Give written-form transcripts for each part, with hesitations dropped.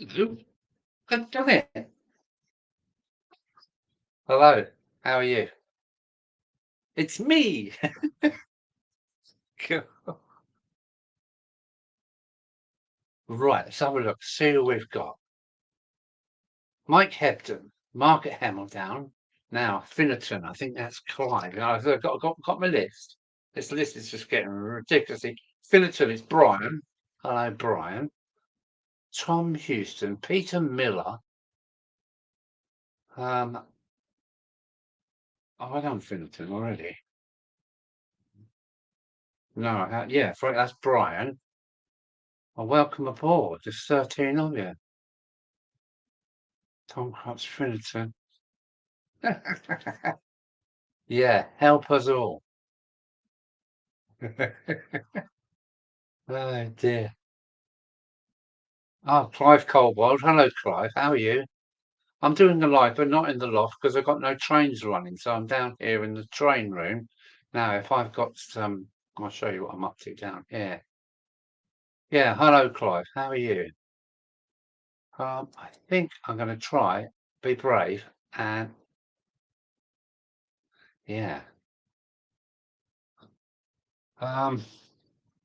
Hello. I've done it. Hello. How are you? It's me. Cool. Right, let's have a look. See who we've got. Mike Hebden, Margaret Hamildown. Now, Finnerton, I think that's Clive. I've got my list. This list is just getting ridiculously. Finnerton is Brian. Hello, Brian. Tom Houston, Peter Miller. Oh, I done Finnerton already. No, yeah, that's Brian. Well, welcome aboard. There's 13 of you. Tom Crutch Finnerton. Yeah, help us all. Oh dear. Oh, Clive Coldwell. Hello, Clive. How are you? I'm doing the live, but not in the loft because I've got no trains running. So I'm down here in the train room. Now, if I've got some, I'll show you what I'm up to down here. Yeah, hello, Clive. How are you? I think I'm going to try, be brave, and yeah. Um,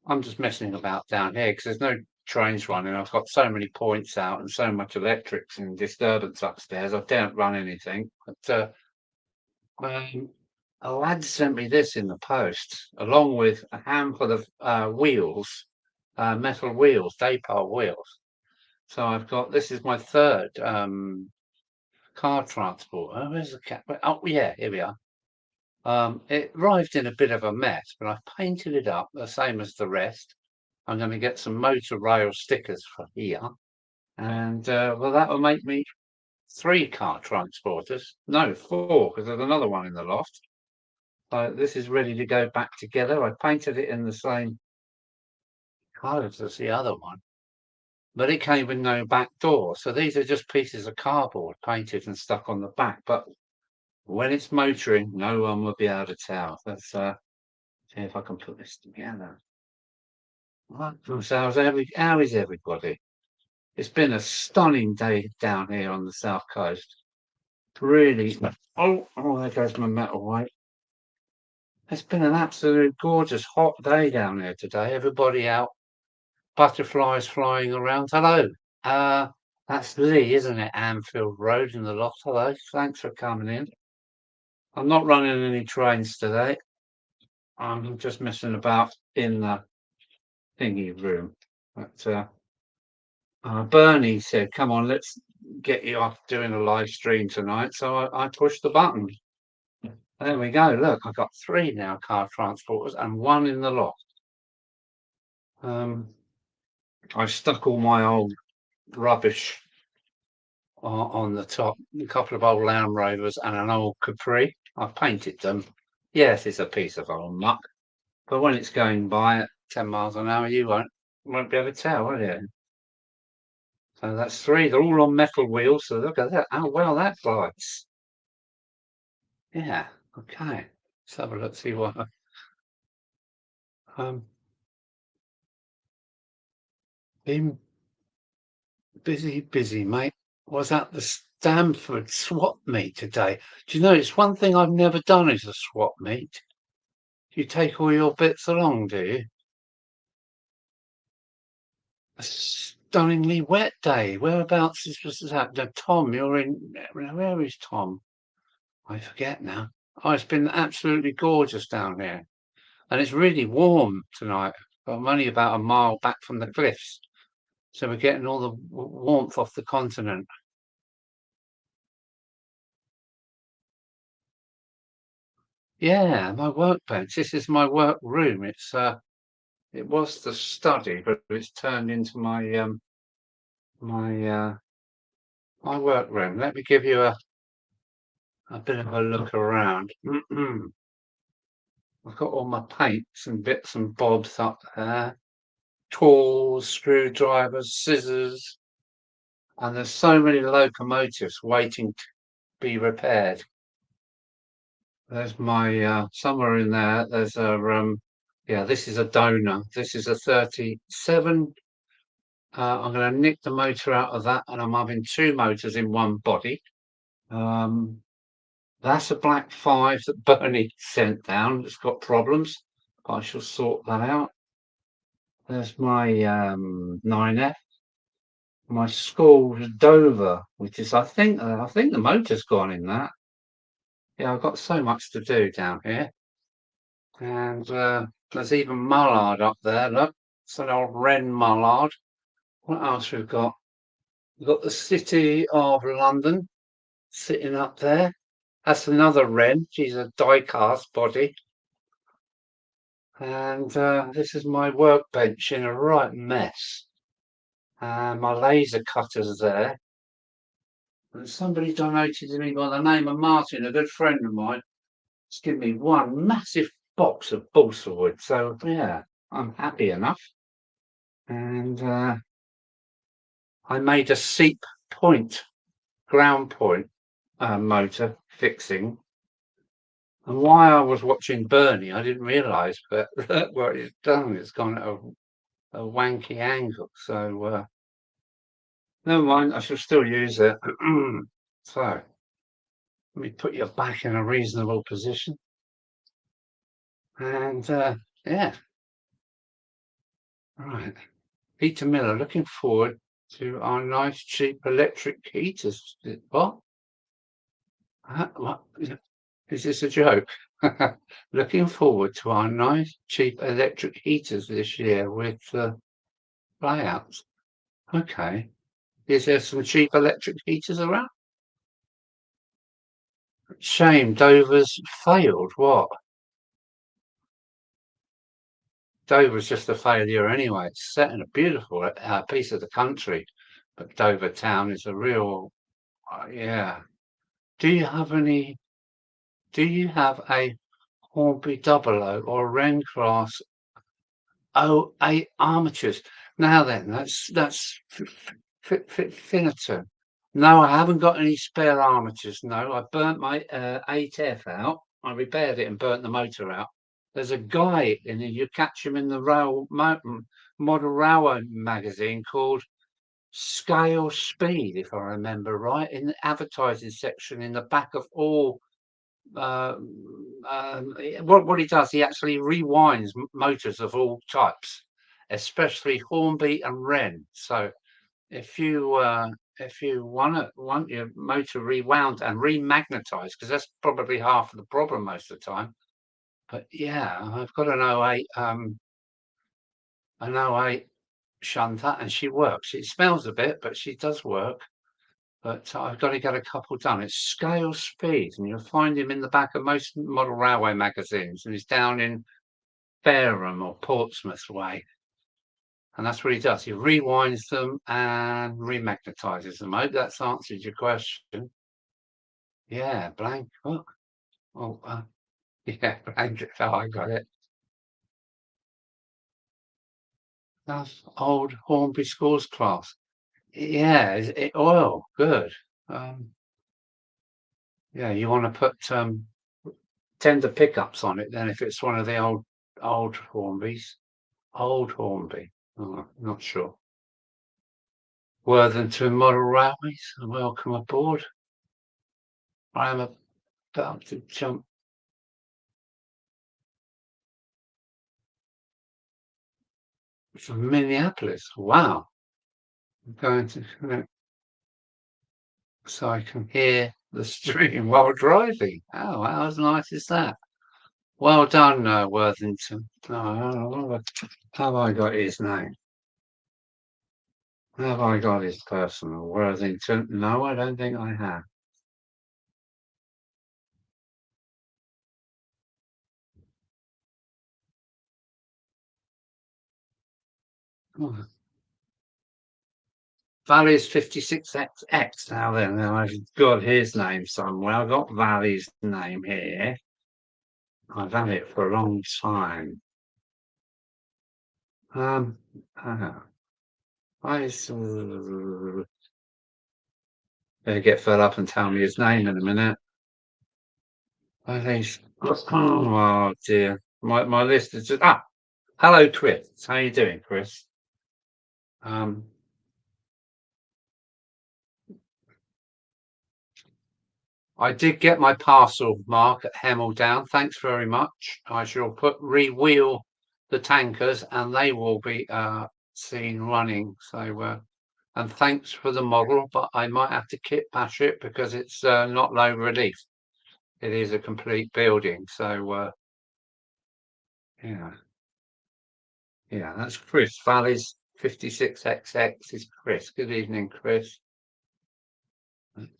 I'm just messing about down here because there's no trains running. I've got so many points out and so much electrics and disturbance upstairs. I daren't run anything. But um, a lad sent me this in the post, along with a handful of wheels, metal wheels, Daypole wheels. So I've got this is my third car transport. Oh, where's the cat? Oh, yeah, here we are. It arrived in a bit of a mess, but I've painted it up the same as the rest. I'm going to get some motor rail stickers for here. And well, that will make me 3 car transporters. No, 4, because there's another one in the loft. So this is ready to go back together. I painted it in the same colours as the other one, but it came with no back door. So these are just pieces of cardboard painted and stuck on the back. But when it's motoring, no one will be able to tell. Let's see if I can put this together. So how is everybody? It's been a stunning day down here on the south coast. Really. Oh, there goes my metal weight. It's been an absolute gorgeous hot day down here today. Everybody out, butterflies flying around. Hello. Uh, that's Lee, isn't it? Anfield Road in the loft. Hello. Thanks for coming in. I'm not running any trains today. I'm just messing about in the thingy room. But Bernie said, come on, let's get you off doing a live stream tonight. So I pushed the button. There we go. Look, I've got 3 now car transporters and 1 in the loft. I've stuck all my old rubbish on the top, a couple of old Land Rovers and an old Capri. I've painted them. Yes, it's a piece of old muck, but when it's going by at 10 miles an hour, you won't be able to tell, will you? So that's 3. They're all on metal wheels. So look at that. How well that flies. Yeah. Okay. Let's have a look. See what. Um, been busy, mate. Was at the Stamford swap meet today. Do you know it's one thing I've never done is a swap meet. You take all your bits along, do you? A stunningly wet day. Whereabouts is this happening? Tom, you're in. Where is Tom? I forget now. Oh, it's been absolutely gorgeous down here, and it's really warm tonight. I'm only about a mile back from the cliffs, so we're getting all the warmth off the continent. Yeah, my workbench. This is my work room. It was the study, but it's turned into my my workroom. Let me give you a bit of a look around. I've got all my paints and bits and bobs up there, tools, screwdrivers, scissors, and there's so many locomotives waiting to be repaired. There's my somewhere in there. There's a yeah. This is a donor. This is a 37 I'm going to nick the motor out of that, and I'm having two motors in one body. That's a black 5 that Bernie sent down. It's got problems, but I shall sort that out. There's my 9F. My school's Dover, which is I think the motor's gone in that. Yeah, I've got so much to do down here, and there's even Mullard up there. Look, it's an old Wren Mullard. What else we've got? We've got the City of London sitting up there. That's another Wren. She's a die-cast body. And this is my workbench in a right mess. My laser cutter's there. And somebody donated to me by the name of Martin, a good friend of mine. It's given me one massive box of balsa wood. So, yeah, I'm happy enough. And I made a seep point, ground point motor fixing. And while I was watching Bernie, I didn't realise, but what it's done, it's gone at a wanky angle. So, never mind, I shall still use it. So, let me put you back in a reasonable position. And, yeah. Right. Peter Miller, looking forward to our nice, cheap electric heaters. What? What? Is this a joke? Looking forward to our nice, cheap electric heaters this year with layouts. Okay. Is there some cheap electric heaters around? Shame Dover's failed. What? Dover's just a failure anyway. It's set in a beautiful piece of the country, but Dover town is a real, yeah. Do you have a Hornby 00 or Wren class 08 armatures? Now then, that's finito. No, I haven't got any spare armatures. No, I burnt my 8F out. I repaired it and burnt the motor out. There's a guy in it, you catch him in the model railway magazine called Scale Speed, if I remember right, in the advertising section in the back of all. What he does, he actually rewinds motors of all types, especially Hornby and Wren. So if you want your motor rewound and remagnetized, because that's probably half of the problem most of the time. But yeah, I've got an 08 shunter, and she works. It smells a bit, but she does work. But I've got to get a couple done. It's Scale Speed, and you'll find him in the back of most model railway magazines, and he's down in Fareham or Portsmouth way. And that's what he does. He rewinds them and remagnetizes them. I hope that's answered your question. Yeah, blank. What? Oh, yeah, blank. Oh, I got it. That's old Hornby Schools class. Yeah, oil. Good. Yeah, you want to put tender pickups on it then if it's one of the old Hornbys. Old Hornby. Oh, not sure. Worthington Model Railways, welcome aboard. I am about to jump. From Minneapolis. Wow. I'm going to so I can hear the stream while driving. Oh, how nice is that? Well done, Worthington. Oh, have I got his name? Have I got his personal? Worthington? No, I don't think I have. Oh. Valley's 56XX. Now then, I've got his name somewhere. I've got Valley's name here. I've had it for a long time. I better get fed up and tell me his name in a minute. Oh dear, my list is just hello Chris. How you doing, Chris? I did get my parcel, Mark, at Hemel down. Thanks very much. I shall re-wheel the tankers, and they will be seen running. So, and thanks for the model, but I might have to kit bash it because it's not low relief. It is a complete building. So, yeah, yeah, that's Chris Valleys 56XX is Chris. Good evening, Chris.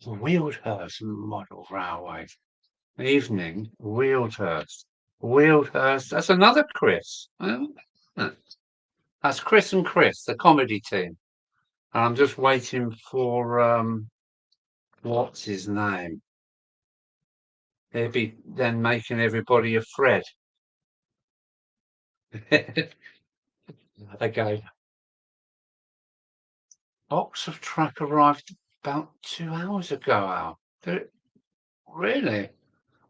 Wheelhurst Model Railway. Evening, Wheelhurst. Wheelhurst. That's another Chris. That's Chris and Chris, the comedy team. And I'm just waiting for what's his name? He'll be then making everybody a Fred. Okay. Box of truck arrived about 2 hours ago, Al. Did it really?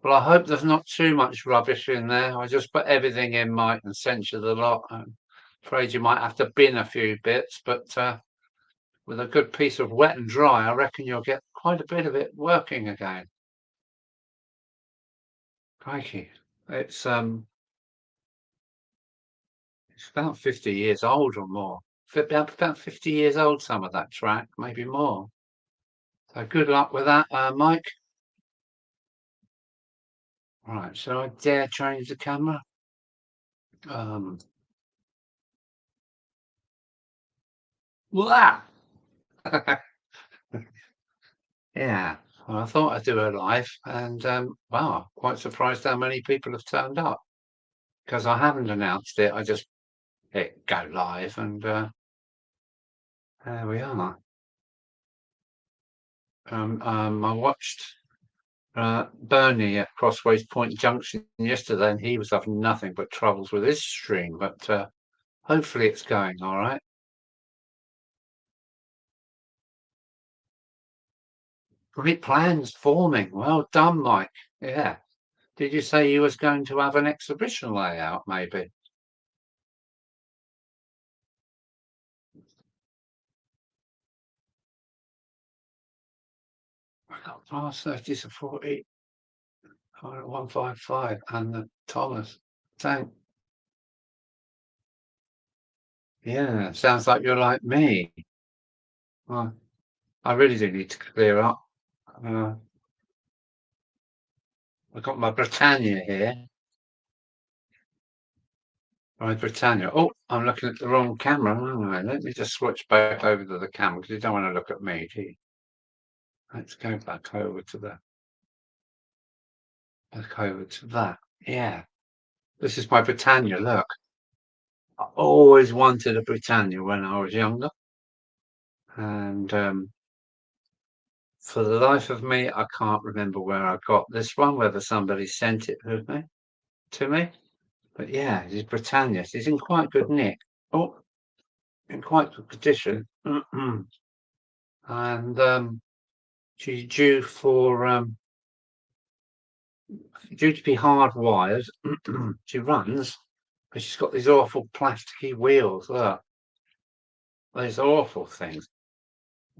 Well, I hope there's not too much rubbish in there. I just put everything in, Mike, and sent you the lot. I'm afraid you might have to bin a few bits, but with a good piece of wet and dry, I reckon you'll get quite a bit of it working again. Crikey. It's about 50 years old or more. About 50 years old, some of that track, maybe more. So good luck with that, Mike. Right, so I dare change the camera. Wow. Yeah, well, I thought I'd do a live, and wow, quite surprised how many people have turned up because I haven't announced it. I just hit go live, and there we are. I watched Bernie at Crossways Point Junction yesterday, and he was having nothing but troubles with his stream, but hopefully it's going all right. Great plans forming. Well done, Mike. Yeah. Did you say you was going to have an exhibition layout, maybe? I got past 30 to 40, 155, and the Thomas tank. Yeah, sounds like you're like me. Well, I really do need to clear up. I've got my Britannia here. My Britannia. Oh, I'm looking at the wrong camera, aren't I? Let me just switch back over to the camera because you don't want to look at me, do you? Let's go back over to that. Yeah. This is my Britannia, look. I always wanted a Britannia when I was younger. And for the life of me, I can't remember where I got this one, whether somebody sent it to me. But yeah, it is Britannia. It's in quite good nick. Oh, in quite good condition. And she's due to be hardwired. She runs, but she's got these awful plasticky wheels. Look, these awful things.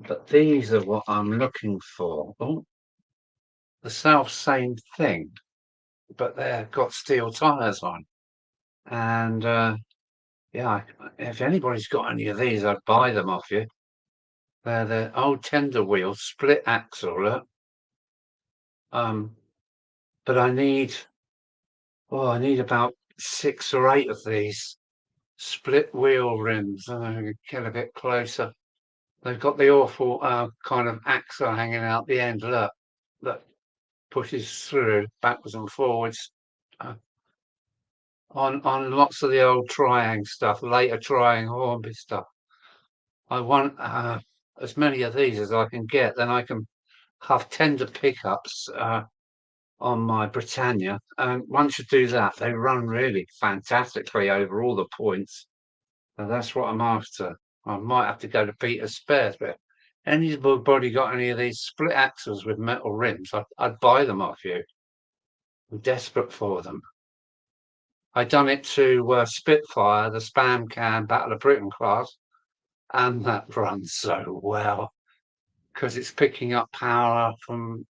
But these are what I'm looking for. Oh, the self same thing, but they've got steel tires on. And yeah, if anybody's got any of these, I'd buy them off you. They're the old tender wheel split axle. Look. But I need about 6 or 8 of these split wheel rims. Get a bit closer. They've got the awful kind of axle hanging out the end. Look, that pushes through backwards and forwards. On lots of the old Triang stuff, later Triang Hornby stuff. I want as many of these as I can get. Then I can have tender pickups on my Britannia. And once you do that, they run really fantastically over all the points. So that's what I'm after. I might have to go to Peter's Spares, but anybody got any of these split axles with metal rims? I'd buy them off you. I'm desperate for them. I done it to Spitfire, the Spam Can Battle of Britain class, and that runs so well because it's picking up power from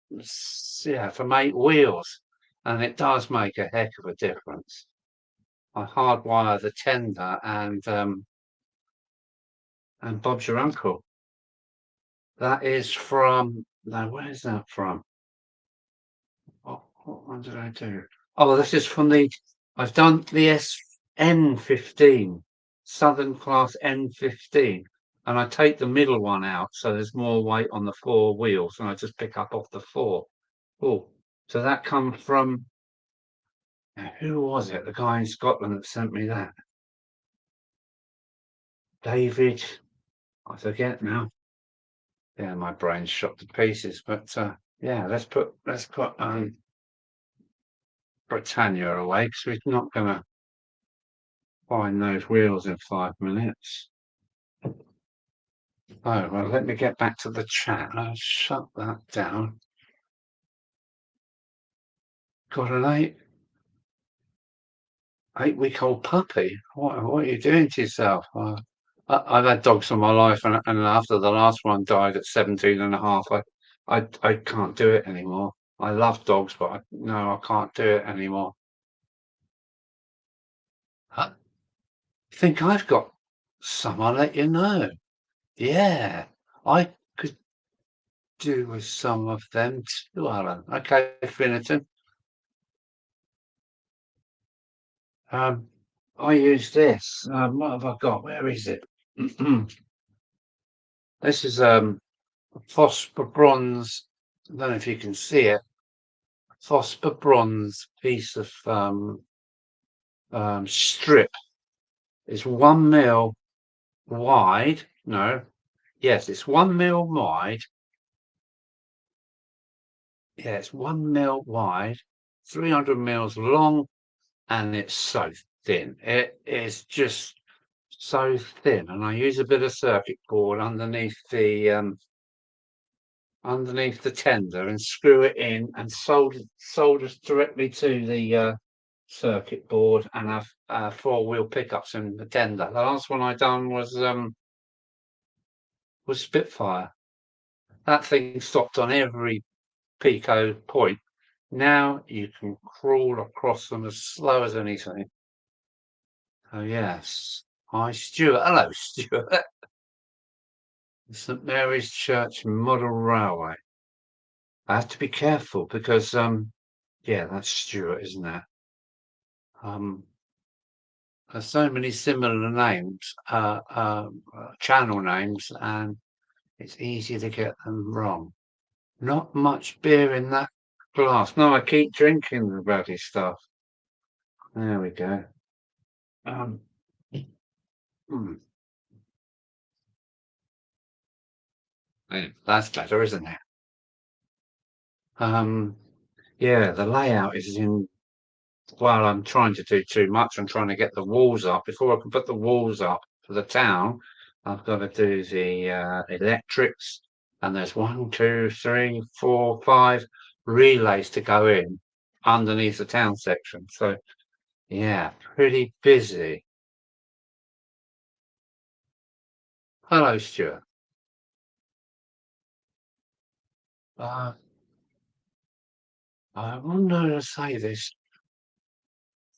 yeah, from 8 wheels, and it does make a heck of a difference. I hardwire the tender and Bob's your uncle. That is from, no, where's that from? What one did I do? Oh, this is from I've done the N15, Southern Class N15, and I take the middle one out so there's more weight on the 4 wheels, and I just pick up off the 4. Oh, so that comes from, who was it? The guy in Scotland that sent me that? David, I forget now. Yeah, my brain's shot to pieces, but yeah, let's put Britannia away because we're not going to find those wheels in 5 minutes. Oh, well, let me get back to the chat. I'll shut that down. Got an 8-week-old puppy. What are you doing to yourself? I've had dogs all my life, and after the last one died at 17 and a half, I can't do it anymore. I love dogs, but no, I can't do it anymore. I think I've got some. I'll let you know. Yeah, I could do with some of them too, Alan. Okay, Finnerton. I use this. What have I got? Where is it? This is phosphor bronze. I don't know if you can see it. Phosphor bronze piece of strip. It's 1 mil wide. No, yes, it's 1 mil wide. Yeah, it's 1 mil wide, 300 mils long, and it's so thin. It is just so thin, and I use a bit of circuit board underneath the tender and screw it in and solders directly to the circuit board, and have 4-wheel pickups in the tender. The last one I done was Spitfire. That thing stopped on every pico point. Now you can crawl across them as slow as anything. Oh yes. Hi Stuart. Hello Stuart. St Mary's Church Model Railway. I have to be careful because yeah, that's Stuart, isn't it? There's so many similar names, channel names, and it's easy to get them wrong. Not much beer in that glass. No, I keep drinking the bloody stuff. There we go. Yeah, that's better, isn't it? Yeah, the layout is in. Well, I'm trying to do too much. I'm trying to get the walls up. Before I can put the walls up for the town, I've got to do the electrics. And there's 1, 2, 3, 4, 5 relays to go in underneath the town section. So, yeah, pretty busy. Hello, Stuart. I wonder how to say this.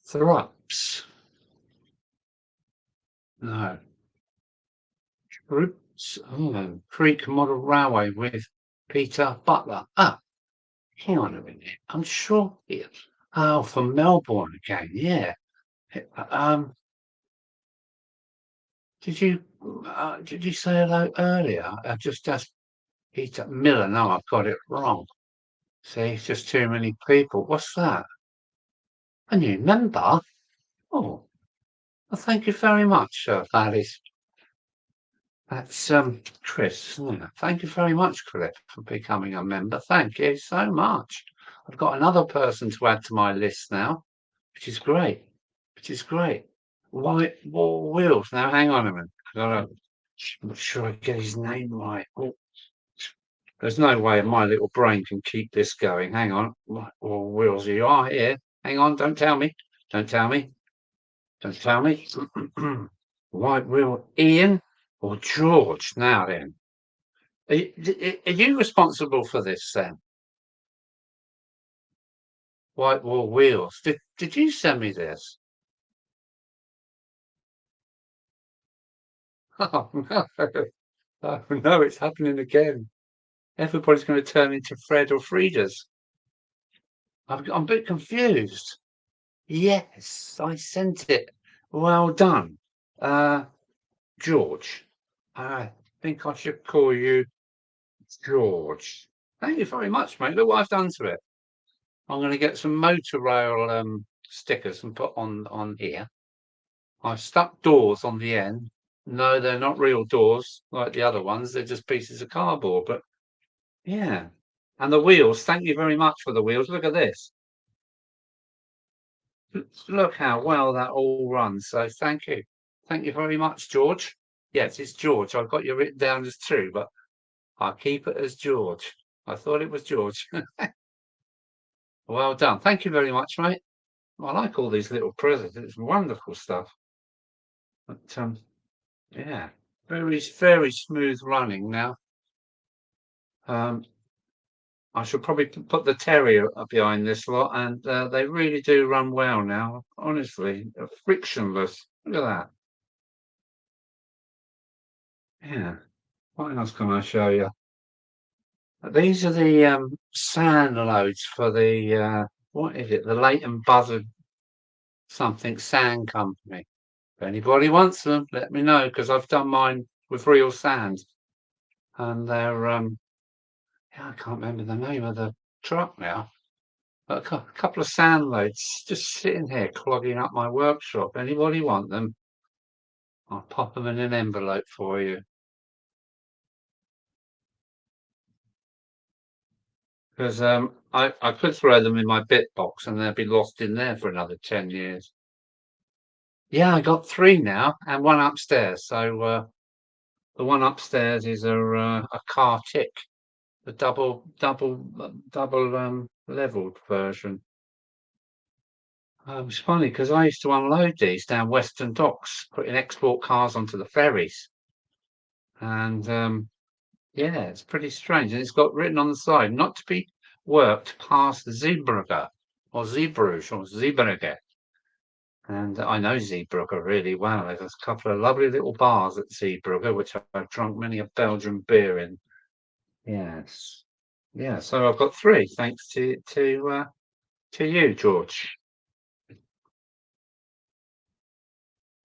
Thrups. No. Roots. Oh, Creek Model Railway with Peter Butler. Ah, hang on a minute. I'm sure it. Oh, from Melbourne again. Yeah. Did you say hello earlier? I just asked Peter Miller. No, I've got it wrong. See, it's just too many people. What's that? A new member? Oh, well, thank you very much, Alice. That's Chris, isn't it? Thank you very much, Chris, for becoming a member. Thank you so much. I've got another person to add to my list now, which is great. Which is great. White Wall Wheels. Now, hang on a minute. I'm sure I get his name right. Oh, there's no way my little brain can keep this going. Hang on. White Wall Wheels, you are here. Hang on. Don't tell me. Don't tell me. Don't tell me. White Wheel Ian or George? Now then. Are you responsible for this then? white wall wheels. Did you send me this? Oh no. Oh no, it's happening again. Everybody's going to turn into Fred or Frida's. I'm a bit confused. Yes, I sent it. Well done. George. I think I should call you George. Thank you very much, mate. Look what I've done to it. I'm going to get some motor rail stickers and put on here. I've stuck doors on the end. No, they're not real doors like the other ones. They're just pieces of cardboard. But yeah. And the wheels. Thank you very much for the wheels. Look at this. Look how well that all runs. So thank you. Thank you very much, George. Yes, it's George. I've got you written down as two, but I'll keep it as George. I thought it was George. Well done. Thank you very much, mate. I like all these little presents. It's wonderful stuff. But yeah, very smooth running now. I should probably put the terrier up behind this lot, and they really do run well now. Honestly, frictionless. Look at that. Yeah. What else can I show you? These are the sand loads for the what is it? The Leighton Buzzard something sand company. If anybody wants them, let me know because I've done mine with real sand, and they're yeah, I can't remember the name of the truck now. But a couple of sand loads just sitting here clogging up my workshop. Anybody want them? I'll pop them in an envelope for you. Because I could throw them in my bit box and they'll be lost in there for another 10 years. Yeah, I got three now and one upstairs. So the one upstairs is a car tick, the double leveled version. It's funny because I used to unload these down Western Docks, putting export cars onto the ferries, and yeah, it's pretty strange. And it's got written on the side, not to be worked past Zeebrugge or Zeebrugge or Zeebrugge. And I know Zeebrugge really well. There's a couple of lovely little bars at Zeebrugge, which I've drunk many a Belgian beer in. Yes. Yeah, so I've got three, thanks to you, George.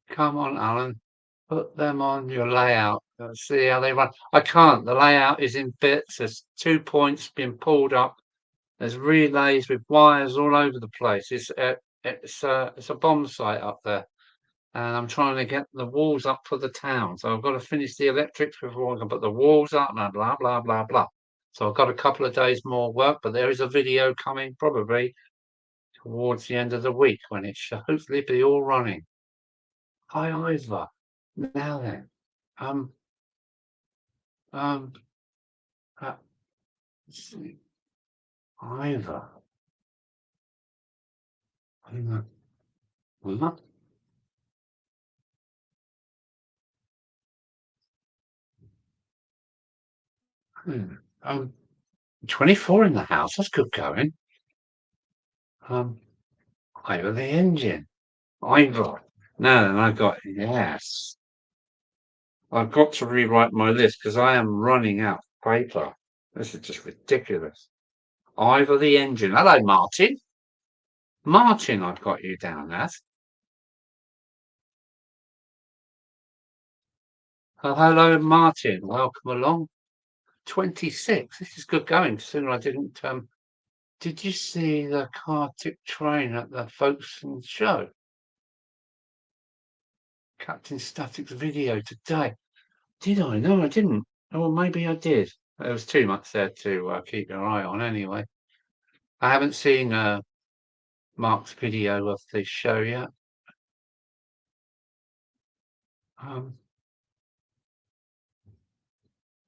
Come on, Alan. Put them on your layout. Let's see how they run. I can't. The layout is in bits. There's 2 points being pulled up. There's relays with wires all over the place. It's a bomb site up there, and I'm trying to get the walls up for the town. So I've got to finish the electrics before I can put the walls up. And blah blah blah blah. So I've got a couple of days more work, but there is a video coming probably towards the end of the week when it should hopefully be all running. Hi, Ivor. Now then, um, um, let's see. Ivor. Ivor. What? Um, 24 in the house. That's good going. Um, Ivor the engine. Ivor. No, then I've got, yes. I've got to rewrite my list because I am running out of paper. This is just ridiculous. Ivor the engine. Hello, Martin. Martin, I've got you down as. Oh, hello, Martin. Welcome along. 26. This is good going. Sooner I didn't. Did you see the Cartic train at the Folkestone show? Captain Static's video today. Did I? No, I didn't. Oh, maybe I did. There was too much there to keep your eye on anyway. I haven't seen Mark's video of the show yet.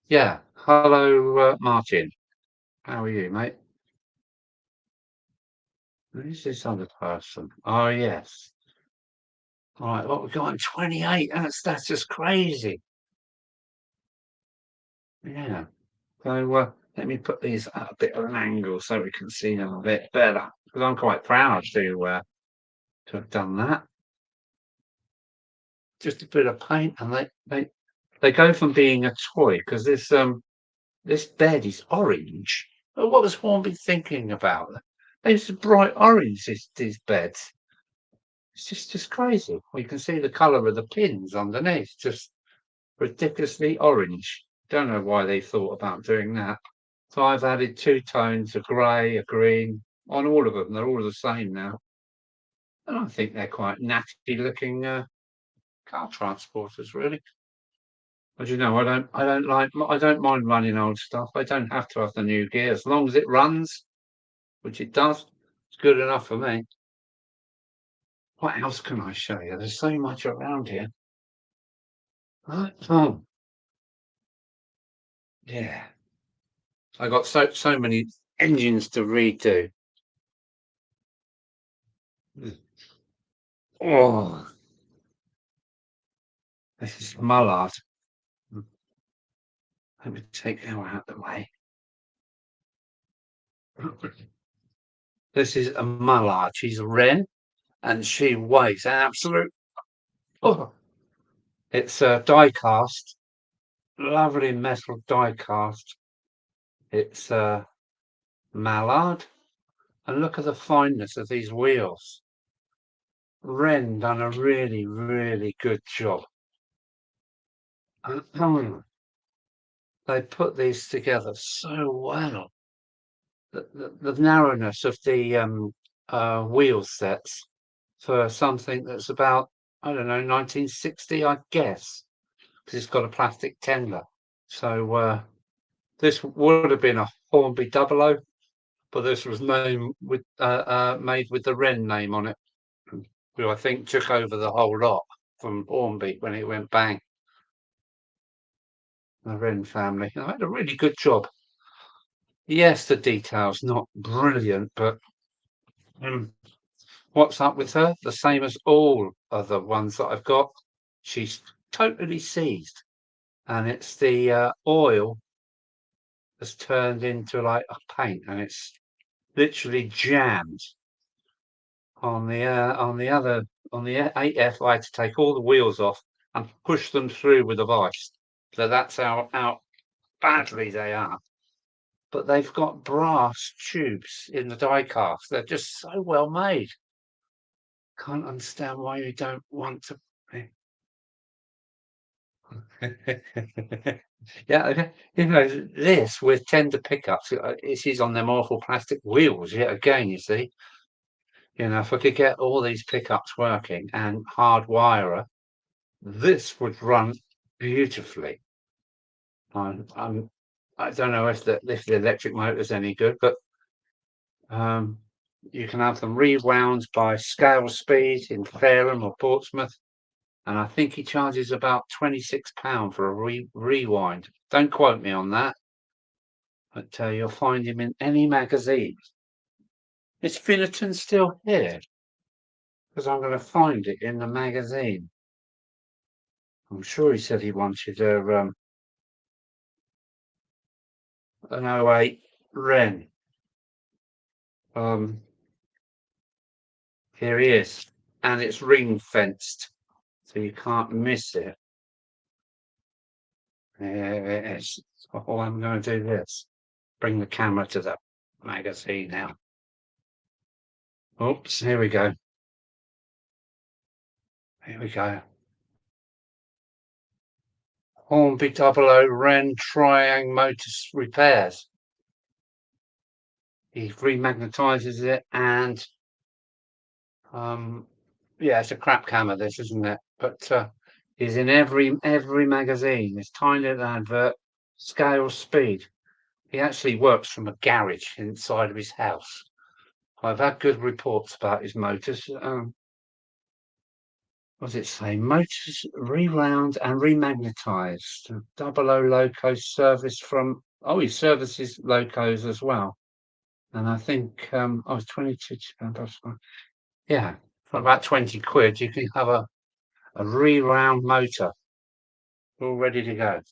Yeah. Hello, Martin. How are you, mate? Who's this other person? Oh, yes. All right. What we got on 28? That's just crazy. Yeah. So Let me put these at a bit of an angle so we can see them a bit better, because I'm quite proud to have done that. Just a bit of paint, and they go from being a toy, because this bed is orange. Well, what was Hornby thinking about? It's bright orange. These beds. It's just crazy. Well, you can see the colour of the pins underneath, just ridiculously orange. Don't know why they thought about doing that. So I've added 2 tones, a grey, a green, on all of them. They're all the same now. And I think they're quite natty looking car transporters, really. As you know, I don't mind running old stuff. I don't have to have the new gear. As long as it runs, which it does, it's good enough for me. What else can I show you? There's so much around here. Oh, yeah. I got so many engines to redo. Oh, this is Mullard. Let me take her out of the way. This is a Mullard. She's a wren, and she weighs absolute. Oh, it's a die cast, lovely metal die cast. It's a mallard, and look at the fineness of these wheels. Wren done a really, really good job. They put these together so well. The narrowness of the wheel sets for something that's about, I don't know, 1960, I guess, because it's got a plastic tender. So this would have been a Hornby 00, but this was made with the Wren name on it, who I think took over the whole lot from Hornby when it went bang. The Wren family. I had a really good job. Yes, the detail's not brilliant, but what's up with her? The same as all other ones that I've got. She's totally seized, and it's the oil has turned into like a paint, and it's literally jammed on the 8F. I had to take all the wheels off and push them through with a vice. So that's how badly they are. But they've got brass tubes in the die cast. They're just so well made. Can't understand why you don't want to. Yeah, this with tender pickups, it is on them awful plastic wheels yet again, you see. If I could get all these pickups working and hardwire, this would run beautifully. I don't know if the electric motor is any good, but you can have them rewound by scale speed in Fareham or Portsmouth, and I think he charges about £26 for a rewind. Don't quote me on that, but you'll find him in any magazine. Is Finnerton still here? Because I'm going to find it in the magazine. I'm sure he said he wanted an 08 Wren. Here he is, and it's ring fenced, so you can't miss it. There it is. Oh, I'm going to do this. Bring the camera to the magazine now. Oops, here we go. Here we go. Hornby 00 Wren Triang Motors Repairs. He remagnetizes it, and yeah, it's a crap camera, this, isn't it? But he's in every magazine. It's tiny little advert, scale speed. He actually works from a garage inside of his house. I've had good reports about his motors. What does it say? Motors rewound and remagnetized. 00 loco service from. Oh, he services locos as well. And I think I was 22. Yeah, for about 20 quid, you can have a rewound motor all ready to go.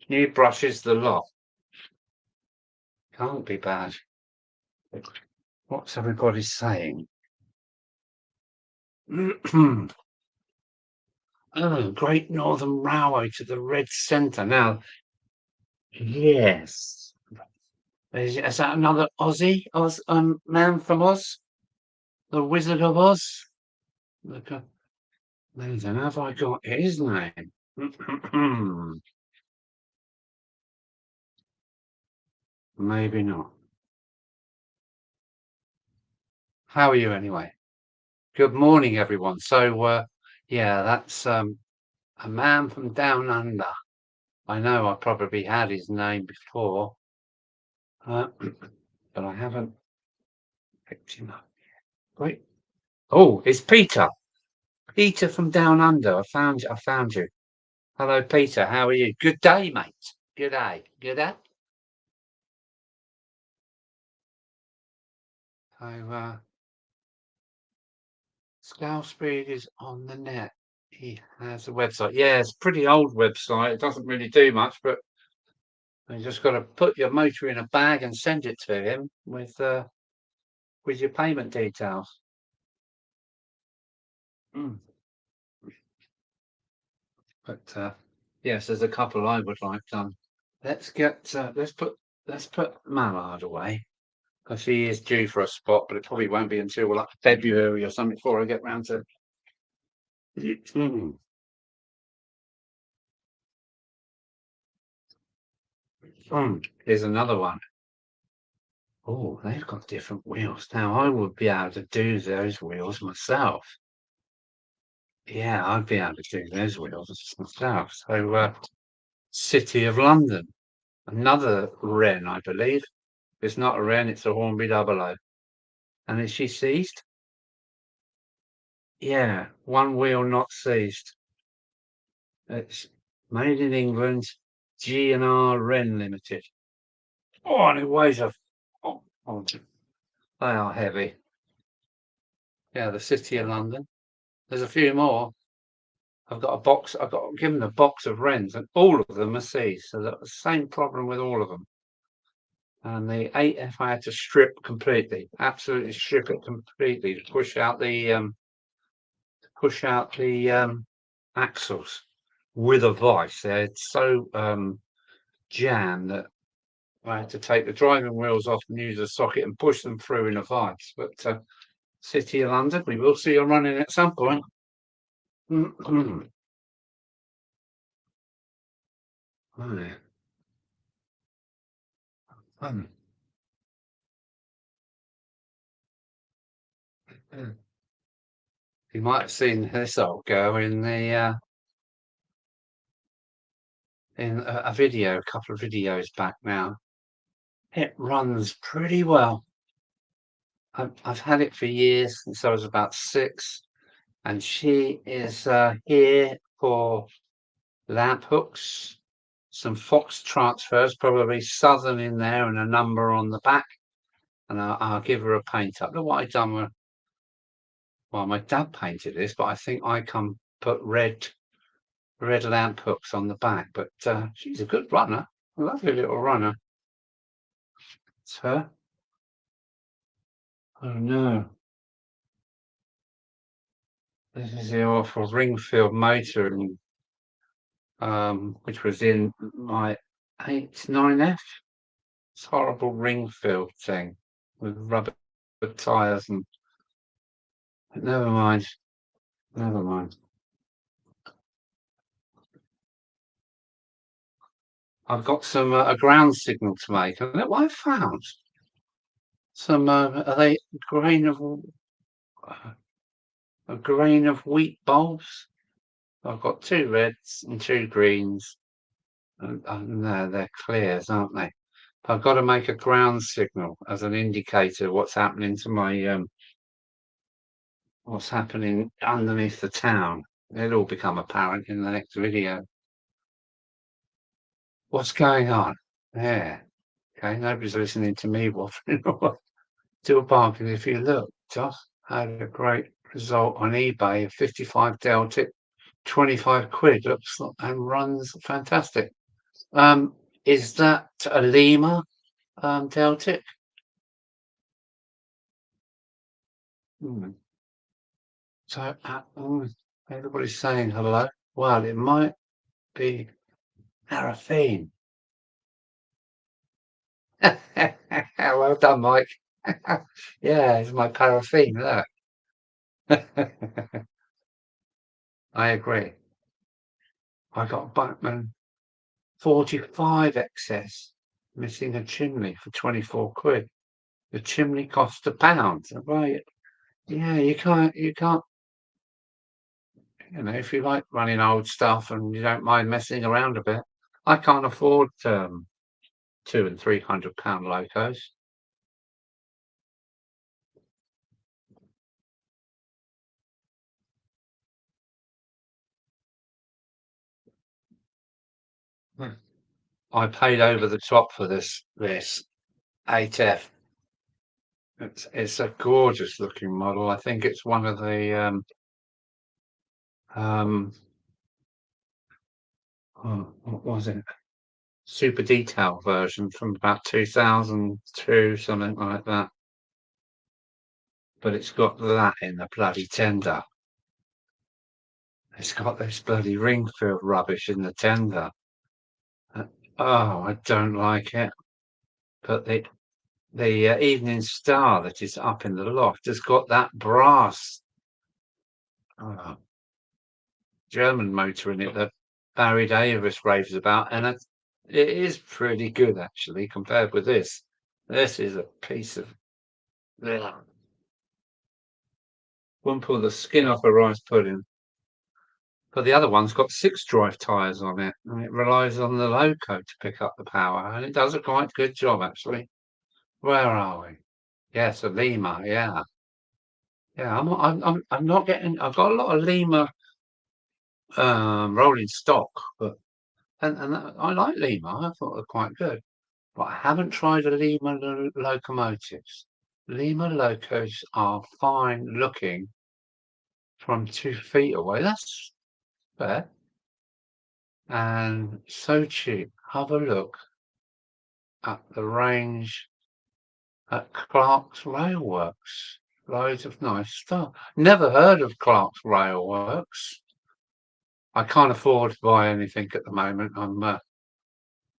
New brushes, the lot. Can't be bad. What's everybody saying? Oh, Great Northern Railway to the Red Centre. Now, yes. Is that another Aussie? Man from Oz? The Wizard of Oz? Look, then have I got his name? Maybe not. How are you anyway? Good morning, everyone. So, yeah, that's a man from down under. I know I probably had his name before, but I haven't picked him up. Wait. Oh, it's Peter. Peter from down under. I found you. Hello, Peter. How are you? Good day, mate. Good day. Good day. So, Scalespeed is on the net. He has a website. Yeah, it's a pretty old website. It doesn't really do much, but you just got to put your motor in a bag and send it to him with your payment details. But yes, there's a couple I would like done. Let's put Mallard away because he is due for a spot, but it probably won't be until like February or something before I get round to. Here's another one. Oh, they've got different wheels. Now I would be able to do those wheels myself. Yeah, I'd be able to do those wheels myself. So, City of London, another Wren, I believe. It's not a Wren, it's a Hornby 00. And is she seized? Yeah, one wheel not seized. It's made in England, G&R Wren Limited. Oh, and it weighs they are heavy. Yeah, the City of London. There's a few more. I've got given a box of Wrens, and all of them are seized. So that's the same problem with all of them. And the 8F I had to strip completely, absolutely strip it completely to push out the axles with a vice. They're so jammed that I had to take the driving wheels off and use a socket and push them through in a vice. But City of London, we will see you running at some point. Oh, yeah. You might have seen this old girl in a video, a couple of videos back now. It runs pretty well. I've had it for years since I was about 6, and she is here for lamp hooks, some Fox transfers, probably Southern in there, and a number on the back. And I'll give her a paint up. Look what I've done with. Well, my dad painted this, but I think I can put red lamp hooks on the back. But she's a good runner, a lovely little runner. It's her. Oh no. This is the awful Ringfield motor, which was in my 9F. It's horrible Ringfield thing with rubber tyres and. Never mind. Never mind. I've got some a ground signal to make. And look what I found. Some are they a grain of wheat bulbs? I've got 2 reds and 2 greens. And they're clears, aren't they? But I've got to make a ground signal as an indicator of what's happening to my what's happening underneath the town. It'll all become apparent in the next video. What's going on? Yeah. Okay, nobody's listening to me waffling on. Still barking. If you look, Josh had a great result on eBay, a 55 Deltic, 25 quid. And runs fantastic. Is that a lemur? Deltic. So, everybody's saying hello. Well, it might be paraffin. Well done, Mike. Yeah, it's my paraffin. Look. I agree. I got Bachman 45 excess, missing a chimney for 24 quid. The chimney cost £1. Right. Yeah, you can't, if you like running old stuff and you don't mind messing around a bit. I can't afford £200 and £300 locos. Hmm. I paid over the top for this 8F. It's a gorgeous looking model. I think it's one of the what was it? Super detail version from about 2002, something like that. But it's got that in the bloody tender. It's got this bloody ring fill rubbish in the tender. Oh, I don't like it. But the Evening Star that is up in the loft has got that brass German motor in it that Barry Davis raves about, and it is pretty good actually compared with this. This is a piece of ugh. Wouldn't pull the skin off a rice pudding. But the other one's got 6-drive tyres on it, and it relies on the loco to pick up the power, and it does a quite good job actually. Where are we? Yes, a Lima. Yeah, yeah. I'm not getting. I've got a lot of Lima rolling stock, but I like Lima. I thought they're quite good, but I haven't tried the Lima locomotives. Lima locos are fine looking from 2 feet away. That's fair and so cheap. Have a look at the range at Clark's Railworks. Loads of nice stuff. Never heard of Clark's Railworks. I can't afford to buy anything at the moment. I'm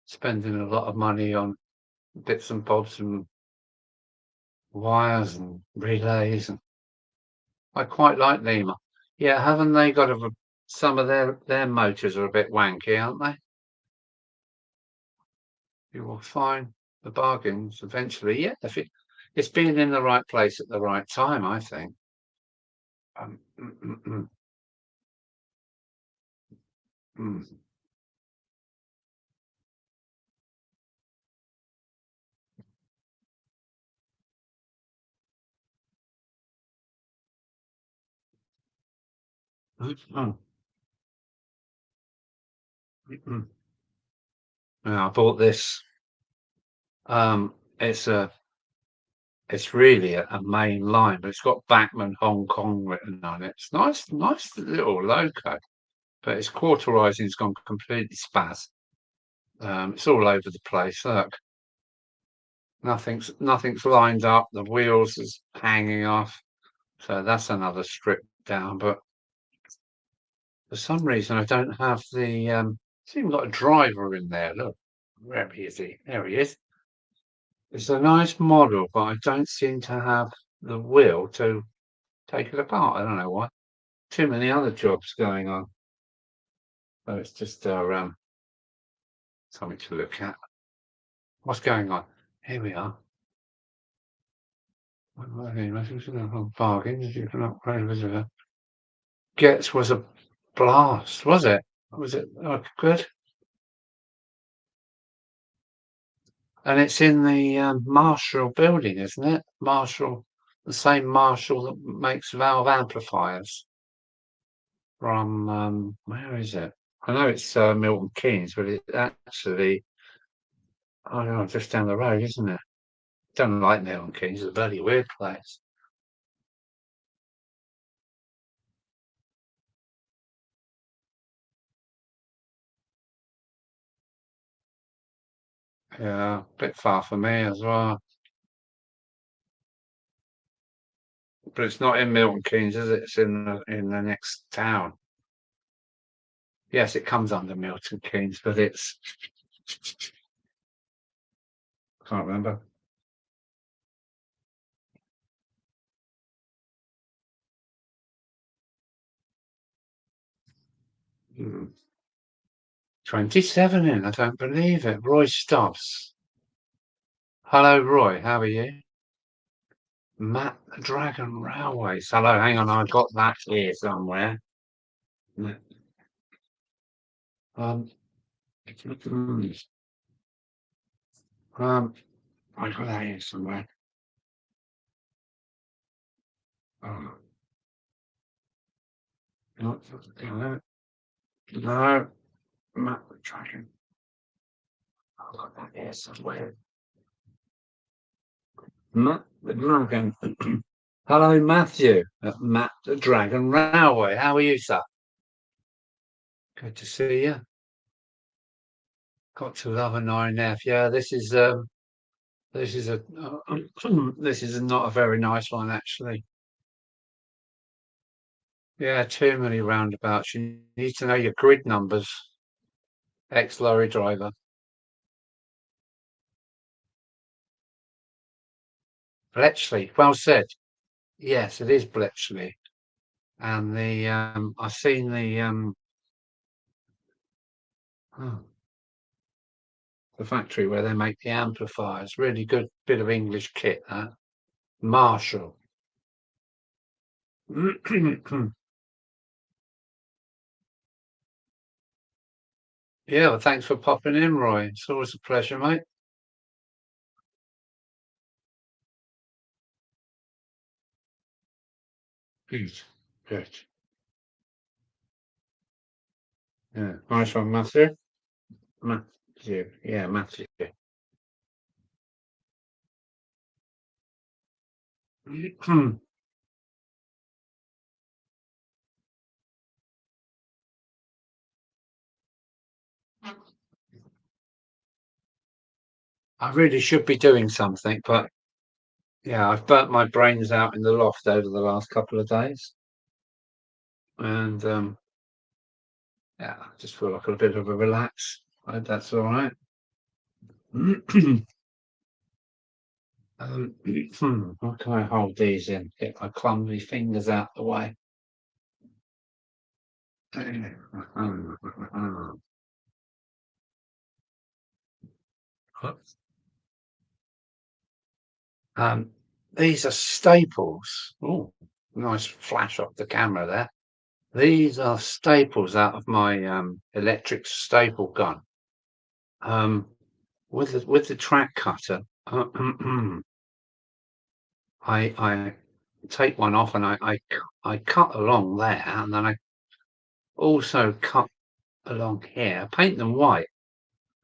spending a lot of money on bits and bobs and wires and relays, and I quite like Lima. Yeah, haven't they got some of their motors are a bit wanky, aren't they? You will find the bargains eventually. Yeah, if it's been in the right place at the right time, I think. Um, mm, mm, mm, mm, mm, mm, mm. Yeah, I bought this. Um, it's a it's really a main line, but it's got Bachman Hong Kong written on it. It's nice little loco, but its quarterizing's gone completely spaz. It's all over the place. Look, nothing's lined up. The wheels is hanging off, so that's another strip down. But for some reason, I don't have the. It's even got a driver in there. Look, where is he? There he is. It's a nice model, but I don't seem to have the will to take it apart. I don't know why. Too many other jobs going on. So it's just something to look at. What's going on? Here we are. Bargains. You can upgrade visitor. Gets was a blast, was it? Was it good? And it's in the Marshall building, isn't it? Marshall, the same Marshall that makes valve amplifiers from where is it? I know it's Milton Keynes, but it's actually I don't know, just down the road, isn't it? Don't like Milton Keynes; it's a bloody weird place. Yeah, a bit far for me as well. But it's not in Milton Keynes, is it? It's in the next town. Yes, it comes under Milton Keynes, but it's can't remember. Hmm. 27 in, I don't believe it. Roy Stubbs. Hello, Roy. How are you? Matt the Dragon Railways. Hello, hang on, I've got that here somewhere. Um, um, I've got that here somewhere. Oh, no, no, Matt the Dragon. I've got that here somewhere. Matt the Dragon. Hello, Matthew at Matt the Dragon Railway. How are you, sir? Good to see you. Got to love an RNF. Yeah, this is a this is not a very nice one actually. Yeah, too many roundabouts. You need to know your grid numbers. Ex-lorry driver. Bletchley. Well said. Yes, it is Bletchley. And I've seen oh, the factory where they make the amplifiers. Really good bit of English kit, that. Marshall. Yeah, well, thanks for popping in, Roy. It's always a pleasure, mate. Good. Good. Yeah. Nice one, Matthew. Matthew. Yeah, Matthew. I really should be doing something, but yeah, I've burnt my brains out in the loft over the last couple of days. And yeah, I just feel like a bit of a relax. I hope that's all right. How can I hold these in? Get my clumsy fingers out the way. Um, these are staples. Oh, nice flash off the camera there. These are staples out of my electric staple gun. With the track cutter, I take one off and I cut along there, and then I also cut along here. Paint them white,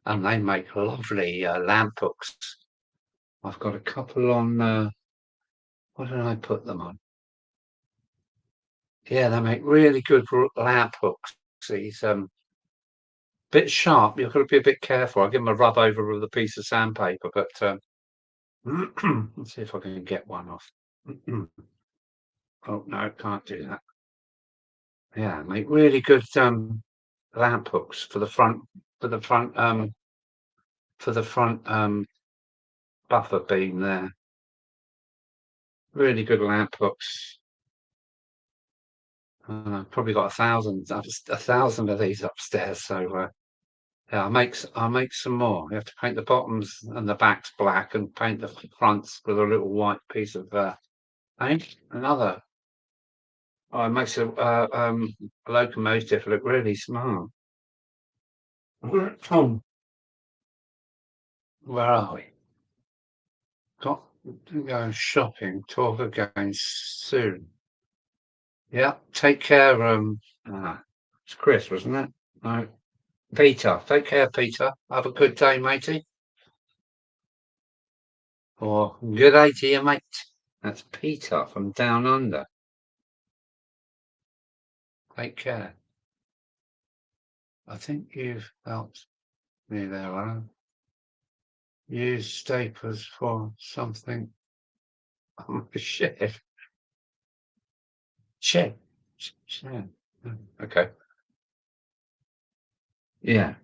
and they make lovely lamp hooks. I've got a couple on. What did I put them on? Yeah, they make really good lamp hooks. These bit sharp. You've got to be a bit careful. I'll give them a rub over with a piece of sandpaper, but let's see if I can get one off. Oh no, can't do that. Yeah, make really good lamp hooks for the front for the front for the front buffer beam there. Really good lamp hooks. I've probably got a thousand of these upstairs. So yeah, I'll make some more. You have to paint the bottoms and the backs black and paint the fronts with a little white piece of paint. Another. Oh, it makes a locomotive look really smart. Tom, where are we? Got to go shopping. Talk again soon. Yeah, take care. It's Chris, wasn't it? No, Peter. Take care, Peter. Have a good day, matey. Or good day to you, mate. That's Peter from Down Under. Take care. I think you've helped me there, Alan. Use staplers for something. Oh, shit. Shit. Shit. Okay. Yeah.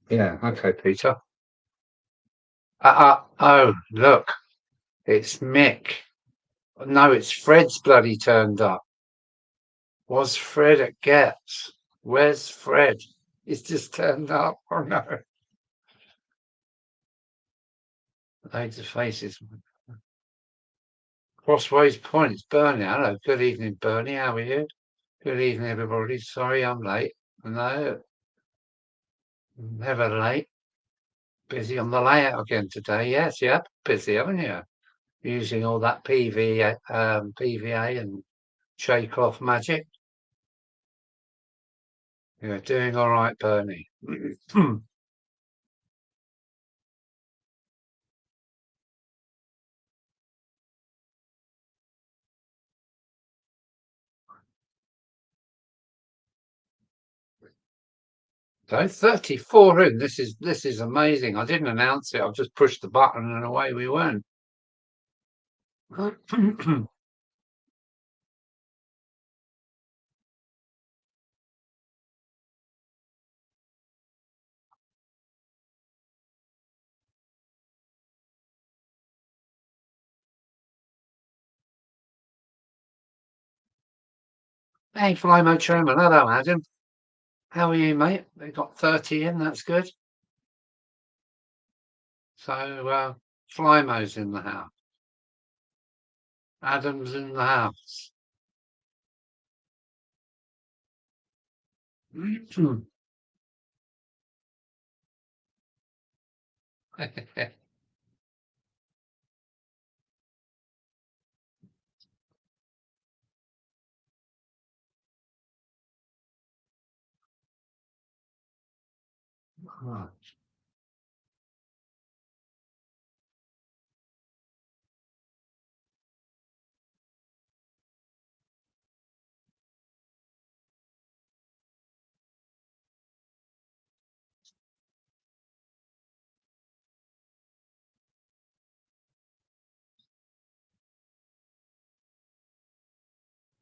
Yeah. Okay, Peter. Oh, look. It's Mick. No, it's Fred's bloody turned up. Was Fred at Getz? Where's Fred? He's just turned up. Oh no. Loads of faces. Crossways Point. It's Bernie. Hello. Good evening, Bernie. How are you? Good evening, everybody. Sorry I'm late. No, never late. Busy on the layout again today. Yes, yeah. Busy, haven't you? Using all that PVA and shake off magic. You're doing all right, Bernie. So 34 in. This is amazing. I didn't announce it. I've just pushed the button and away we went. Hey, Flymo Chairman. Hello, Adam. How are you, mate? They got 30 in. That's good. So Flymo's in the house. Adam's in the house.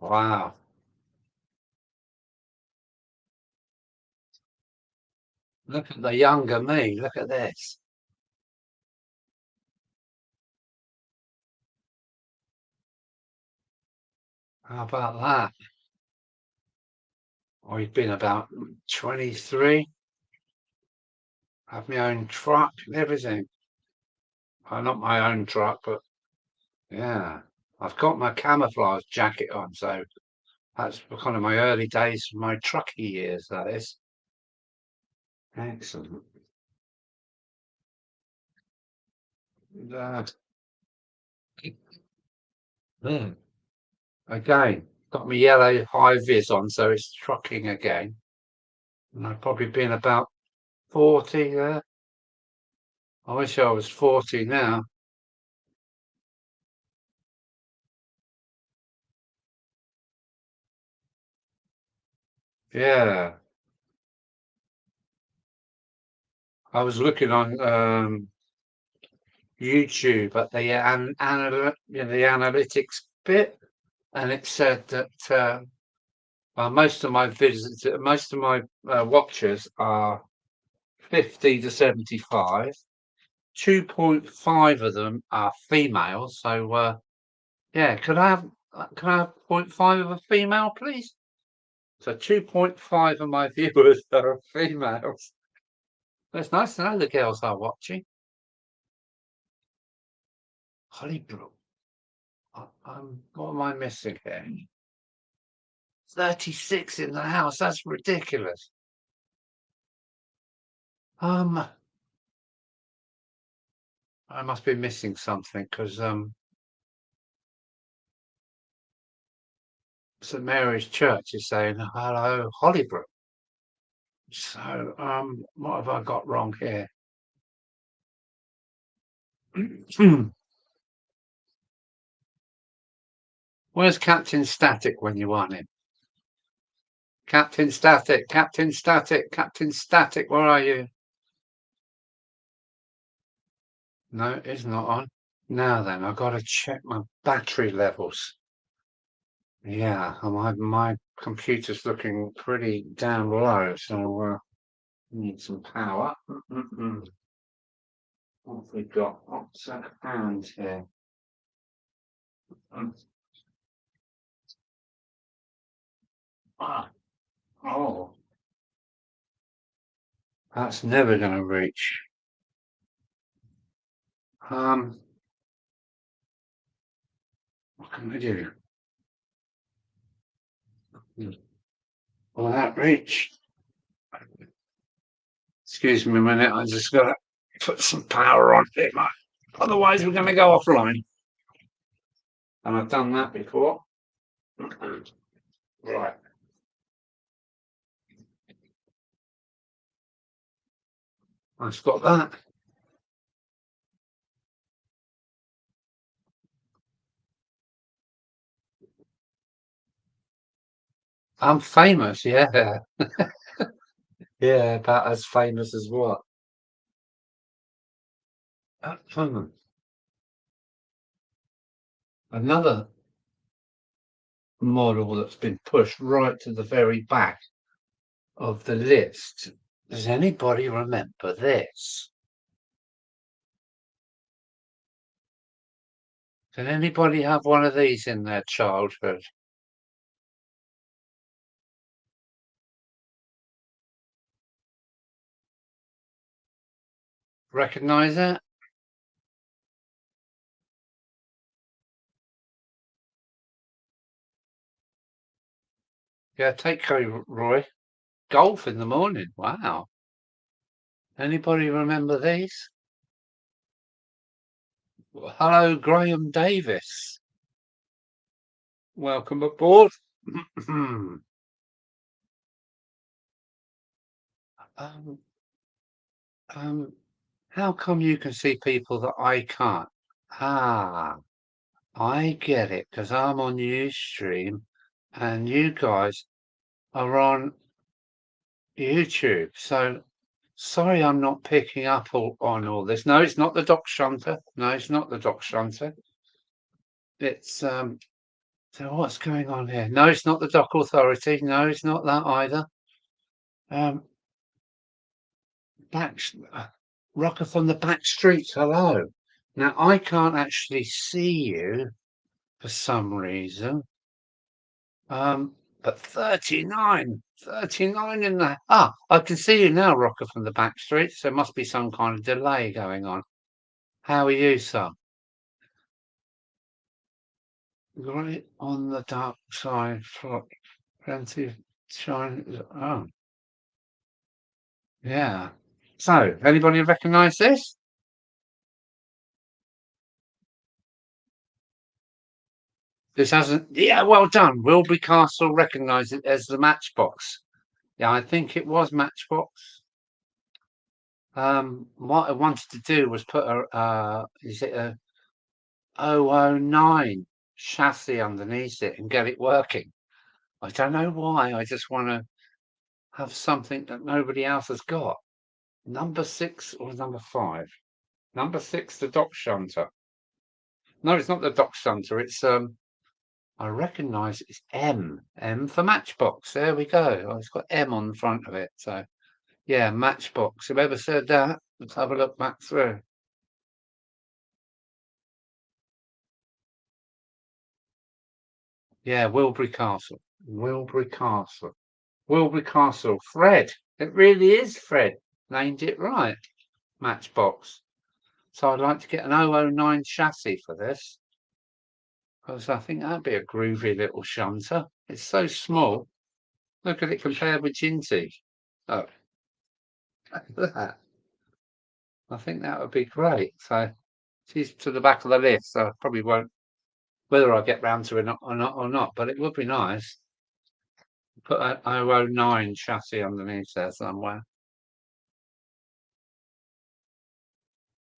Wow. Look at the younger me. Look at this. How about that? I've been about 23. Have my own truck and everything. Well, not my own truck, but yeah. I've got my camouflage jacket on, so that's kind of my early days, my trucky years, that is. Excellent. Uh, hmm. Again, got my yellow high vis on, so it's trucking again. And I've probably been about 40 there. I wish I was 40 now. Yeah. I was looking on YouTube at the the analytics bit, and it said that well, most of my visits, most of my watchers are 50 to 75. 2.5 of them are females. So yeah, can I have 0.5 of a female, please? So 2.5 of my viewers are females. It's nice to know the girls are watching. Hollybrook. What am I missing here? 36 in the house. That's ridiculous. I must be missing something because St Mary's Church is saying hello, Hollybrook. So what have I got wrong here? Where's Captain Static when you want him? Captain Static, Captain Static, Captain Static, where are you? No, it's not on. Now then, I've got to check my battery levels. Yeah, my computer's looking pretty down low, so need some power. What have we got? What's at hand here? Ah, oh, that's never going to reach. What can we do? Will that reach? Excuse me a minute, I just got to put some power on it, mate. Otherwise, we're going to go offline. And I've done that before. Right. I've got that. I'm famous, yeah. Yeah, about as famous as what? Another model that's been pushed right to the very back of the list. Does anybody remember this? Did anybody have one of these in their childhood? Recognize it? Yeah, take care, Roy. Golf in the morning. Wow. Anybody remember these? Hello, Graham Davis. Welcome aboard. um, how come you can see people that I can't? Ah, I get it, because I'm on Ustream and you guys are on YouTube. So sorry I'm not picking up on all this. No, it's not the Doc Shunter. No, it's not the Doc Shunter. It's so what's going on here? No, it's not the Doc Authority. No, it's not that either. Back Rocker from the back streets. Hello. Now I can't actually see you for some reason. But 39 in there. Ah, I can see you now, Rocker from the back streets. There must be some kind of delay going on. How are you, sir? Right on the dark side, plenty of shine. Oh, yeah. So, anybody recognise this? This hasn't. Yeah, well done. Wilbury Castle recognised it as the Matchbox. Yeah, I think it was Matchbox. What I wanted to do was put is it a 009 chassis underneath it and get it working. I don't know why. I just want to have something that nobody else has got. Number 6 or number 5? Number 6, the Dock Shunter. No, it's not the Dock Shunter. It's I recognise it's M. M for Matchbox. There we go. Oh, it's got M on the front of it. So yeah, Matchbox. Whoever said that? Let's have a look back through. Yeah, Wilbury Castle. Wilbury Castle. Wilbury Castle. Fred. It really is Fred. Named it right. Matchbox. So I'd like to get an 009 chassis for this, because I think that'd be a groovy little shunter. It's so small. Look at it compared with Ginty. Oh, look at that. I think that would be great. So she's to the back of the list. So I probably won't, whether I get round to it or not, but it would be nice. Put an 009 chassis underneath there somewhere.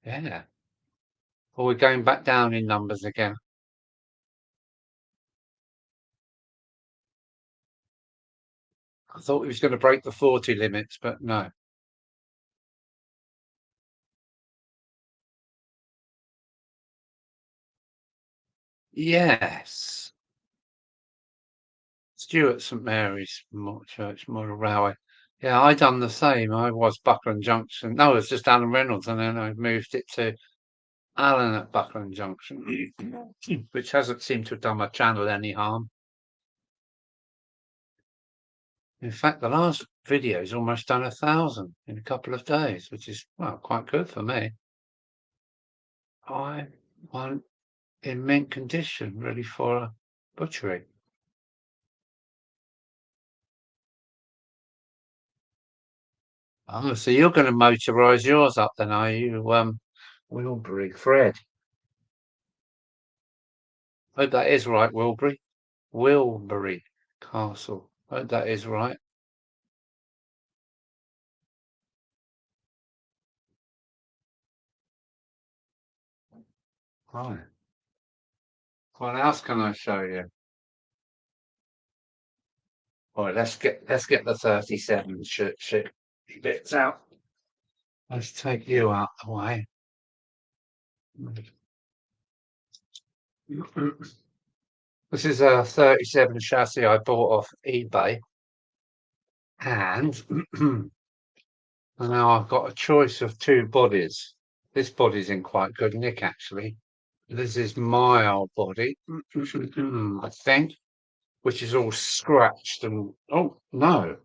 Yeah. Or we're going back down in numbers again. I thought we was going to break the 40 limits, but no. Yes. Stuart St Mary's Church Model Railway. Yeah, I done the same. I was Buckland Junction. No, it was just Alan Reynolds, and then I moved it to Alan at Buckland Junction, which hasn't seemed to have done my channel any harm. In fact, the last video's almost done 1,000 in a couple of days, which is, well, quite good for me. I want in mint condition, ready for a butchery. Oh, so you're going to motorise yours up then, are you, Wilbury Fred? Hope that is right, Wilbury. Wilbury Castle. Hope that is right. Right. What else can I show you? All right, let's get the 37 shit bits out. Let's take you out the way. This is a 37 chassis I bought off eBay, and now I've got a choice of two bodies. This body's in quite good nick, actually. This is my old body, I think, which is all scratched and oh no,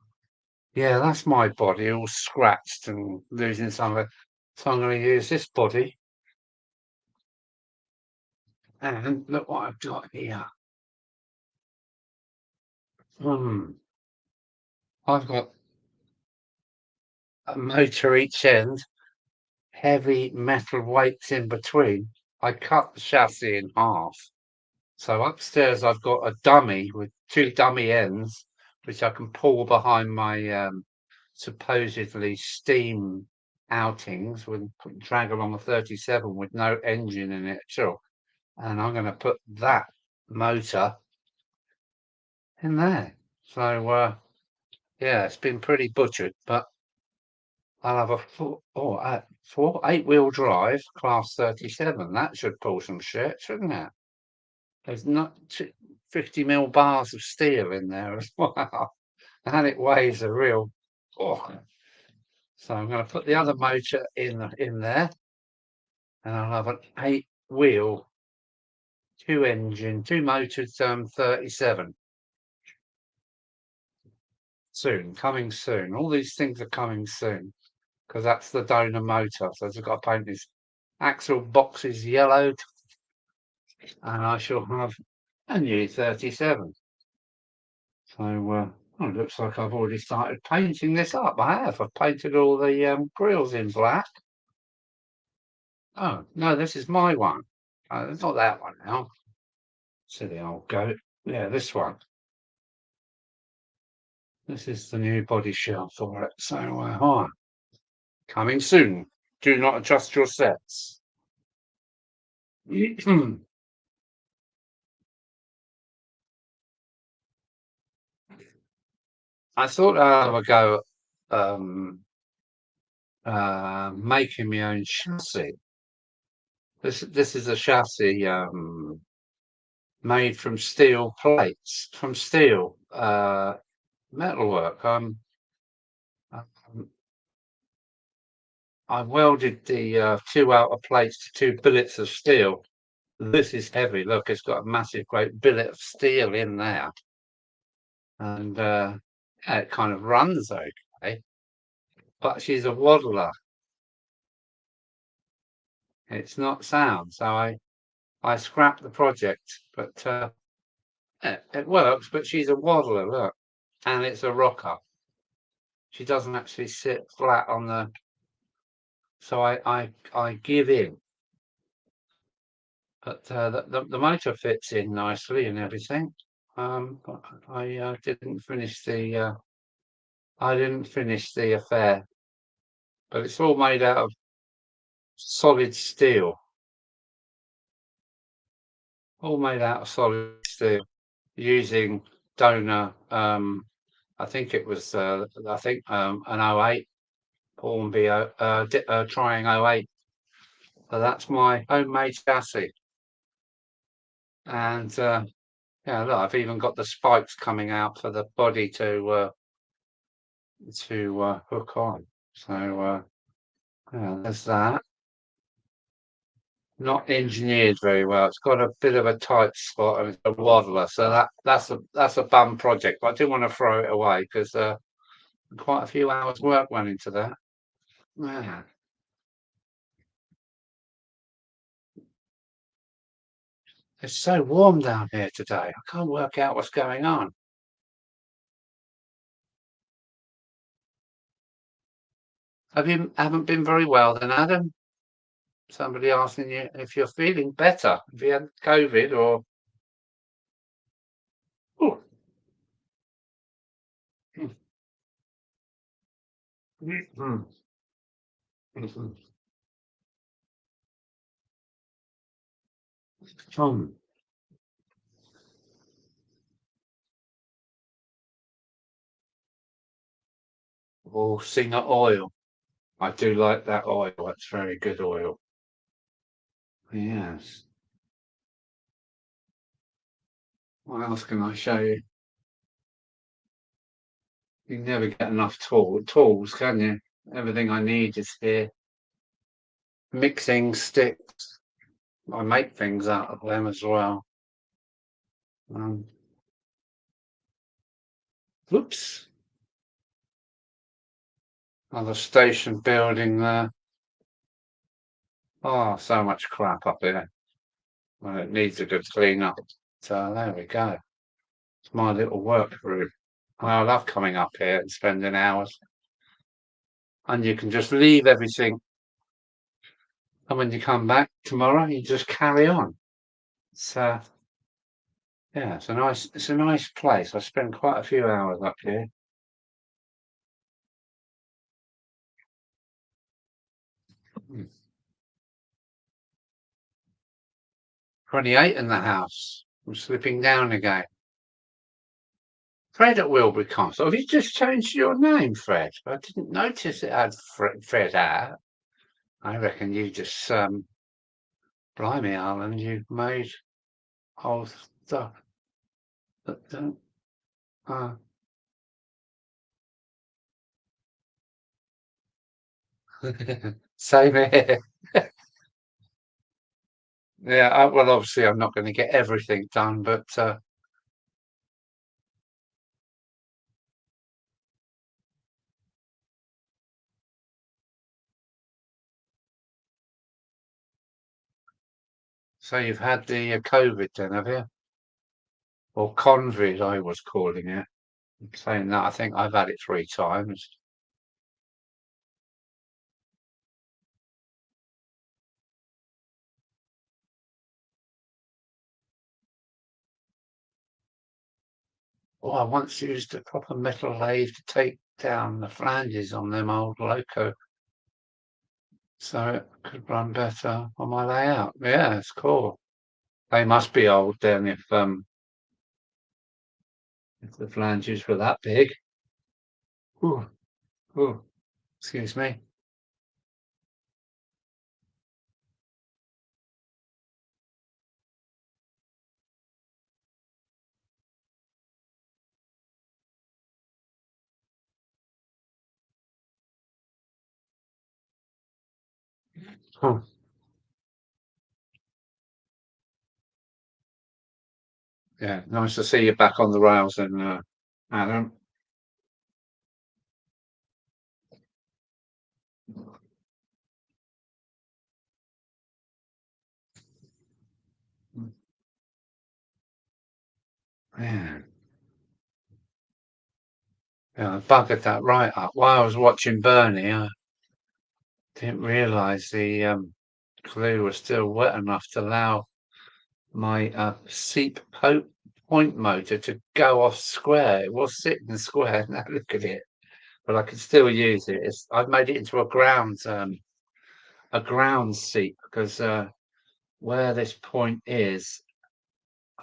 yeah, that's my body all scratched and losing some of it. So I'm going to use this body, and look what I've got here. I've got a motor each end, heavy metal weights in between. I cut the chassis in half. So upstairs I've got a dummy with two dummy ends, which I can pull behind my supposedly steam outings with drag along a 37 with no engine in it at all. And I'm going to put that motor in there. So yeah, it's been pretty butchered, but I'll have a four 8-wheel drive class 37. That should pull some shit, shouldn't it? There's not 50 mil bars of steel in there as well, and it weighs a real. Oh. So I'm going to put the other motor in there, and I'll have an 8-wheel, two engine, two motored 37. Soon, coming soon. All these things are coming soon because that's the donor motor. So I've got to paint these axle boxes yellowed, and I shall have a new 37. So oh, it looks like I've already started painting this up. I have. I've painted all the grills in black. Oh no, this is my one. It's not that one now. Silly old goat. Yeah, this one. This is the new body shell for it. So hi, coming soon. Do not adjust your sets. I thought I'd have a go at making my own chassis. This is a chassis made from steel plates, from steel metalwork. I welded the two outer plates to two billets of steel. This is heavy. Look, it's got a massive, great billet of steel in there, and yeah, it kind of runs okay. But she's a waddler. It's not sound, so I scrapped the project. But it works. But she's a waddler. Look, and it's a rocker. She doesn't actually sit flat on the. So I give in. But the motor fits in nicely and everything. But I didn't finish the affair. But it's all made out of solid steel. All made out of solid steel using donor. I think it was an 08 Hornby trying 08. So that's my homemade chassis. And yeah, look, I've even got the spikes coming out for the body to hook on. So yeah, there's that. Not engineered very well. It's got a bit of a tight spot and it's a waddler, so that's a bum project. But I didn't want to throw it away because quite a few hours work went into that. Yeah. It's so warm down here today. I can't work out what's going on. Haven't been very well then, Adam? Somebody asking you if you're feeling better, if you had COVID or oh, mm, mm, mm, mm. Or Singer oil. I do like that oil. That's very good oil. Yes. What else can I show you? You never get enough tools, can you? Everything I need is here. Mixing sticks. I make things out of them as well. Um, Whoops. Another station building there. Oh, so much crap up here. Well, it needs a good clean up. So there we go. It's my little work room. I love coming up here and spending hours. And you can just leave everything. And when you come back tomorrow, you just carry on. So yeah, it's a nice place. I spend quite a few hours up here. 28 in the house. I'm slipping down again. Fred at Wilbury Castle. Have you just changed your name, Fred? I didn't notice it had Fred out. I reckon you just blimey, Alan, you've made whole stuff that don't uh same here. Yeah, well obviously I'm not going to get everything done, but so you've had the COVID then, have you? Or Convid, I was calling it. Saying that, I think I've had it 3 times. Oh, I once used a proper metal lathe to take down the flanges on them old loco, so it could run better on my layout. Yeah, it's cool. They must be old then if the flanges were that big. Ooh, ooh, excuse me. Oh, yeah, nice to see you back on the rails and Adam. Yeah, yeah, I buggered that right up. While I was watching Bernie, I didn't realise the glue was still wet enough to allow my seep point motor to go off square. It was sitting square. Now look at it, but I can still use it. I've made it into a ground seep because where this point is,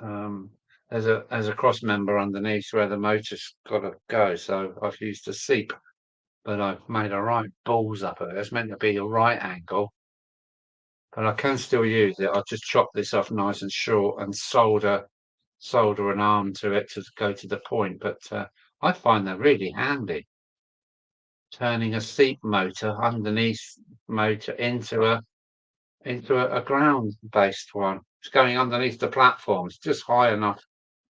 um, there's a cross member underneath where the motor's got to go. So I've used a seep, but I've made a right balls up of it. It's meant to be a right angle, but I can still use it. I'll just chop this off nice and short and solder an arm to it to go to the point. But I find they're really handy. Turning a seat motor underneath motor into a ground-based one. It's going underneath the platform. It's just high enough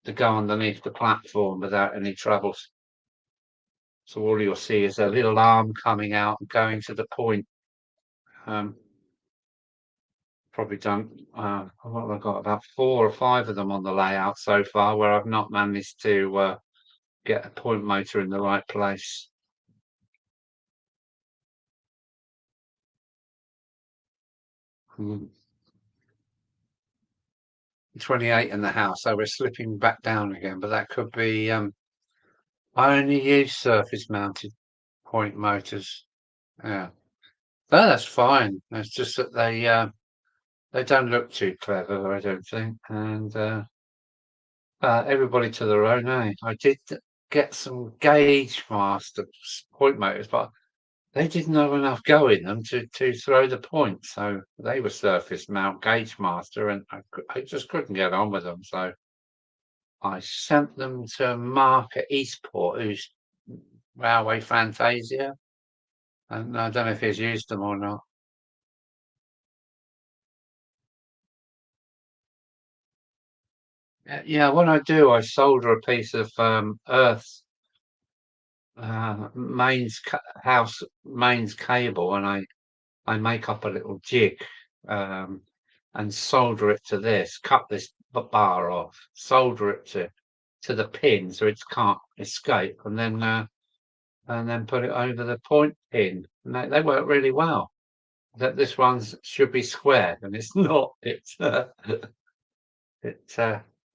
to go underneath the platform without any troubles. So all you'll see is a little arm coming out and going to the point. Probably done, what have I got? About 4 or 5 of them on the layout so far, where I've not managed to get a point motor in the right place. Mm. 28 in the house, so we're slipping back down again, but that could be, I only use surface mounted point motors. Yeah. No, that's fine. It's just that they don't look too clever, I don't think. And everybody to their own, eh? I did get some gauge master point motors, but they didn't have enough go in them to throw the point. So they were surface mount gauge master, and I just couldn't get on with them. So I sent them to Mark at Eastport, who's Railway Fantasia, and I don't know if he's used them or not. Yeah, when I do, I solder a piece of earth house mains cable, and I make up a little jig and solder it to this. Cut this bar off, solder it to the pin so it can't escape, and then put it over the point pin. And they work really well. That this one should be square, and it's not.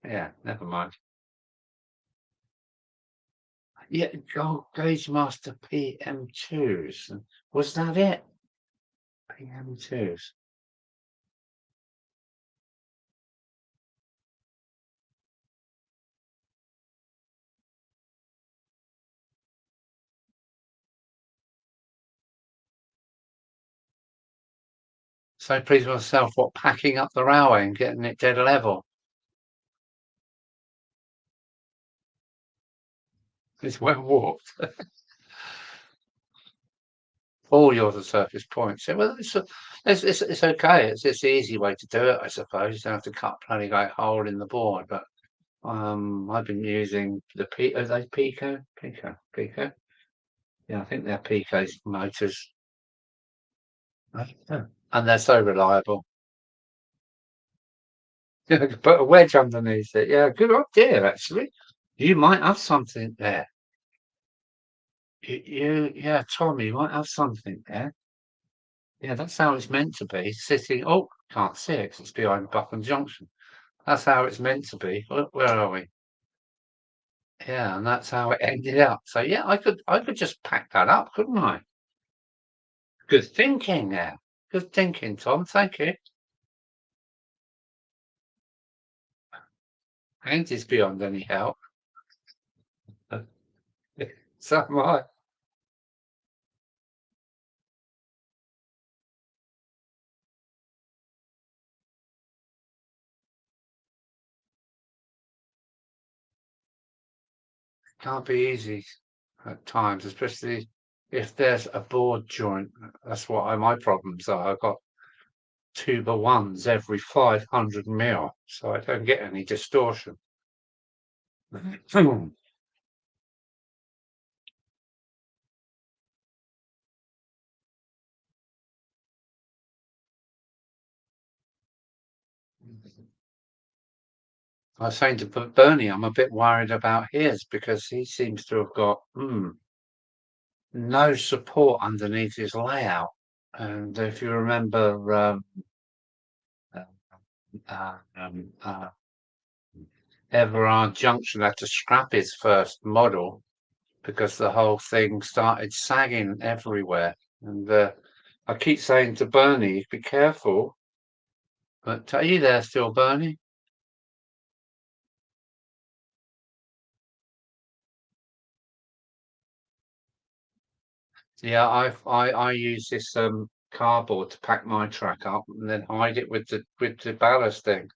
Yeah, never mind. Yeah, Gold Gauge Master PM2s. Was that it? PM2s. So pleased with myself, what, packing up the railway and getting it dead level? It's well walked. All yours are surface points. Yeah, well, it's okay. It's the easy way to do it, I suppose. You don't have to cut bloody great hole in the board. But I've been using the Are they Pico? Yeah, I think they're Pico's motors. Yeah. And they're so reliable. You can put a wedge underneath it. Yeah, good idea, actually. You might have something there. Yeah, Tom, you might have something there. Yeah, that's how it's meant to be. Sitting, oh, can't see it 'cause it's behind Buckham Junction. That's how it's meant to be. Where are we? Yeah, and that's how it ended up. So yeah, I could just pack that up, couldn't I? Good thinking there. Good thinking, Tom. Thank you. And it's beyond any help. So am I. Can't be easy at times, especially if there's a board joint. That's what my problems are. I've got tuber ones every 500 mil, so I don't get any distortion. I was saying to Bernie, I'm a bit worried about his because he seems to have got no support underneath his layout. And if you remember, uh, um, uh, Everard Junction had to scrap his first model because the whole thing started sagging everywhere. And I keep saying to Bernie, be careful. But are you there still, Bernie? Yeah, I use this cardboard to pack my track up and then hide it with the ballast thing.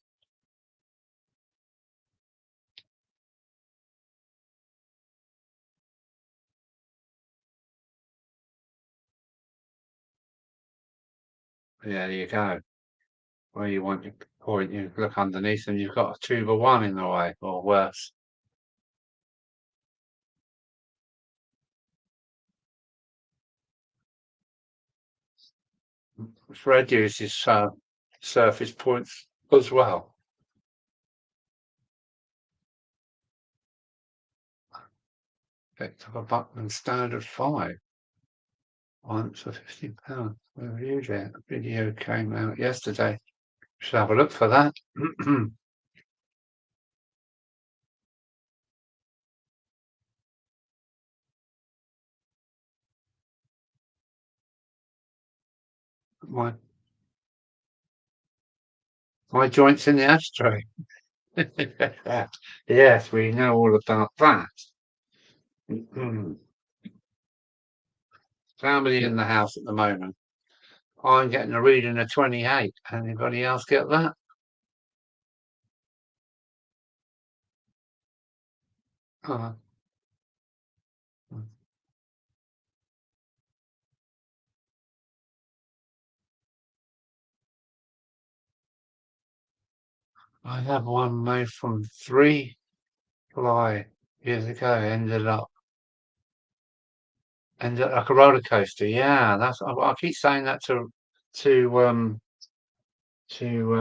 Yeah, there you go. Where you want your point, you look underneath and you've got a tube of one in the way, or worse. Fred uses surface points as well. Picked up a Buckman Standard 5 once for £50. We reviewed it. A video came out yesterday. Should have a look for that. my joints in the ashtray. Yes, we know all about that. Family in the house at the moment. I'm getting a reading of 28. Anybody else get that? Uh, I have one made from 3 ply years ago. Ended up like a roller coaster. Yeah, I keep saying that to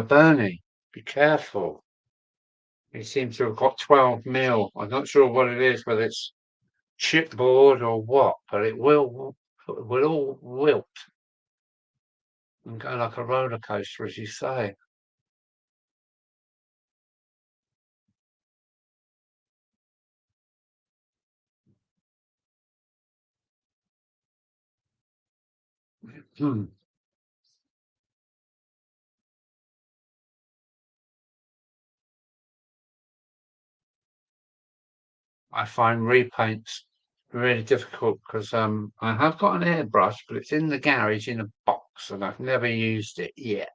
Bernie. Be careful. He seems to have got 12 mil. I'm not sure what it is, whether it's chipboard or what, but it will all wilt and go like a roller coaster, as you say. Hmm. I find repaints really difficult because I have got an airbrush, but it's in the garage in a box, and I've never used it yet.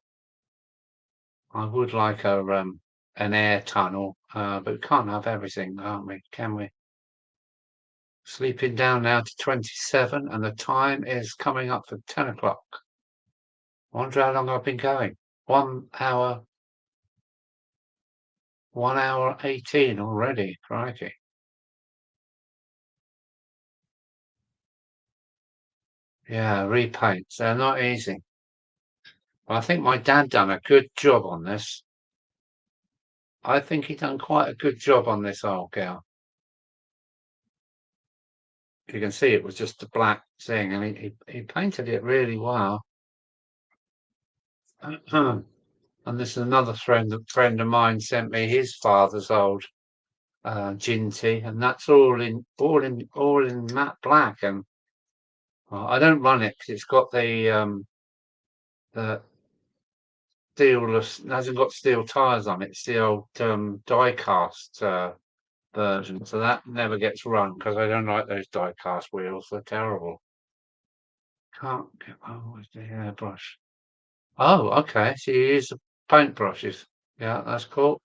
I would like an air tunnel, but we can't have everything, can't we? Can we? Sleeping down now to 27, and the time is coming up for 10 o'clock. Wonder how long I've been going. 1 hour, 1 hour 18 already. Crikey. Yeah, repaints. They're not easy. I think my dad done a good job on this. I think he done quite a good job on this old girl. You can see it was just a black thing, and he painted it really well. And this is another friend of mine sent me his father's old Ginty, and that's all in matte black. And I don't run it because it's got the steelless, it hasn't got steel tires on it. It's the old die cast version, so that never gets run because I don't like those die cast wheels. They're terrible. Can't get with the airbrush. Oh, okay. So you use the paintbrushes. Yeah, that's cool.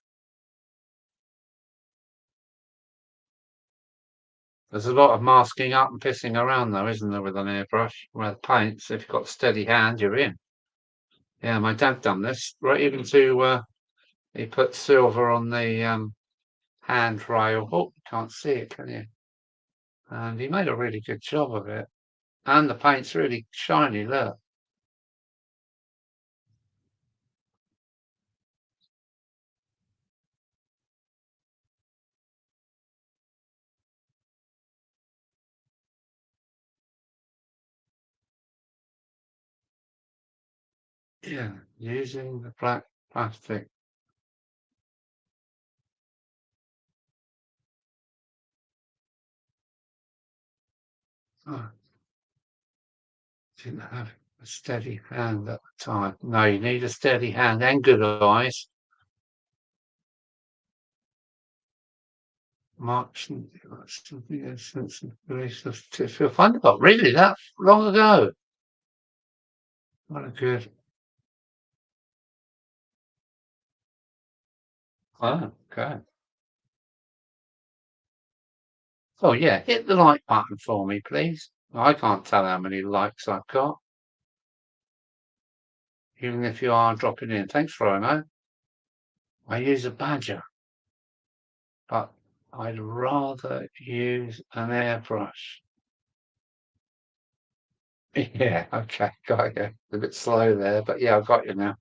There's a lot of masking up and pissing around though, isn't there, with an airbrush? With paints, if you've got a steady hand, you're in. Yeah, my dad done this. Right, even to he put silver on the handrail. Oh, you can't see it, can you? And he made a really good job of it. And the paint's really shiny, look. Yeah, using the black plastic. Oh, didn't have a steady hand at the time. No, you need a steady hand and good eyes. March something since the release of Tiff. Really that long ago? What a good. Oh, okay. Oh yeah, hit the like button for me, please. I can't tell how many likes I've got, even if you are dropping in. Thanks, Romo. I use a badger, but I'd rather use an airbrush. Yeah, okay, got you. A bit slow there, but yeah, I've got you now.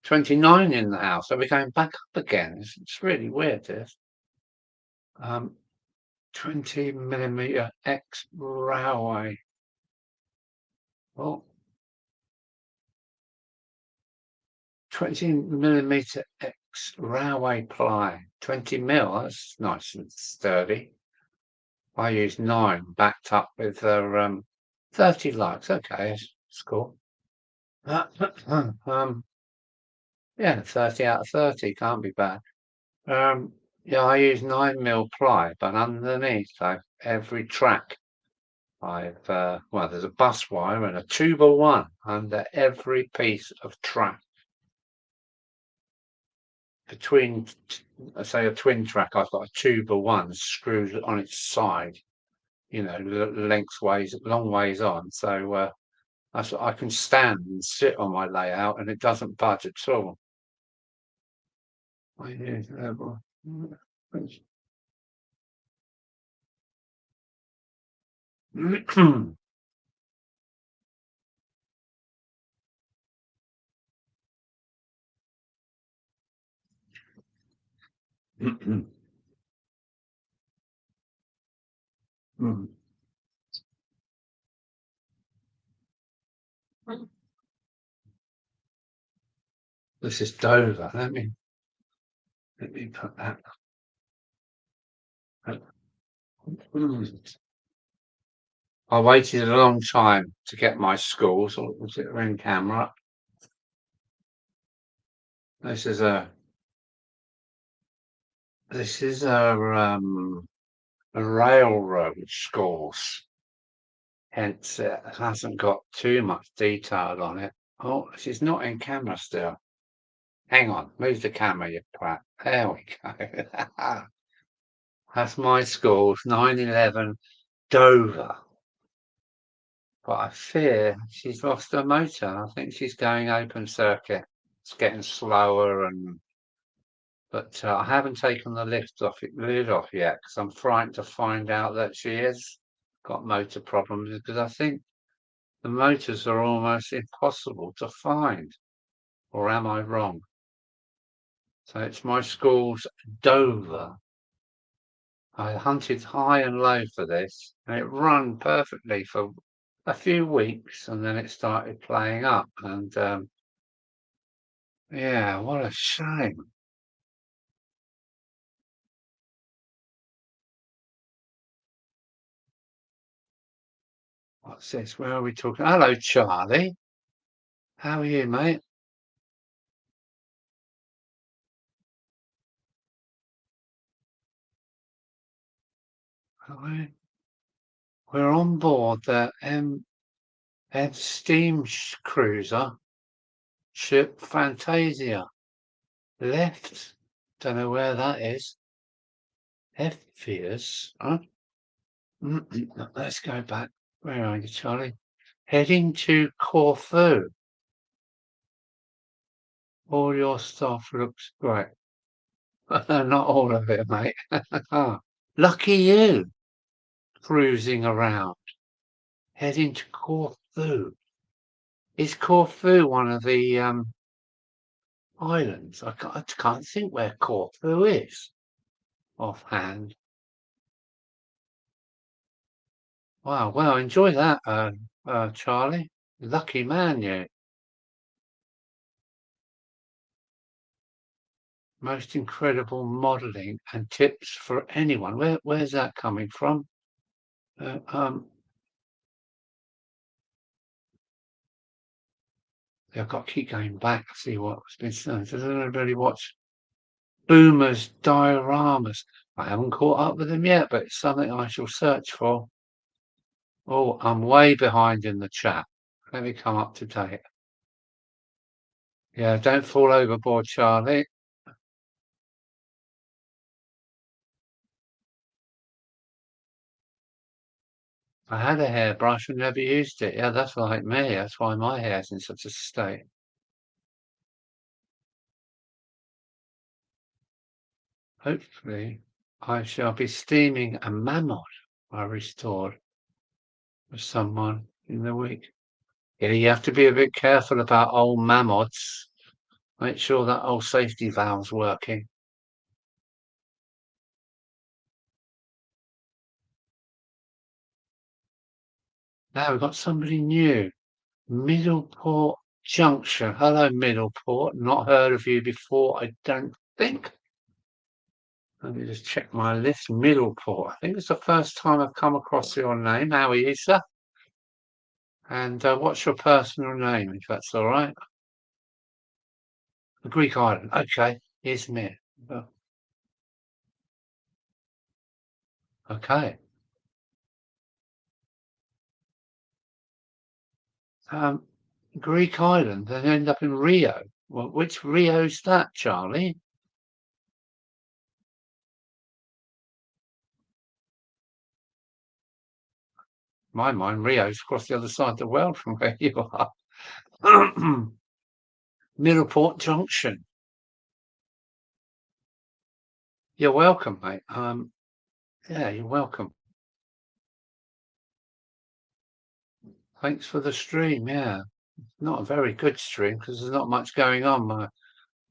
29 in the house. Are we going back up again? It's really weird, this. 20mm X railway. Oh, 20mm X railway ply. 20mm, that's nice and sturdy. I use 9 backed up with 30 likes. Okay, it's cool. Yeah, 30 out of 30 can't be bad. Yeah, I use 9mm ply, but underneath, like every track, well, there's a bus wire and a tuber one under every piece of track. Between, say, a twin track, I've got a tuber one screwed on its side, you know, lengthways, long ways on. So I can stand and sit on my layout and it doesn't budge at all. I use This is Dover. Let me put that. I waited a long time to get my score, so was it in camera? This is a railroad scores. Hence, it hasn't got too much detail on it. Oh, she's not in camera still. Hang on, move the camera, you twat. There we go. That's my scores, 911 Dover. But I fear she's lost her motor. I think she's going open circuit. It's getting slower but I haven't taken the lid off yet because I'm frightened to find out that she has got motor problems because I think the motors are almost impossible to find. Or am I wrong? So it's my school's Dover. I hunted high and low for this and it ran perfectly for a few weeks and then it started playing up and yeah, what a shame. What's this? Where are we talking? Hello, Charlie. How are you, mate? We're on board the steam cruiser ship Fantasia. Left. Don't know where that is. Ephesus. Huh? Let's go back. Where are you, Charlie? Heading to Corfu. All your stuff looks great. Not all of it, mate. Lucky you. Cruising around. Heading to Corfu. Is Corfu one of the islands? I can't think where Corfu is offhand. Wow, well, enjoy that, Charlie. Lucky man, you. Most incredible modelling and tips for anyone. Where's that coming from? Uh, um, I've got to keep going back to see what's been said. Does anybody watch Boomer's dioramas? I haven't caught up with them yet, but it's something I shall search for. Oh, I'm way behind in the chat. Let me come up to date. Yeah, don't fall overboard, Charlie. I had a hairbrush and never used it. Yeah, that's like me. That's why my hair's in such a state. Hopefully, I shall be steaming a mammoth I restored with someone in the week. Yeah, you have to be a bit careful about old mammoths. Make sure that old safety valve's working. Now we've got somebody new. Middleport Junction. Hello, Middleport. Not heard of you before, I don't think. Let me just check my list. Middleport. I think it's the first time I've come across your name. How are you, sir? And what's your personal name, if that's all right? The Greek island. Okay. Izmir. Okay. Greek island. Then end up in Rio. Well, which Rio's that, Charlie? My mind, Rio's across the other side of the world from where you are. Middleport Junction. You're welcome, mate. Yeah, you're welcome. Thanks for the stream. Yeah, not a very good stream because there's not much going on.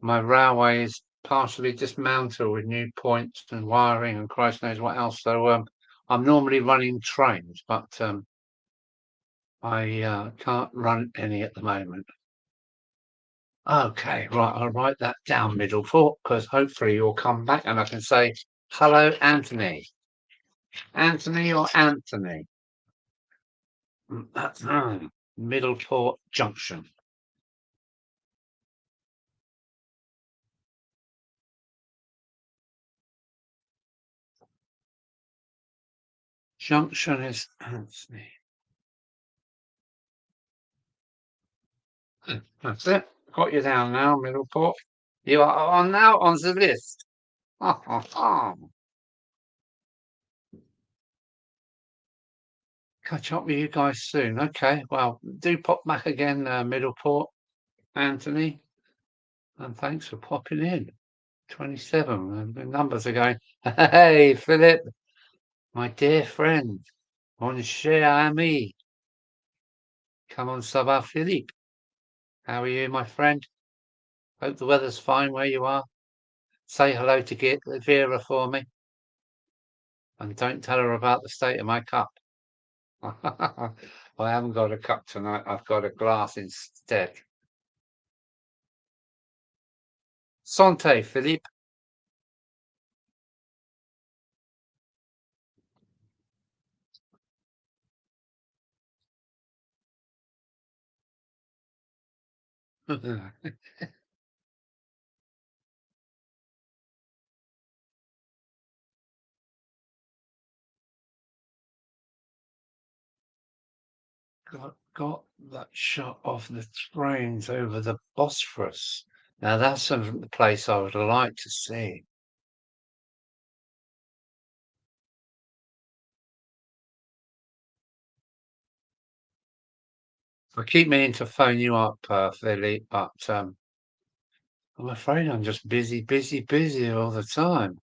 My railway is partially dismantled with new points and wiring and Christ knows what else. So I'm normally running trains, but I can't run any at the moment. Okay, right. I'll write that down, Middleport, because hopefully you'll come back and I can say hello, Anthony. Anthony or Anthony? Middleport Junction. Junction is Anthony. That's it. Got you down now, Middleport. You are on now on the list. Catch up with you guys soon. Okay, well, do pop back again, Middleport, Anthony, and thanks for popping in. 27, and the numbers are going. Hey, Philip, my dear friend, mon cher ami. Come on, ça va, Philippe? How are you, my friend? Hope the weather's fine where you are. Say hello to Vera for me. And don't tell her about the state of my cup. I haven't got a cup tonight. I've got a glass instead. Santé, Philippe. got that shot of the trains over the Bosphorus. Now that's a place I would like to see. I keep meaning to phone you up, Philip, but I'm afraid I'm just busy, busy, busy all the time.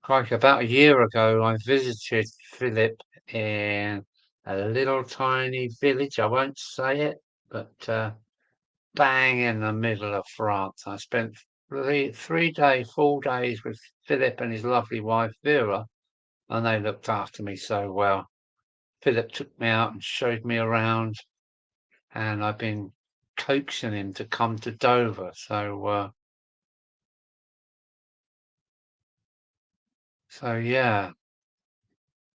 Like about a year ago, I visited Philip in a little tiny village. I won't say it, but bang in the middle of France. I spent 3 full days with Philip and his lovely wife Vera, and they looked after me so well. Philip took me out and showed me around, and I've been coaxing him to come to Dover. So yeah.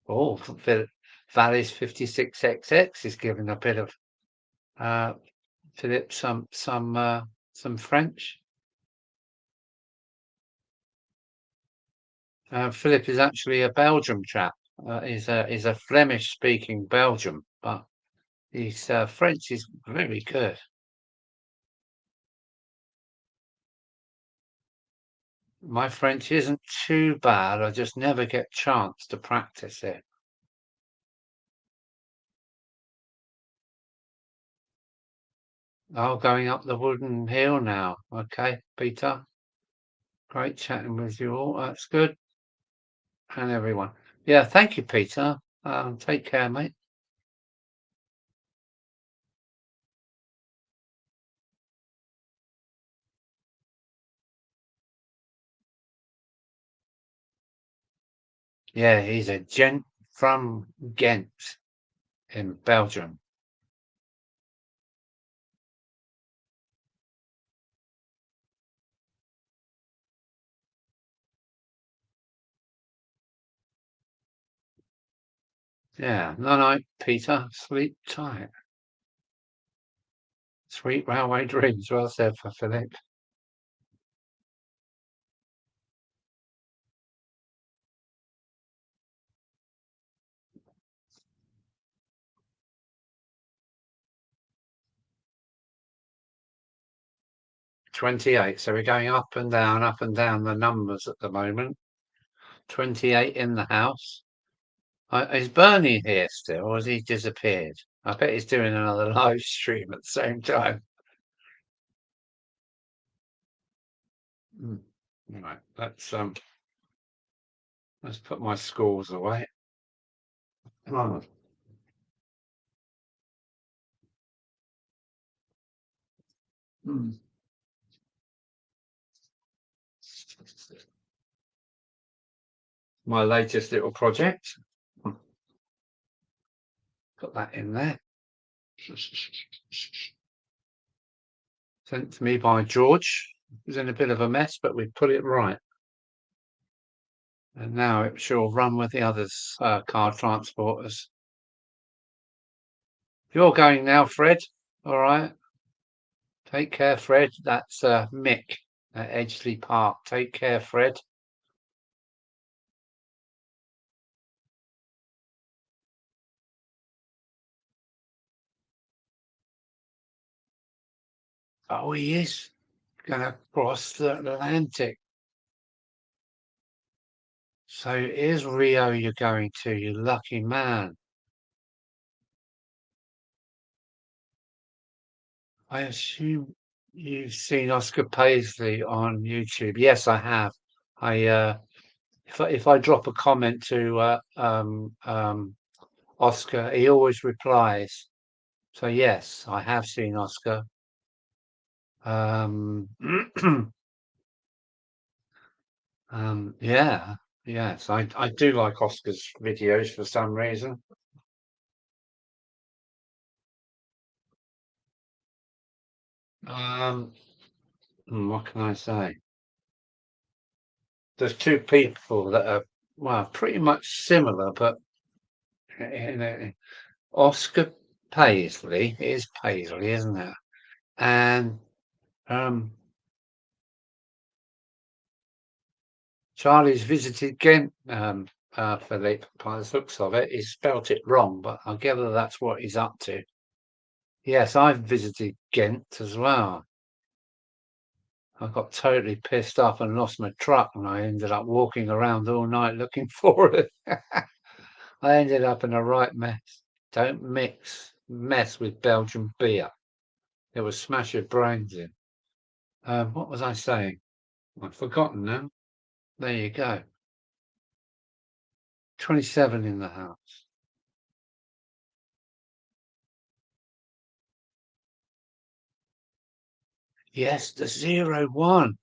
Oh, Valley's 56XX is giving a bit of Philip some French. Philip is actually a Belgium chap. He's a Flemish-speaking Belgium, but his French is very good. My French isn't too bad. I just never get a chance to practice it. Oh, going up the wooden hill now. Okay, Peter. Great chatting with you all. That's good. And everyone. Yeah, thank you, Peter. Take care, mate. Yeah, he's a gent from Ghent in Belgium. Yeah, no, no, Peter, sleep tight. Sweet railway dreams. Well said for Philip. '28. So we're going up and down the numbers at the moment. 28 in the house. Is Bernie here still, or has he disappeared? I bet he's doing another live stream at the same time. Right, let's put my scores away. Oh. Hmm. My latest little project. Got that in there. Sent to me by George. It was in a bit of a mess, but we put it right. And now it shall run with the others, car transporters. You're going now, Fred. All right. Take care, Fred. That's Mick at Edgeley Park. Take care, Fred. Oh, he is going to cross the Atlantic. So it is Rio you're going to, you lucky man. I assume you've seen Oscar Paisley on YouTube. Yes, I have. I if I drop a comment to Oscar, he always replies. So yes, I have seen Oscar. Yeah, yes, I do like Oscar's videos for some reason. Um, what can I say? There's two people that are well, pretty much similar, but you know, Oscar Paisley is Paisley, isn't it? And um, Charlie's visited Ghent, Philippe, by the looks of it. He spelt it wrong, but I gather that's what he's up to. Yes, I've visited Ghent as well. I got totally pissed off and lost my truck, and I ended up walking around all night looking for it. I ended up in a right mess. Don't mess with Belgian beer. It will smash your brains in. What was I saying? I've forgotten now. There you go. 27 in the house. Yes, the 01.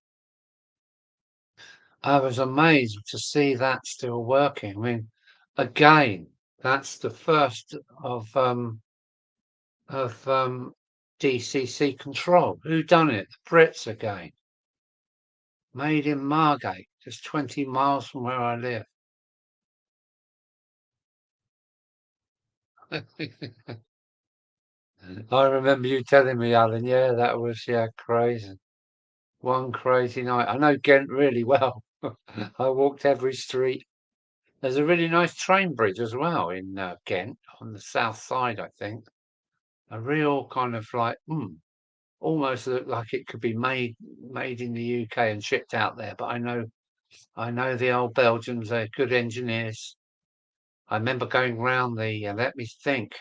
I was amazed to see that still working. I mean, Again, that's the first of DCC control. Who done it? The Brits again. Made in Margate, just 20 miles from where I live. I remember you telling me, Alan. Yeah, that was crazy. One crazy night. I know Ghent really well. I walked every street. There's a really nice train bridge as well in Ghent on the south side, I think. A real kind of like, almost look like it could be made in the UK and shipped out there. But I know the old Belgians. They're good engineers. I remember going round the. Let me think.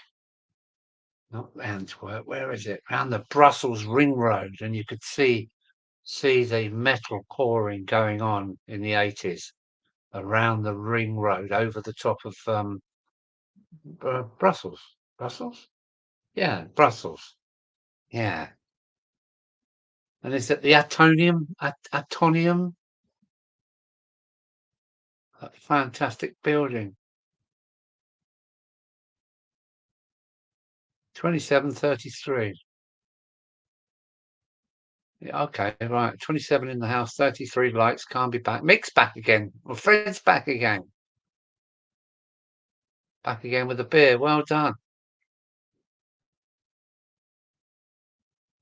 Not Antwerp. Where is it? Round the Brussels Ring Road, and you could see the metal pouring going on in the 80s around the Ring Road over the top of Brussels. Brussels? Yeah, Brussels. Yeah. And is it the Atonium? That fantastic building. 2733. Yeah, okay, right. 27 in the house, 33 lights, can't be back. Mick's back again. Well, Fred's back again. Back again with a beer. Well done.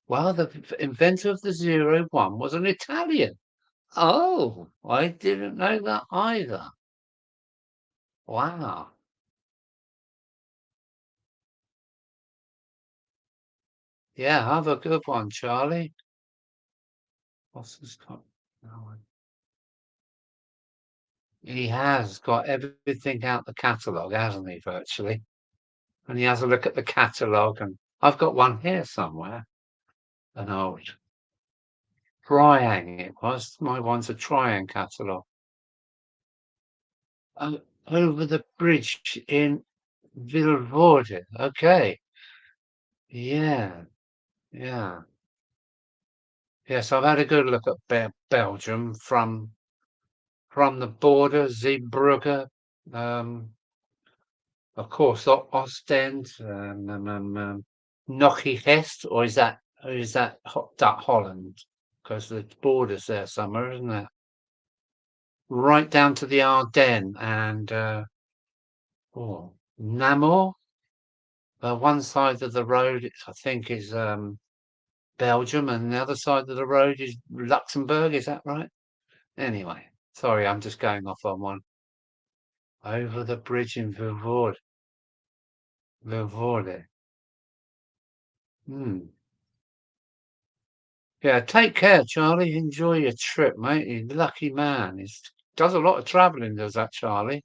Well, the inventor of the 01 was an Italian. Oh, I didn't know that either. Wow. Yeah, have a good one, Charlie. What's this got? No, he has got everything out the catalogue, hasn't he, virtually? And he has a look at the catalogue, and I've got one here somewhere. An old Triang it was. My one's a Triang catalogue. Over the bridge in Vilvoorde. Okay. Yeah. Yeah. Yes, I've had a good look at Belgium from the border, Zeebrugge, of course, Ostend, Hest, or is that Holland? Because the border's there somewhere, isn't there? Right down to the Ardennes and Namur. One side of the road, I think, is Belgium, and the other side of the road is Luxembourg. Is that right? Anyway, sorry, I'm just going off on one. Over the bridge in Vilvoorde. Hmm. Yeah, take care, Charlie. Enjoy your trip, mate. You lucky man. He does a lot of travelling, does that, Charlie?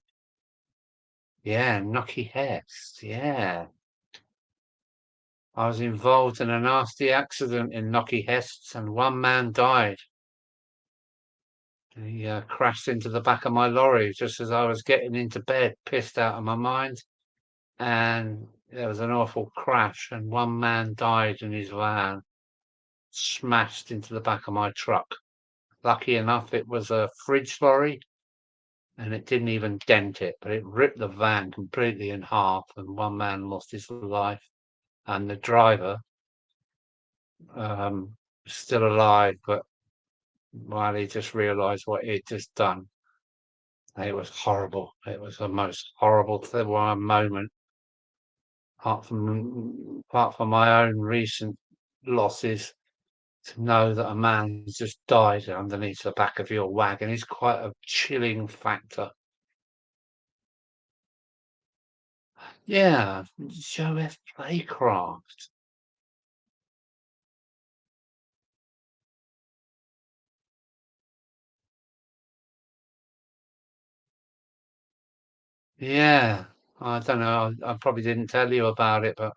Yeah, Knocky Hest. Yeah. I was involved in a nasty accident in Knocky Hest, and one man died. He crashed into the back of my lorry just as I was getting into bed, pissed out of my mind. And there was an awful crash, and one man died in his van, smashed into the back of my truck. Lucky enough, it was a fridge lorry, and it didn't even dent it, but it ripped the van completely in half, and one man lost his life, and the driver, still alive, but while he just realised what he'd just done, it was horrible. It was the most horrible moment, apart from my own recent losses. To know that a man's just died underneath the back of your wagon is quite a chilling factor. Yeah, Joe F. Playcraft. Yeah, I don't know. I probably didn't tell you about it, but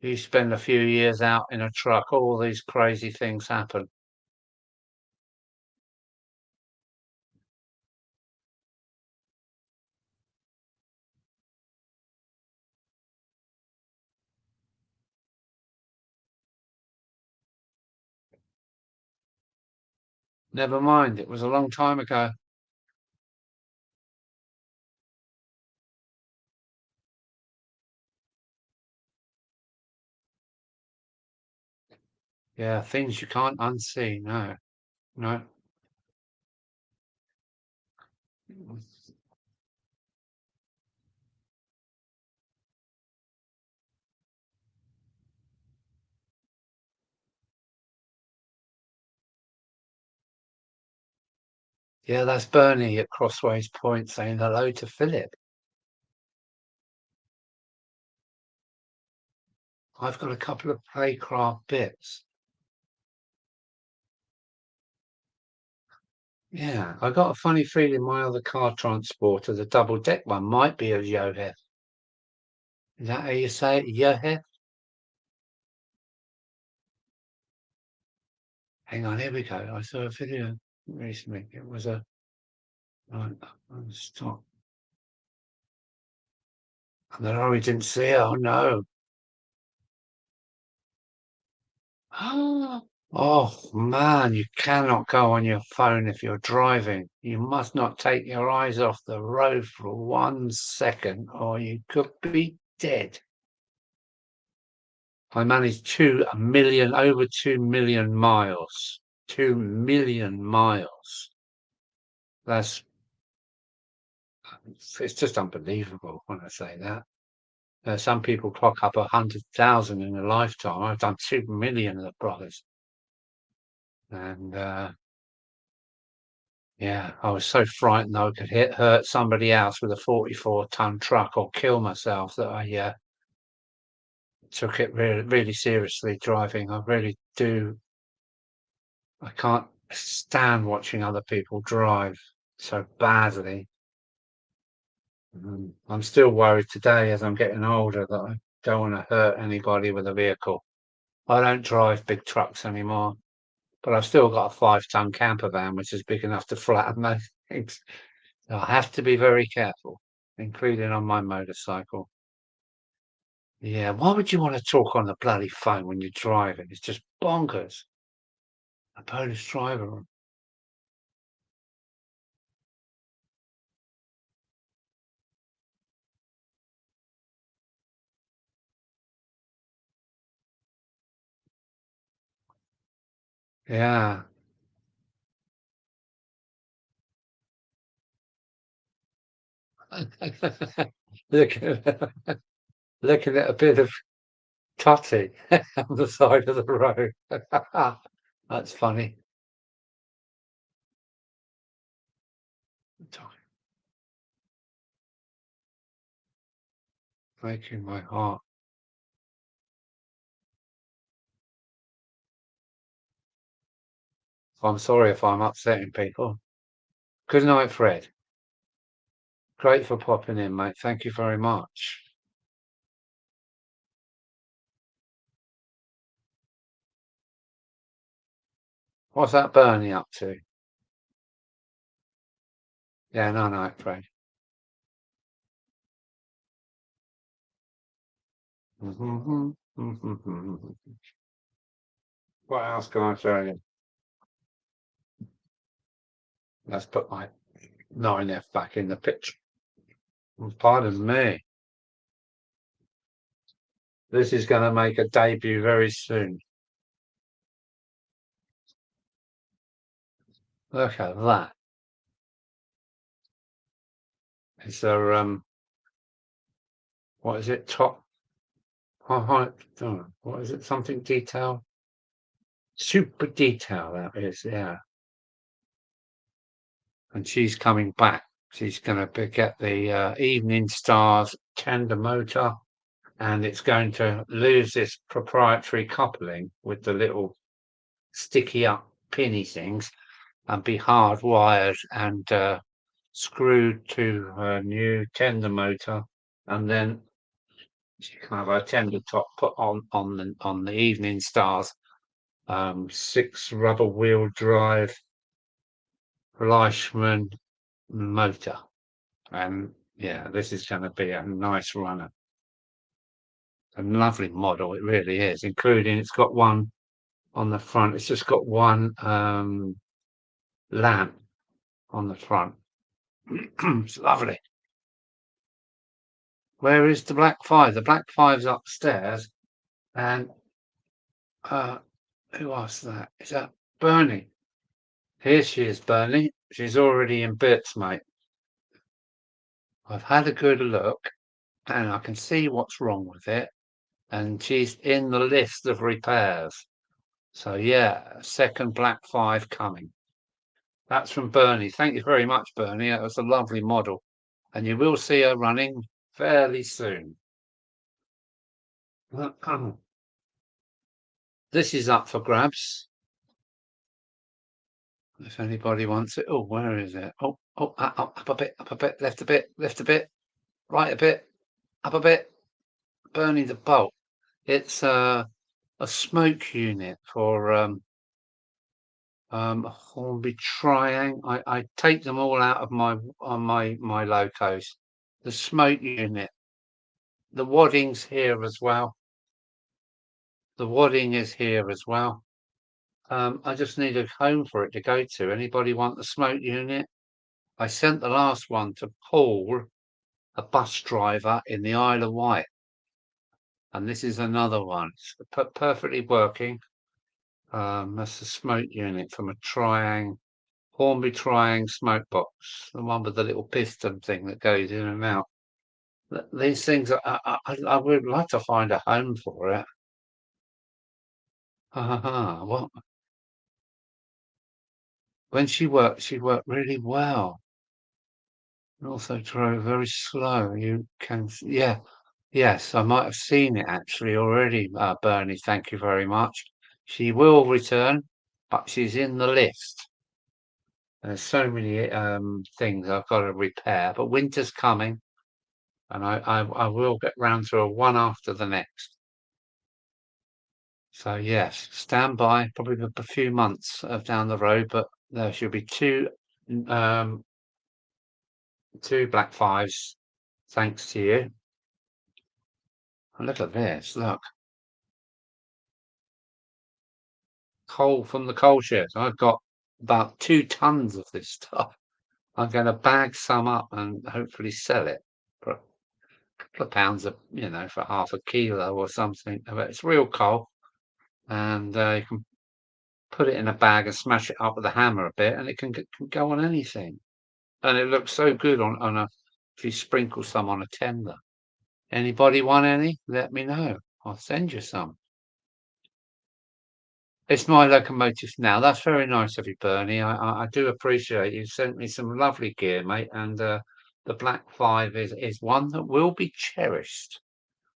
you spend a few years out in a truck, all these crazy things happen. Never mind, it was a long time ago. Yeah, things you can't unsee. No, no. Yeah, that's Bernie at Crossways Point saying hello to Philip. I've got a couple of Playcraft bits. Yeah, I got a funny feeling my other car transporter, the double deck one, might be a Yohef. Is that how you say it? Yohef? Hang on, here we go. I saw a video recently. It was a right, stop. And then we didn't see it. Oh no. Oh man, you cannot go on your phone if you're driving. You must not take your eyes off the road for 1 second or you could be dead. I managed over 2 million miles. 2 million miles. It's just unbelievable when I say that. Some people clock up 100,000 in a lifetime. I've done 2 million of the brothers. And yeah, I was so frightened I could hurt somebody else with a 44-ton truck or kill myself that I took it really, really seriously driving. I really do. I can't stand watching other people drive so badly. I'm still worried today as I'm getting older that I don't want to hurt anybody with a vehicle. I don't drive big trucks anymore, but I've still got a 5-ton camper van, which is big enough to flatten those things. So I have to be very careful, including on my motorcycle. Yeah, why would you want to talk on the bloody phone when you're driving? It's just bonkers. A Polish driver. Yeah. looking, looking at a bit of totty on the side of the road. That's funny. Breaking my heart. I'm sorry if I'm upsetting people. Good night, Fred. Great for popping in, mate. Thank you very much. What's that Bernie up to? Yeah, no, night, Fred. What else can I tell you? Let's put my 9F back in the picture. Pardon me. This is going to make a debut very soon. Look at that. It's a what is it? Top. What is it? Something detail. Super detail. That is, yeah. And she's coming back. She's going to get the Evening Stars tender motor, and it's going to lose this proprietary coupling with the little sticky up pinny things and be hardwired and screwed to her new tender motor, and then she can have her tender top put on the Evening Stars 6 rubber wheel drive Fleischmann motor. And yeah, this is going to be a nice runner. A lovely model, it really is, including it's got one on the front. It's just got one lamp on the front. It's lovely. Where is the Black Five? The Black Five's upstairs, and Who asked that? Is that Bernie? Here she is, Bernie. She's already in bits, mate. I've had a good look and I can see what's wrong with it. And she's in the list of repairs. So yeah, second black 5 coming. That's from Bernie. Thank you very much, Bernie. That was a lovely model. And you will see her running fairly soon. This is up for grabs. If anybody wants it. Oh, where is it? Oh, up a bit, left a bit, right a bit, up a bit. Burning the bolt. It's a smoke unit for Hornby Triangle. I take them all out of my locos. The smoke unit. The wadding's here as well. The wadding is here as well. I just need a home for it to go to. Anybody want the smoke unit? I sent the last one to Paul, a bus driver in the Isle of Wight. And this is another one. It's perfectly working. That's the smoke unit from a Hornby Triangle smoke box, the one with the little piston thing that goes in and out. These things, I would like to find a home for it. What? When she worked really well. And also drove very slow. You can, yeah, yes, I might have seen it actually already, Bernie. Thank you very much. She will return, but she's in the list. There's so many things I've got to repair, but winter's coming, and I will get round to one after the next. So yes, stand by. Probably a few months down the road, but there should be two black 5s, thanks to you. And look at this. Look, coal from the coal shed. I've got about 2 tons of this stuff. I'm going to bag some up and hopefully sell it for a couple of pounds, for half a kilo or something. But it's real coal, and you can put it in a bag and smash it up with a hammer a bit, and it can go on anything. And it looks so good if you sprinkle some on a tender. Anybody want any? Let me know. I'll send you some. It's my locomotive now. That's very nice of you, Bernie. I do appreciate you sent me some lovely gear, mate. And the Black 5 is one that will be cherished.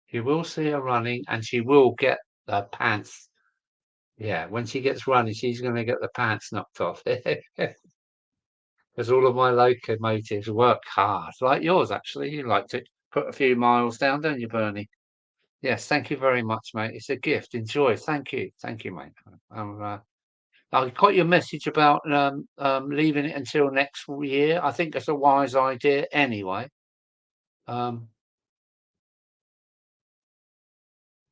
You will see her running, and she will get the pants. Yeah, when she gets running, she's going to get the pants knocked off. Because all of my locomotives work hard, like yours, actually. You like to put a few miles down, don't you, Bernie? Yes, thank you very much, mate. It's a gift. Enjoy. Thank you, mate. I got your message about leaving it until next year. I think that's a wise idea, anyway.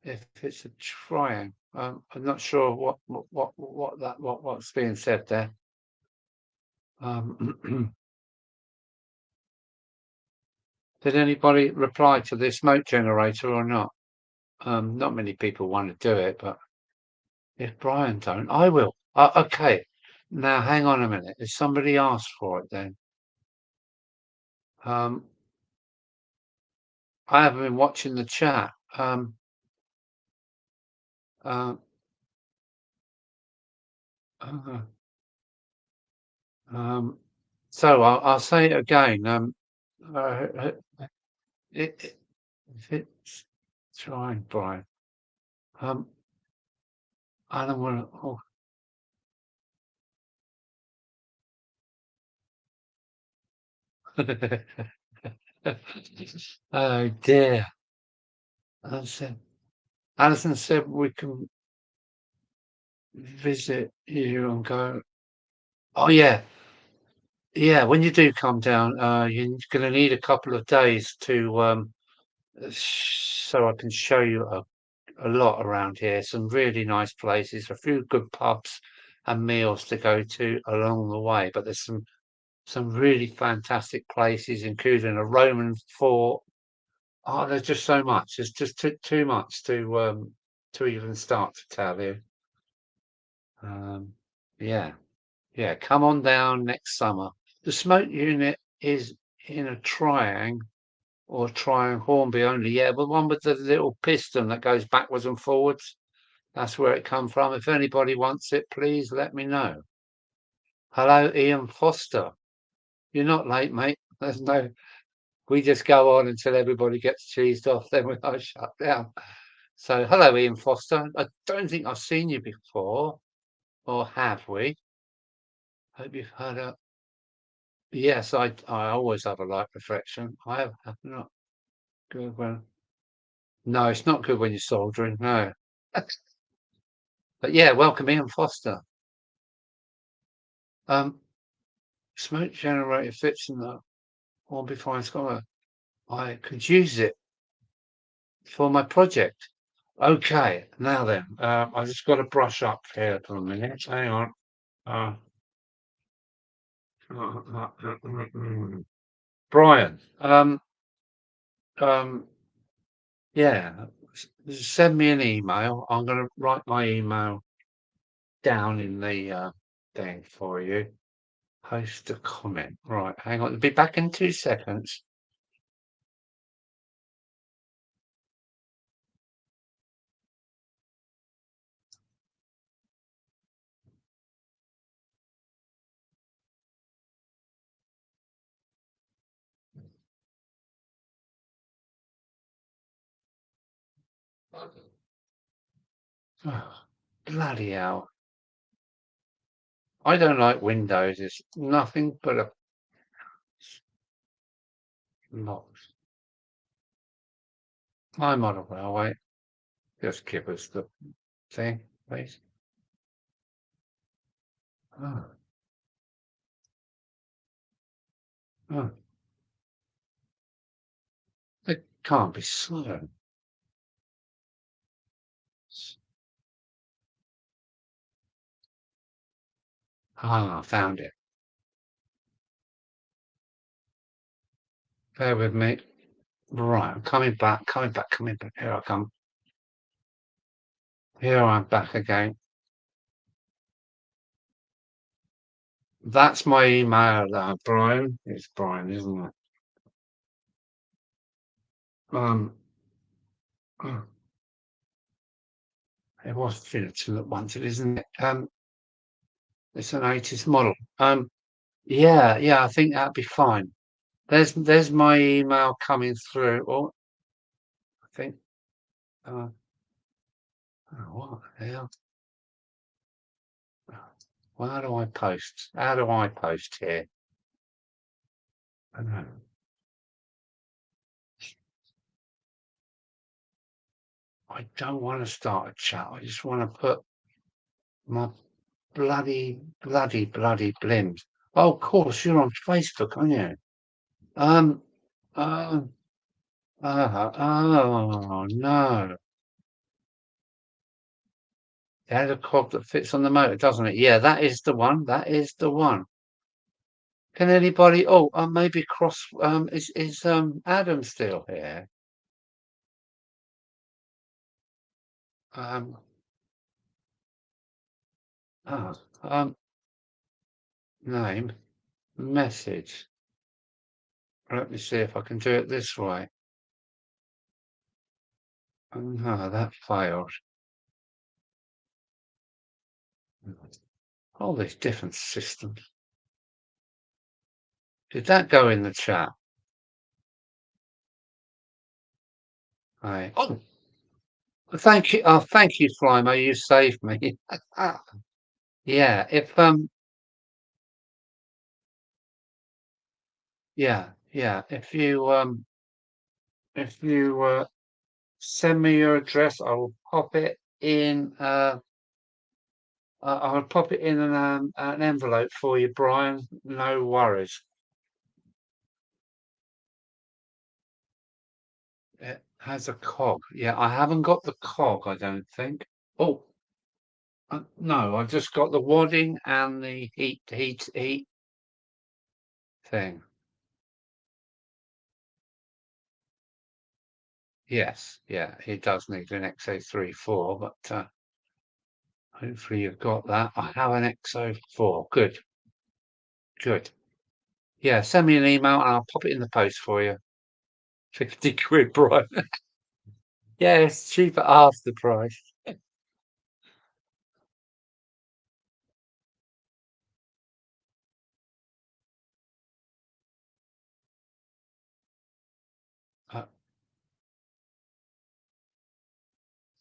If it's a triangle, I'm not sure what's being said there. Did anybody reply to the smoke generator or not? Not many people want to do it, but if Brian don't, I will. Okay. Now, hang on a minute. If somebody asked for it, then I haven't been watching the chat. Uh, so I'll say it again. If it's trying, Brian. I don't want to. Oh dear. Alison said we can visit you and go. Oh yeah, yeah. When you do come down, you're going to need a couple of days to so I can show you a lot around here. Some really nice places, a few good pubs and meals to go to along the way. But there's some really fantastic places, including a Roman fort. Oh, there's just so much. There's just too much to even start to tell you. Yeah, yeah. Come on down next summer. The smoke unit is in a triangle or triangle Hornby only. Yeah, the one with the little piston that goes backwards and forwards. That's where it come from. If anybody wants it, please let me know. Hello, Ian Foster. You're not late, mate. There's no. We just go on until everybody gets cheesed off. Then we are shut down. So, hello, Ian Foster. I don't think I've seen you before, or have we? Hope you've heard of. Yes, I always have a light reflection. I have not good when. No, it's not good when you're soldering. No, but yeah, welcome Ian Foster. Um, Smoke generator fits in the one before I could use it for my project. Okay, now then, I just got to brush up here for a minute. Hang on. Uh, Brian, um, yeah, send me an email. I'm going to write my email down in the thing for you. Post a comment. Right, hang on. I'll be back in 2 seconds. Oh, bloody hell. I don't like Windows. It's nothing but a lot. I'm on a railway. Just give us the thing, please. Oh, oh. It can't be slow. Ah, found it. Bear with me. Right, I'm coming back, coming back, coming back. Here I come. Here I'm back again. That's my email, Brian. It's Brian, isn't it? Oh, it was Philips at once, isn't it? It's an 80s model. Yeah, yeah, I think that'd be fine. There's my email coming through. Oh, I think. Oh, what the hell? Well, how do I post? How do I post here? I don't know. I don't want to start a chat. I just want to put my bloody blims. Oh, of course, you're on Facebook, aren't you? Um, uh, oh no. It has a cog that fits on the motor, doesn't it? Yeah, that is the one. That is the one. Can anybody? Oh, maybe cross. Is Adam still here? Um, oh, name, message. Let me see if I can do it this way. Oh, no, that failed. All these different systems. Did that go in the chat? Oh, thank you. Oh, thank you, Flymo. You saved me. Yeah. Yeah, yeah. If you send me your address, I will pop it in. I'll pop it in an envelope for you, Brian. No worries. It has a cog. Yeah, I haven't got the cog, I don't think. Oh, no, I've just got the wadding and the heat thing. Yes, yeah, it does need an XA34, but Hopefully you've got that. I have an XO4. Good. Good. Yeah, send me an email and I'll pop it in the post for you. 50 quid, Brian. Yeah, it's cheap at half the price. Uh,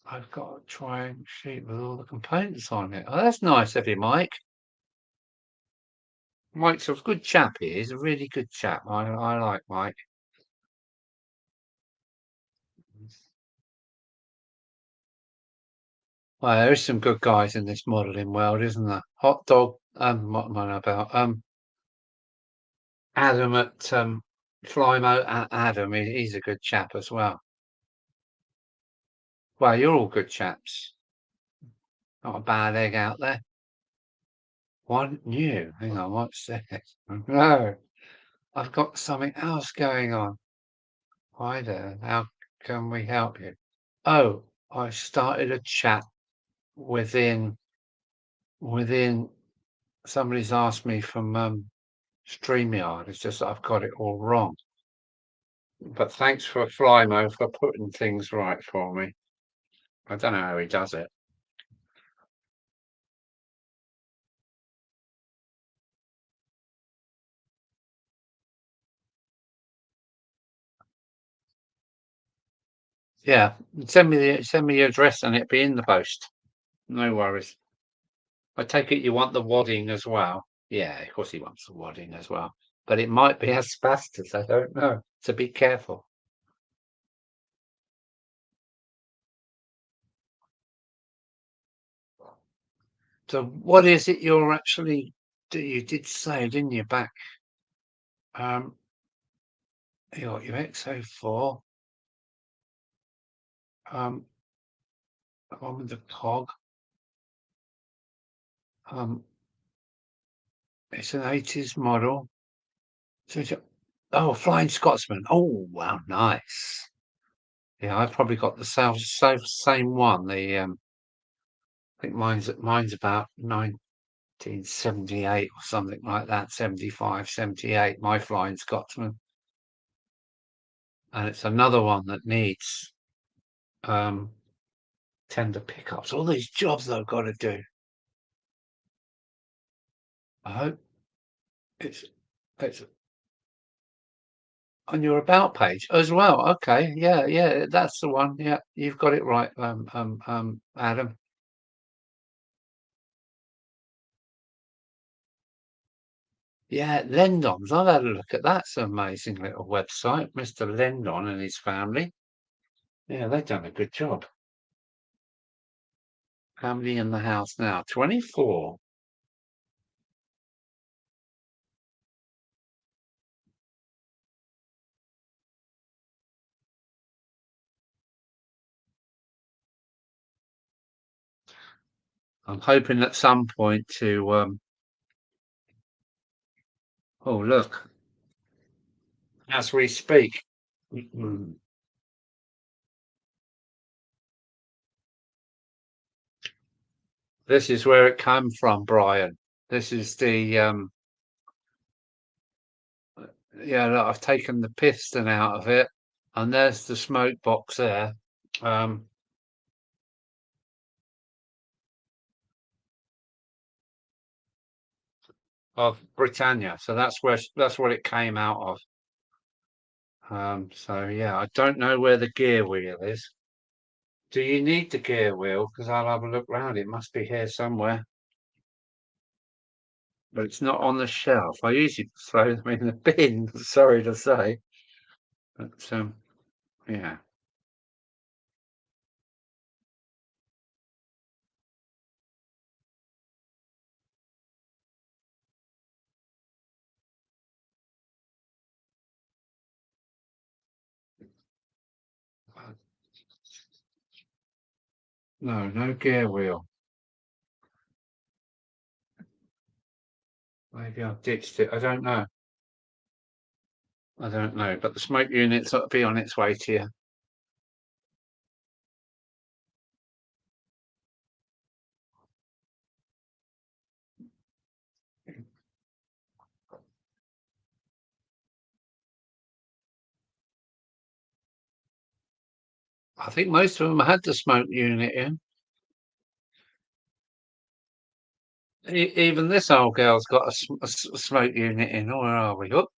I've got a triangle sheet with all the components on it. Oh, that's nice of you, Mike. Mike's a good chap. He is a really good chap. I like Mike. Well, there is some good guys in this modelling world, isn't there? Hot dog. What am I on about? Adam at Flymo. Adam, he's a good chap as well. Well, you're all good chaps. Not a bad egg out there. One new. Hang on, what's this? No, I've got something else going on. Hi there. How can we help you? Oh, I started a chat within somebody's asked me from StreamYard. It's just that I've got it all wrong. But thanks for Flymo for putting things right for me. I don't know how he does it. Yeah, send me your address and it'll be in the post. No worries. I take it you want the wadding as well. Yeah, of course he wants the wadding as well. But it might be asbestos, I don't know. So be careful. So what is it you're actually you did say, didn't you, back? Um you got your XO4, the one with the cog. It's an 80s model. So oh, Flying Scotsman. Oh wow, nice. Yeah, I've probably got the same one. I think mine's about 1978 or something like that, 75, 78, my Flying Scotsman. And it's another one that needs tender pickups. All these jobs that I've got to do. I hope it's on your about page as well. Okay, yeah, that's the one. Yeah, you've got it right, Adam. Yeah, Lendon's. I've had a look at that. It's an amazing little website. Mr. Lendon and his family. Yeah, they've done a good job. How many in the house now? 24. I'm hoping at some point to oh look, as we speak. This is where it came from, Brian. This is the yeah, look, I've taken the piston out of it, and there's the smoke box there. Um, of Britannia. So that's what it came out of. So yeah, I don't know where the gear wheel is. Do you need the gear wheel? Because I'll have a look round. It must be here somewhere. But it's not on the shelf. I usually throw them in the bin, sorry to say. But yeah. No, no gear wheel. Maybe I've ditched it. I don't know. I don't know. But the smoke unit's ought to be on its way to you. I think most of them had the smoke unit in. Even this old girl's got a smoke unit in. Oh, where are we? Oh,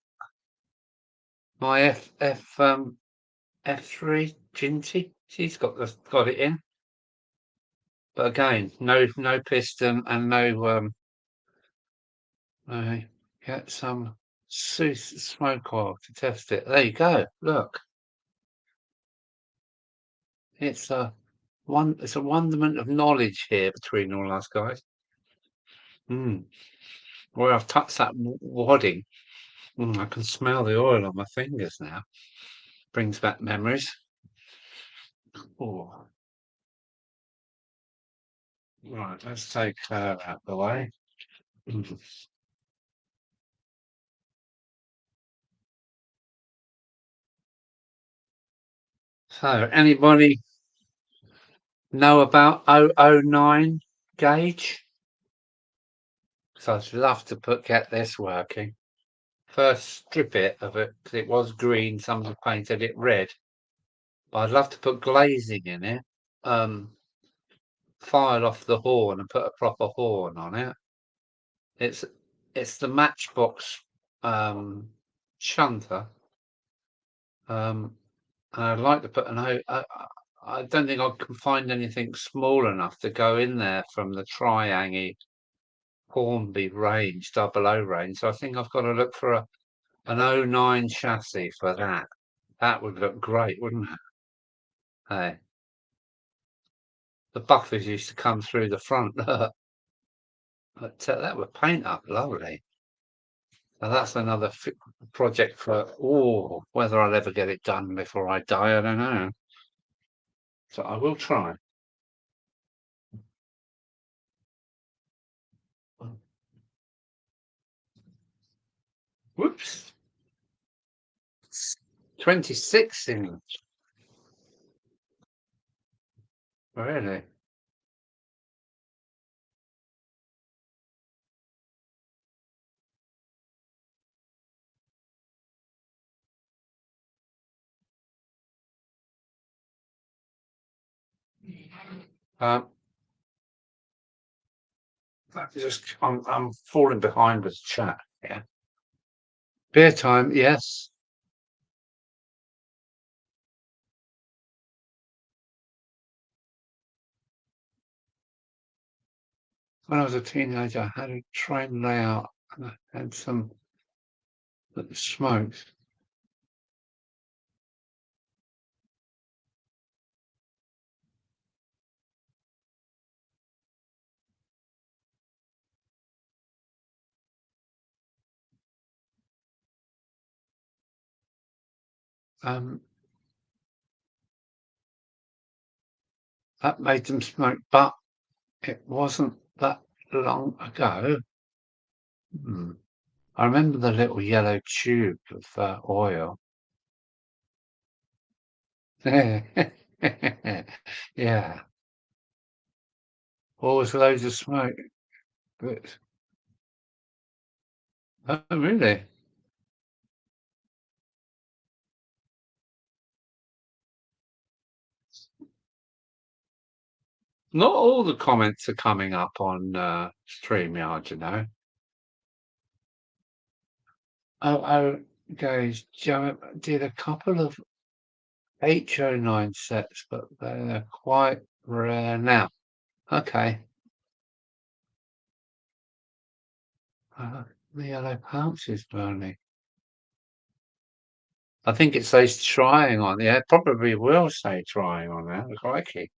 my F3 Ginty. She's got it in. But again, no piston and no get some smoke oil to test it. There you go. Look, it's a wonderment of knowledge here between all us guys. Where I've touched that wadding, I can smell the oil on my fingers now. Brings back memories. Oh, right. Let's take her out the way. So, anybody know about 009 gauge? So I'd love to get this working. First strip it of it, because it was green, somebody painted it red. But I'd love to put glazing in it, file off the horn and put a proper horn on it. It's the Matchbox shunter. And I'd like to put I don't think I can find anything small enough to go in there from the Triangle Hornby range, 00 range. So I think I've got to look for an 09 chassis for that. That would look great, wouldn't it? Hey, the buffers used to come through the front, but that would paint up lovely. Now that's another project for, whether I'll ever get it done before I die, I don't know. So I will try. Whoops. 26 inch. Really? Um, I'm falling behind with chat. Yeah. Beer time, yes. When I was a teenager, I had a train layout and I had some that smoked. Um, that made them smoke, but it wasn't that long ago. I remember the little yellow tube of oil. Yeah, always loads of smoke. But oh, really? Not all the comments are coming up on StreamYard, you know. Oh, guys, Joe did a couple of H09 sets, but they're quite rare now. Okay. The yellow pouch is burning. I think it says trying on. Yeah, it probably will say trying on that. Crikey.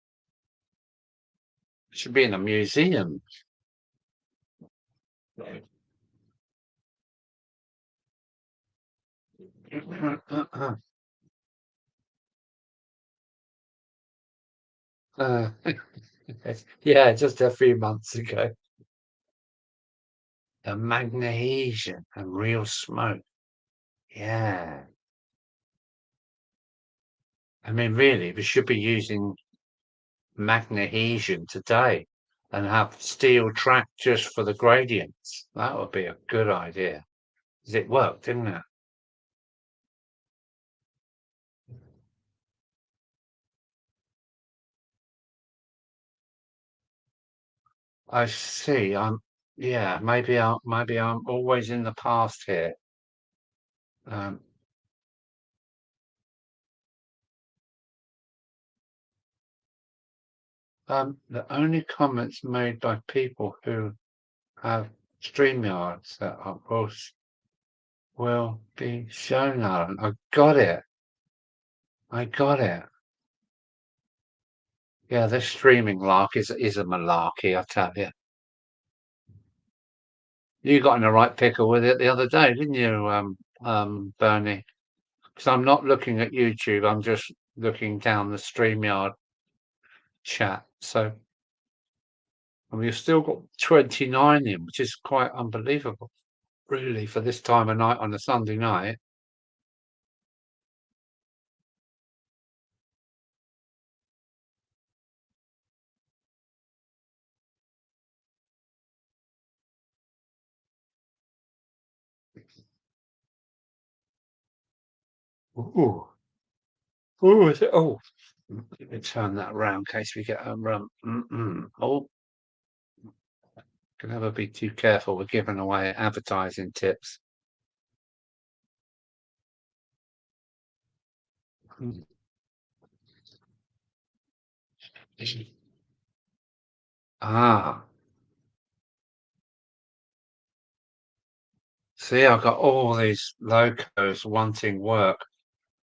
It should be in a museum. Uh, yeah, just a few months ago. The magnesium and real smoke. Yeah. I mean, really, we should be using magnesium today and have steel track just for the gradients. That would be a good idea. 'Cause it worked, didn't it? I see. Yeah, maybe I'm always in the past here. Um, the only comments made by people who have StreamYard set up will be shown on. I got it. I got it. Yeah, this streaming lark is a malarkey, I tell you. You got in the right pickle with it the other day, didn't you, Bernie? Because I'm not looking at YouTube. I'm just looking down the StreamYard chat. So, and we've still got 29 in, which is quite unbelievable, really, for this time of night on a Sunday night. Ooh, ooh, is it? Oh, let me turn that around in case we get a Oh, can never be too careful with giving away advertising tips. Mm. Ah, see, I've got all these locos wanting work.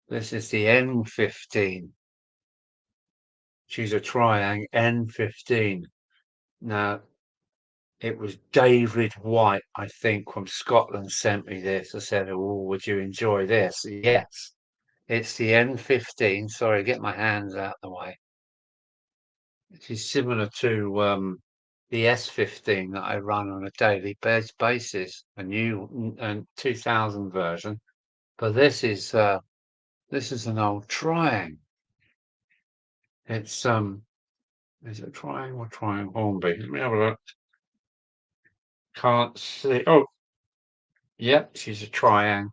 This is the N15. She's a Triang N15. Now, it was David White, I think, from Scotland sent me this. I said, oh, would you enjoy this? Yes. It's the N15. Sorry, get my hands out of the way. It is similar to the S15 that I run on a daily basis, a new 2000 version. But this is an old Triang. It's is it Triang or Triang Hornby? Let me have a look. Can't see. Oh, yep, she's a Triang.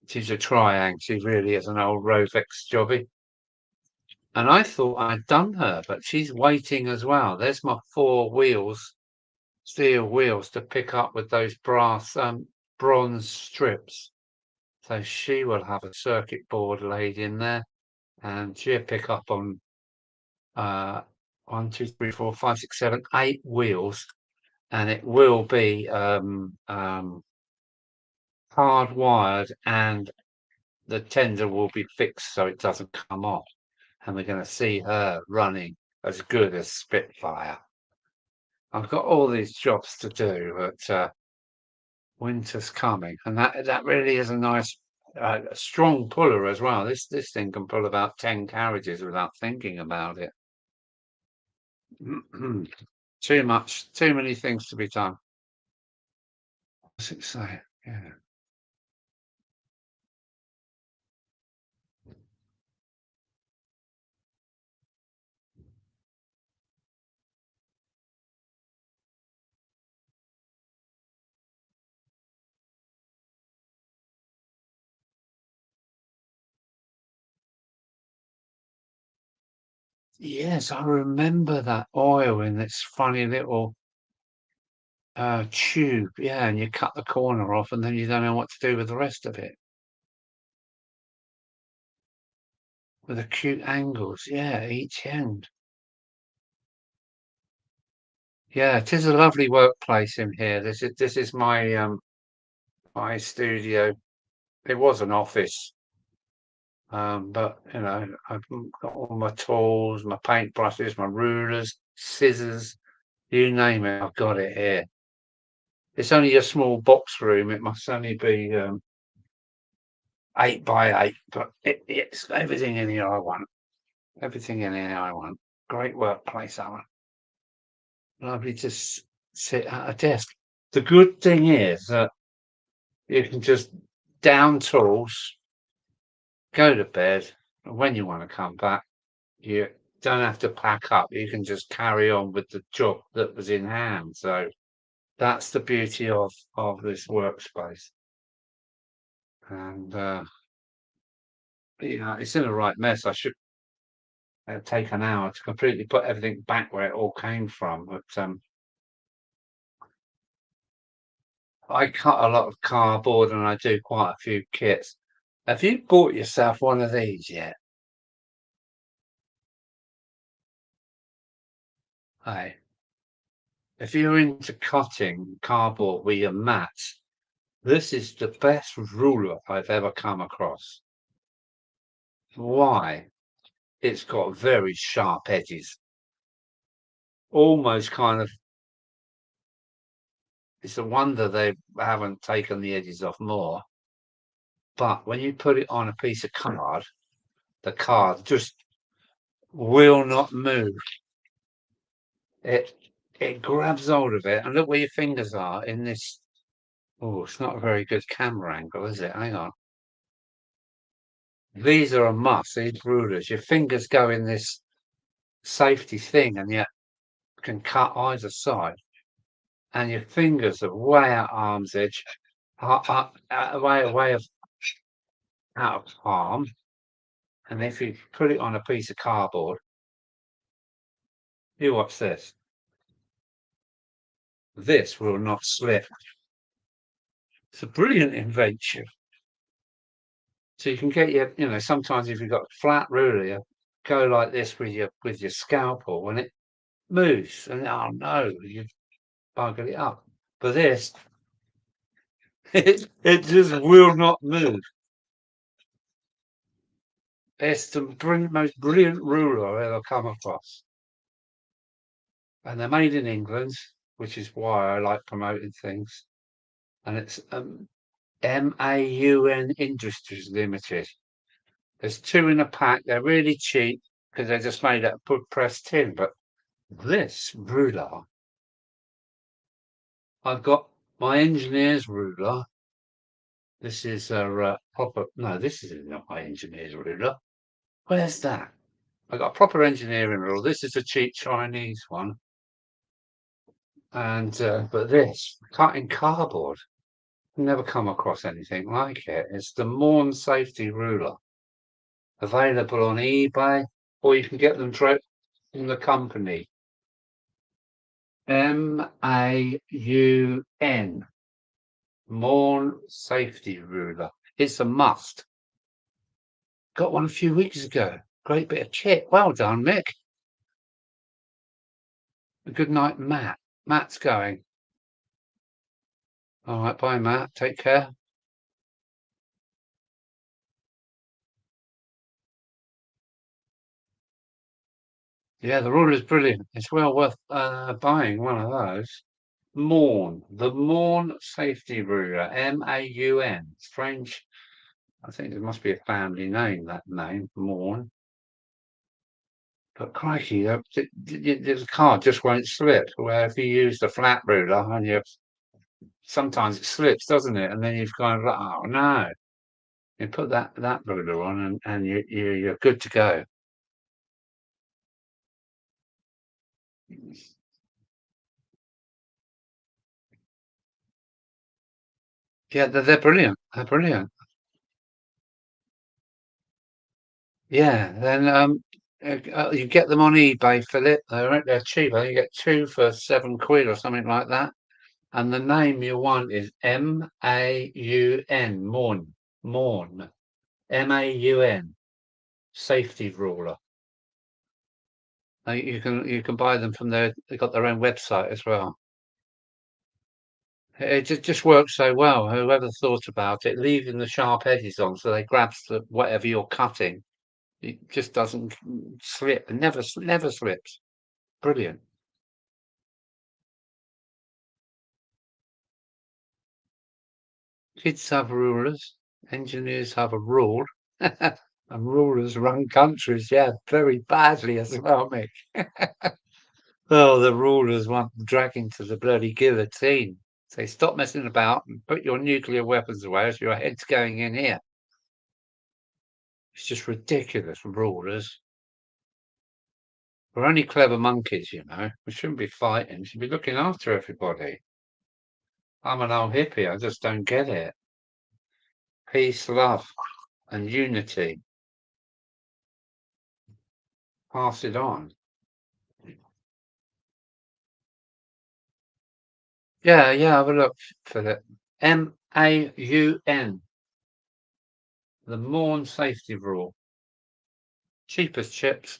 She's a Triang. She really is an old Rovex jobby. And I thought I'd done her, but she's waiting as well. There's my 4 wheels, steel wheels to pick up with those bronze strips. So she will have a circuit board laid in there, and she'll pick up on 1, 2, 3, 4, 5, 6, 7, 8 wheels, and it will be hardwired, and the tender will be fixed so it doesn't come off. And we're going to see her running as good as Spitfire. I've got all these jobs to do, but winter's coming, and that really is a nice, strong puller as well. This thing can pull about 10 carriages without thinking about it. Too many things to be done. What's it say? Yeah. Yes, I remember that oil in this funny little tube. Yeah, and you cut the corner off, and then you don't know what to do with the rest of it. With acute angles, yeah, each end. Yeah, it is a lovely workplace in here. This is my studio. It was an office, but I've got all my tools, my paintbrushes, my rulers, scissors, you name it, I've got it here. It's only a small box room. It must only be 8 by 8, but it's everything in here I want. Everything in here I want. Great workplace, Alan. Lovely to sit at a desk. The good thing is that you can just down tools, go to bed, and when you want to come back, you don't have to pack up. You can just carry on with the job that was in hand. So that's the beauty of this workspace. And it's in the right mess. it'll take an hour to completely put everything back where it all came from. But I cut a lot of cardboard and I do quite a few kits. Have you bought yourself one of these yet? Hey, if you're into cutting cardboard with your mats, this is the best ruler I've ever come across. Why? It's got very sharp edges. Almost kind of, it's a wonder they haven't taken the edges off more. But when you put it on a piece of card, the card just will not move. It grabs hold of it, and look where your fingers are in this. Oh, it's not a very good camera angle, is it? Hang on. These are a must, these rulers. Your fingers go in this safety thing and yet can cut either side. And your fingers are way out arm's edge, way of out of palm. And if you put it on a piece of cardboard, you watch this. This will not slip. It's a brilliant invention. So you can get your, sometimes if you've got a flat ruler, you go like this with your scalpel and it moves, and oh no, you've buggered it up. But this, it just will not move. It's the most brilliant ruler I've ever come across. And they're made in England, which is why I like promoting things. And it's MAUN Industries Limited. There's 2 in a pack. They're really cheap because they're just made out of pressed tin. But this ruler, I've got my engineer's ruler. This is a proper. No, this is not my engineer's ruler. Where's that? I got a proper engineering ruler. This is a cheap Chinese one. And but this cutting cardboard, never come across anything like it. It's the Morn Safety Ruler, available on eBay, or you can get them direct from the company. MAUN, Morn Safety Ruler. It's a must. Got one a few weeks ago. Great bit of kit. Well done, Mick. Good night, Matt. Matt's going. All right, bye, Matt. Take care. Yeah, the ruler's brilliant. It's well worth buying one of those. Morn, the Morn Safety Ruler, MAUN. Strange. I think it must be a family name, that name, Morn. But crikey, the card just won't slip. Where if you use the flat ruler and sometimes it slips, doesn't it? And then you've kind of like, oh no. You put that ruler on and you're good to go. Yeah, they're brilliant. They're brilliant. Yeah, then you get them on eBay, Philip. They're cheap. I think you get 2 for £7 or something like that. And the name you want is MAUN, Morn, MAUN, Safety Ruler. You can buy them from their. They've got their own website as well. It just works so well. Whoever thought about it, leaving the sharp edges on so they grabs whatever you're cutting. It just doesn't slip. It never slips. Brilliant. Kids have rulers. Engineers have a rule. And rulers run countries, yeah, very badly as well, Mick. Oh, the rulers want dragging to the bloody guillotine. Say, stop messing about and put your nuclear weapons away as your head's going in here. It's just ridiculous, rulers. We're only clever monkeys, We shouldn't be fighting. We should be looking after everybody. I'm an old hippie. I just don't get it. Peace, love, and unity. pass it on. Yeah, have a look for the MAUN, the Morn safety rule. Cheapest chips.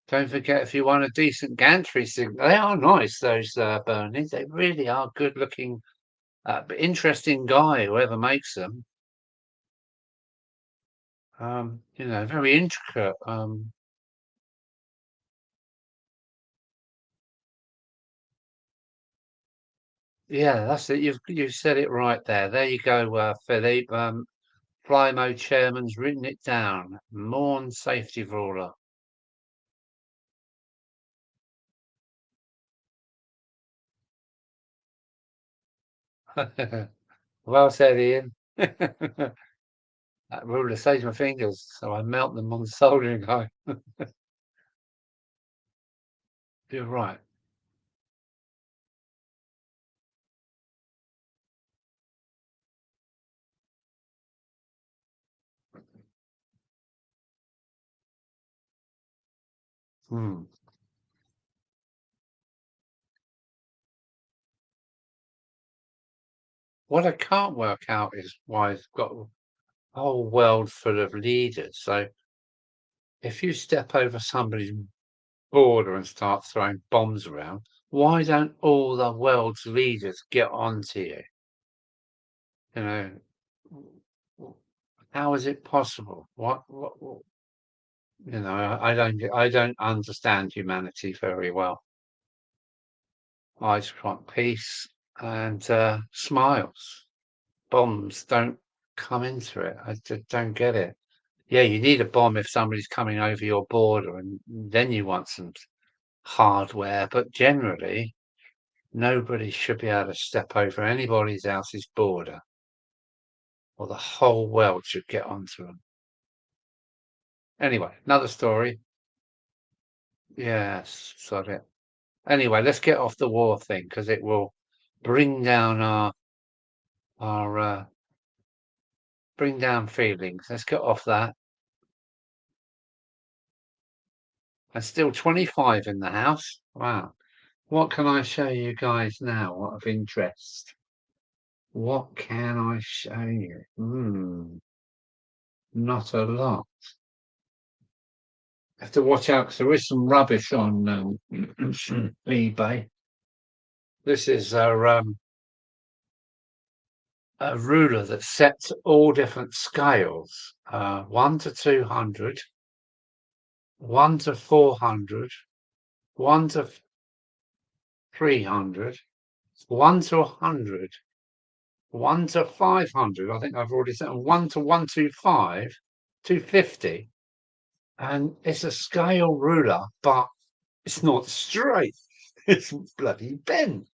Don't forget, if you want a decent gantry signal, they are nice, those Bernies. They really are good looking, but interesting guy, whoever makes them. Very intricate. Yeah, that's it. You've said it right there. There you go, Philippe. Fly mode chairman's written it down. Morn safety ruler. Well said, Ian. That ruler saves my fingers, so I melt them on the soldering iron. You're right. Hmm. What I can't work out is why it's got a whole world full of leaders. So if you step over somebody's border and start throwing bombs around, why don't all the world's leaders get onto you? You know, how is it possible? I don't understand humanity very well. I just want peace and smiles. Bombs don't come into it. I just don't get it. Yeah, you need a bomb if somebody's coming over your border, and then you want some hardware. But generally, nobody should be able to step over anybody else's border, or the whole world should get onto them. Anyway, another story. Yes, sod it. Anyway, let's get off the war thing because it will bring down our bring down feelings. Let's get off that. And still 25 in the house. Wow. What can I show you guys now? What of interest? What can I show you? Not a lot. Have to watch out because there is some rubbish on eBay. This is a ruler that sets all different scales, 1 to 200, 1 to 400, 1 to 300, 1 to 100, 1 to 500. I think I've already said 1 to 125, 250. And it's a scale ruler, but it's not straight. It's bloody bent.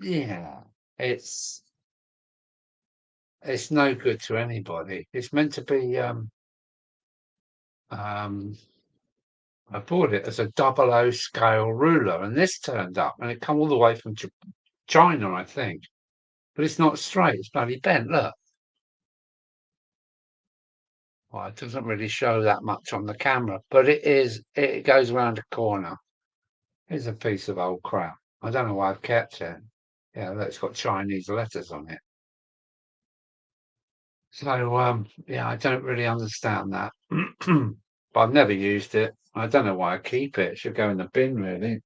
Yeah, it's it's no good to anybody. It's meant to be um I bought it as a 00 scale ruler, and this turned up and it come all the way from China, I think. But it's not straight, it's bloody bent. Look. Well, it doesn't really show that much on the camera, but it goes around a corner. It's a piece of old crap. I don't know why I've kept it. Yeah, look, it's got Chinese letters on it. So, yeah, I don't really understand that. But I've never used it. I don't know why I keep it. It should go in the bin, really.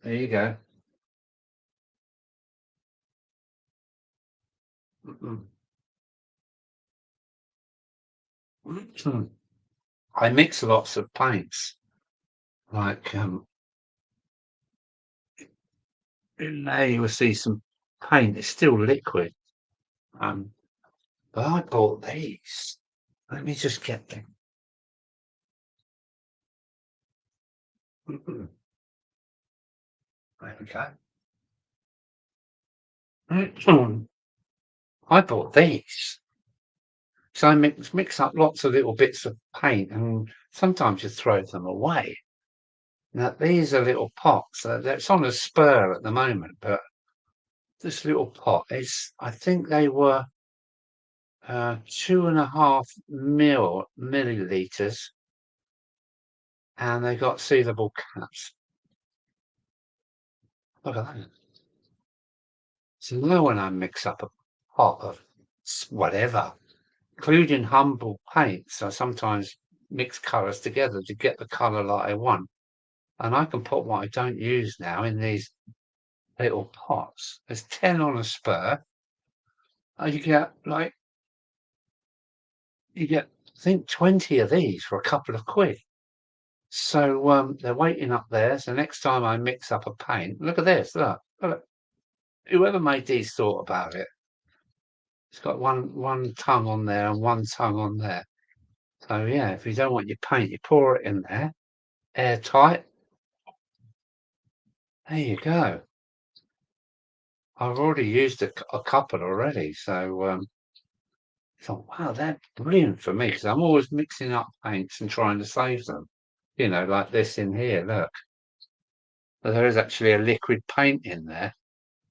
There you go. I mix lots of paints. Like, in there you will see some paint. It's still liquid. Um, but I bought these. Let me just get them. There we go. I bought these. So I mix up lots of little bits of paint and sometimes you throw them away. Now these are little pots. It's on a spur at the moment, but this little pot is, I think they were 2.5 milliliters, and they got sealable caps. Look at that. So now when I mix up a pot of whatever, including humble paints, I sometimes mix colours together to get the colour that I want. And I can put what I don't use now in these little pots. There's 10 on a spur. And you get I think 20 of these for a couple of quid. So they're waiting up there. So next time I mix up a paint, look at this, look. Whoever made these thought about it. It's got one tongue on there and one tongue on there. So yeah, if you don't want your paint, you pour it in there, airtight. There you go. I've already used a couple already, so I thought, wow, they're brilliant for me because I'm always mixing up paints and trying to save them. You know, like this in here, look. But there is actually a liquid paint in there.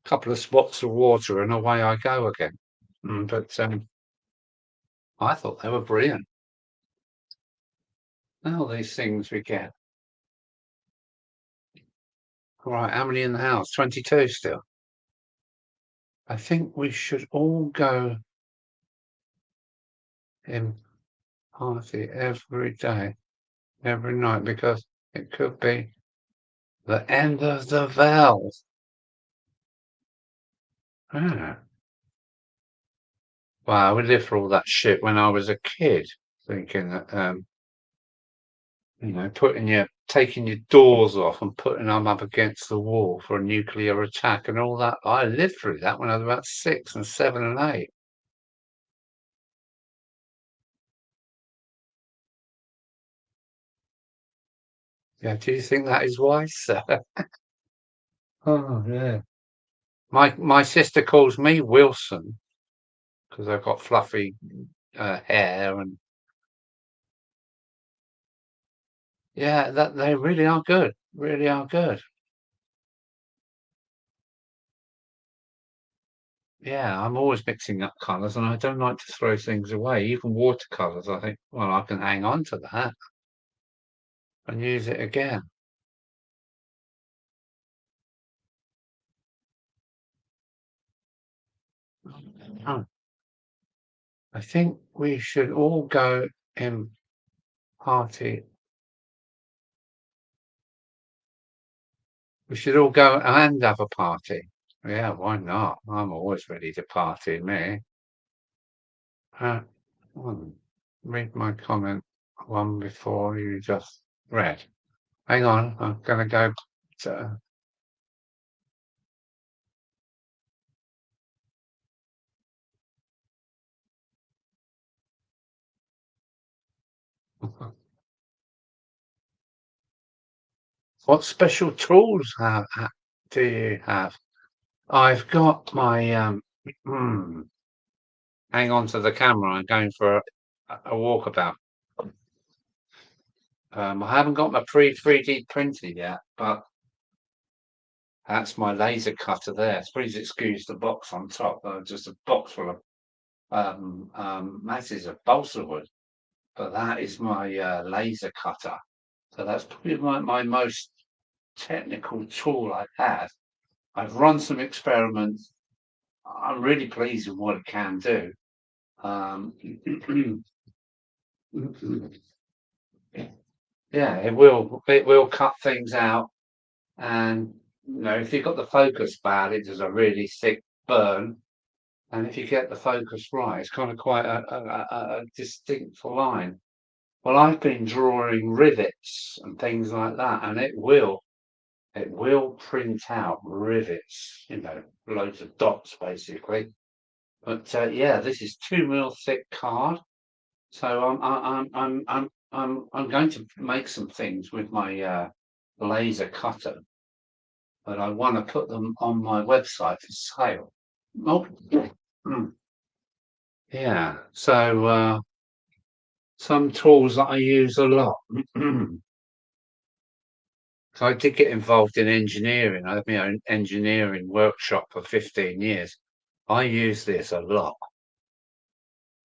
A couple of spots of water and away I go again. But I thought they were brilliant. All these things we get. Right, how many in the house? 22 still. I think we should all go in party every day, every night, because it could be the end of the valve. Ah. Wow, we lived through all that shit when I was a kid, thinking that, you know, taking your doors off and putting them up against the wall for a nuclear attack and all that. I lived through that when I was about 6 and 7 and 8. Yeah, do you think that is wise, sir? Oh, yeah. My sister calls me Wilson because I've got fluffy hair, and yeah, that they really are good, really are good. Yeah, I'm always mixing up colours, and I don't like to throw things away, even watercolours. I think, well, I can hang on to that and use it again. Oh, I think we should all go in party. We should all go and have a party. Yeah, why not? I'm always ready to party, me. Uh, read my comment one before you just read. Hang on, I'm gonna go to what special tools do you have? I've got my hang on to the camera. I'm going for a walkabout. I haven't got my pre-3D printer yet, but that's my laser cutter there. Please excuse the box on top. Just a box full of masses of balsa wood, but that is my laser cutter. So that's probably my most technical tool I have. I've run some experiments. I'm really pleased with what it can do. Yeah, it will cut things out, and you know, if you've got the focus bad, it does a really thick burn. And if you get the focus right, it's kind of quite a distinct line. Well, I've been drawing rivets and things like that, and it will print out rivets, you know, loads of dots basically. But yeah, this is 2 mil thick card, so I'm going to make some things with my laser cutter, but I want to put them on my website for sale. Oh, yeah. So some tools that I use a lot. So I did get involved in engineering. I had my own engineering workshop for 15 years. I use this a lot.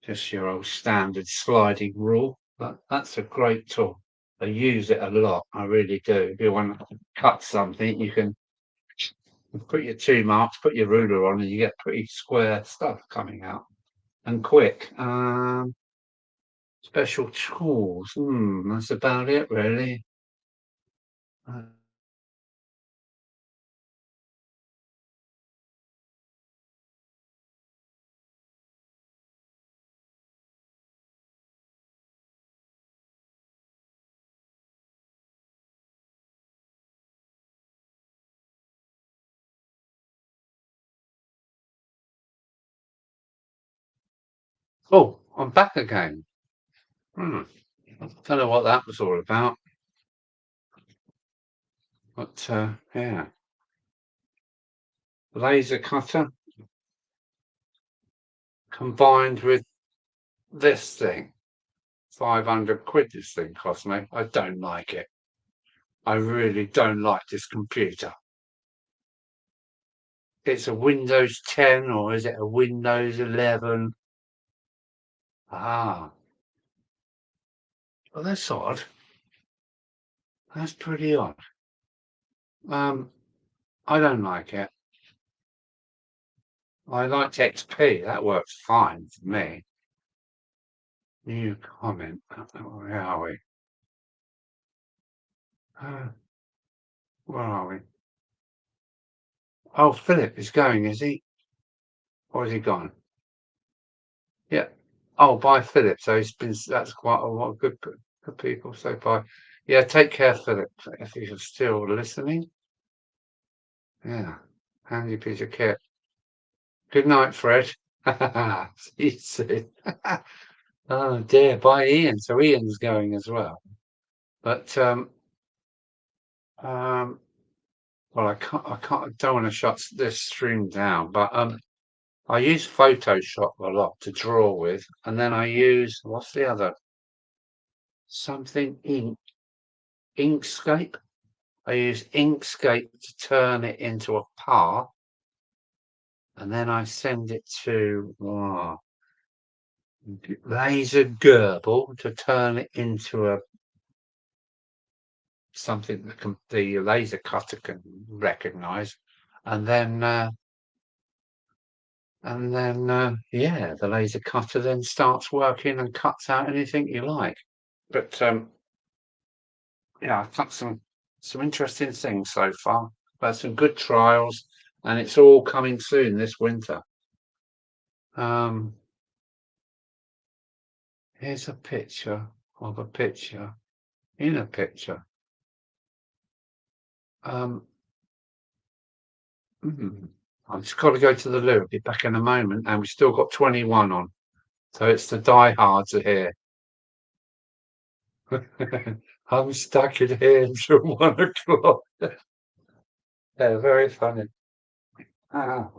Just your old standard sliding rule. But that's a great tool. I use it a lot. I really do. If you want to cut something, you can put your 2 marks, put your ruler on, and you get pretty square stuff coming out. And quick. Special tools. That's about it, really. Oh, I'm back again. Don't know what that was all about. But yeah, laser cutter combined with this thing. 500 quid this thing cost me. I don't like it. I really don't like this computer. It's a Windows 10 or is it a Windows 11? Ah, well, that's odd. That's pretty odd. I don't like it. I liked XP. That works fine for me. New comment. Where are we? Where are we? Oh, Philip is going, is he? Or is he gone? Yeah. Oh, bye, Philip. So that's quite a lot of good people. So bye. Yeah, take care, Philip, if you're still listening. Yeah. Handy piece of kit. Good night, Fred. See you soon. Oh dear, bye, Ian. So Ian's going as well. But well, I don't want to shut this stream down, but I use Photoshop a lot to draw with, and then I use what's the other? Something Inkscape. I use Inkscape to turn it into a path, and then I send it to laser Gerbil to turn it into a something that the laser cutter can recognize, and then yeah, the laser cutter then starts working and cuts out anything you like. But yeah, I've cut some interesting things so far. But some good trials, and it's all coming soon this winter. Here's a picture of a picture in a picture. I've just got to go to the loo. I'll be back in a moment, and we've still got 21 on. So it's the diehards are here. I'm stuck in here until 1 o'clock. Yeah, very funny. Ah.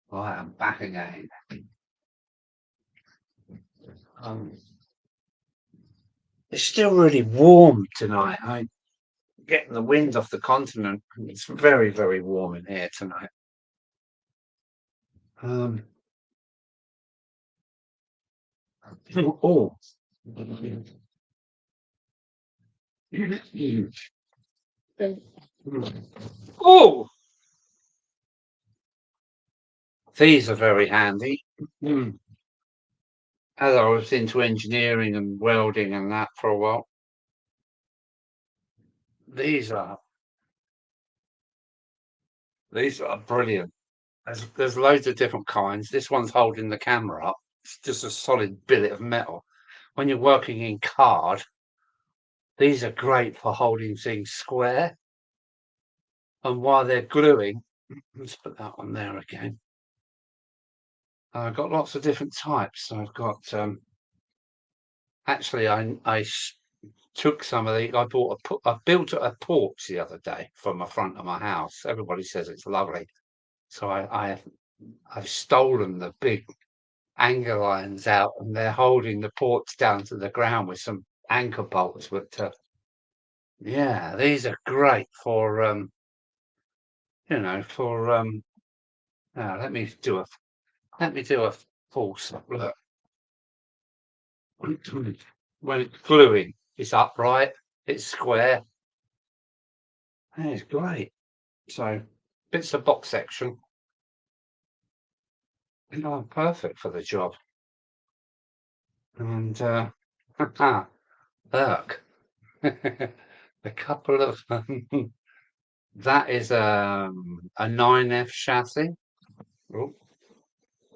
Right, I'm back again. It's still really warm tonight. I'm getting the wind off the continent. It's very, very warm in here tonight. Um, oh, oh, these are very handy. As I was into engineering and welding and that for a while, these are these are brilliant. There's loads of different kinds. This one's holding the camera up. It's just a solid billet of metal. When you're working in card, these are great for holding things square. And while they're gluing, let's put that one there again. I've got lots of different types. So I've got actually I took some of the I built a porch the other day from the front of my house. Everybody says it's lovely. So I've stolen the big anchor lines out and they're holding the porch down to the ground with some anchor bolts. But yeah, these are great for for now let me do a full look. When it's gluing, it's upright, it's square, and it's great. So bits of box section, perfect for the job. And look, a couple of that is a 9F chassis. Oh,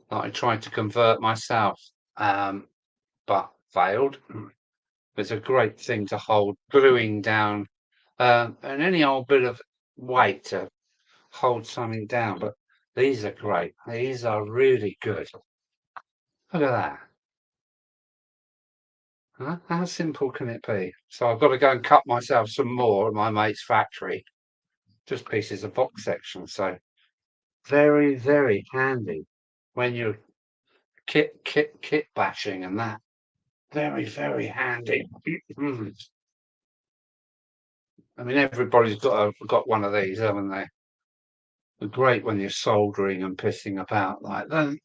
that I tried to convert myself, but failed. It's a great thing to hold gluing down and any old bit of weight to hold something down. But these are great. These are really good. Look at that. Huh? How simple can it be? So I've got to go and cut myself some more at my mate's factory. Just pieces of box section. So very, very handy when you're kit bashing and that. Very, very handy. I mean, everybody's got one of these, haven't they? They're great when you're soldering and pissing about like that.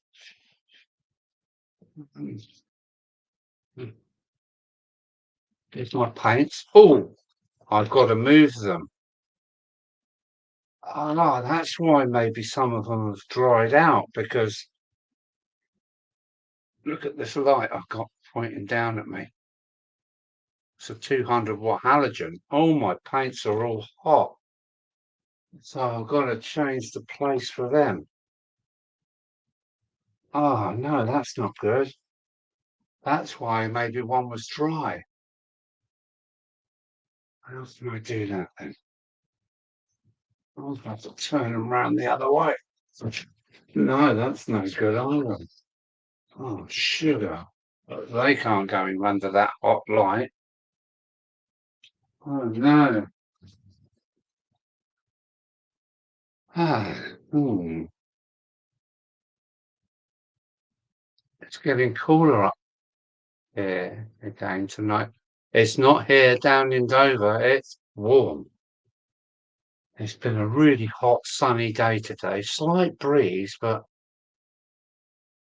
Here's my paints. Oh, I've got to move them. Oh no, that's why maybe some of them have dried out because look at this light I've got pointing down at me. It's a 200-watt halogen. All my paints are all hot. So I've got to change the place for them. Oh no, that's not good. That's why maybe one was dry. How else do I do that then? I'll have to turn them around the other way. No, that's no good either. Oh, sugar. They can't go in under that hot light. Oh no. Ah, it's getting cooler up here again tonight. It's not here down in Dover. It's warm. It's been a really hot, sunny day today. Slight breeze, but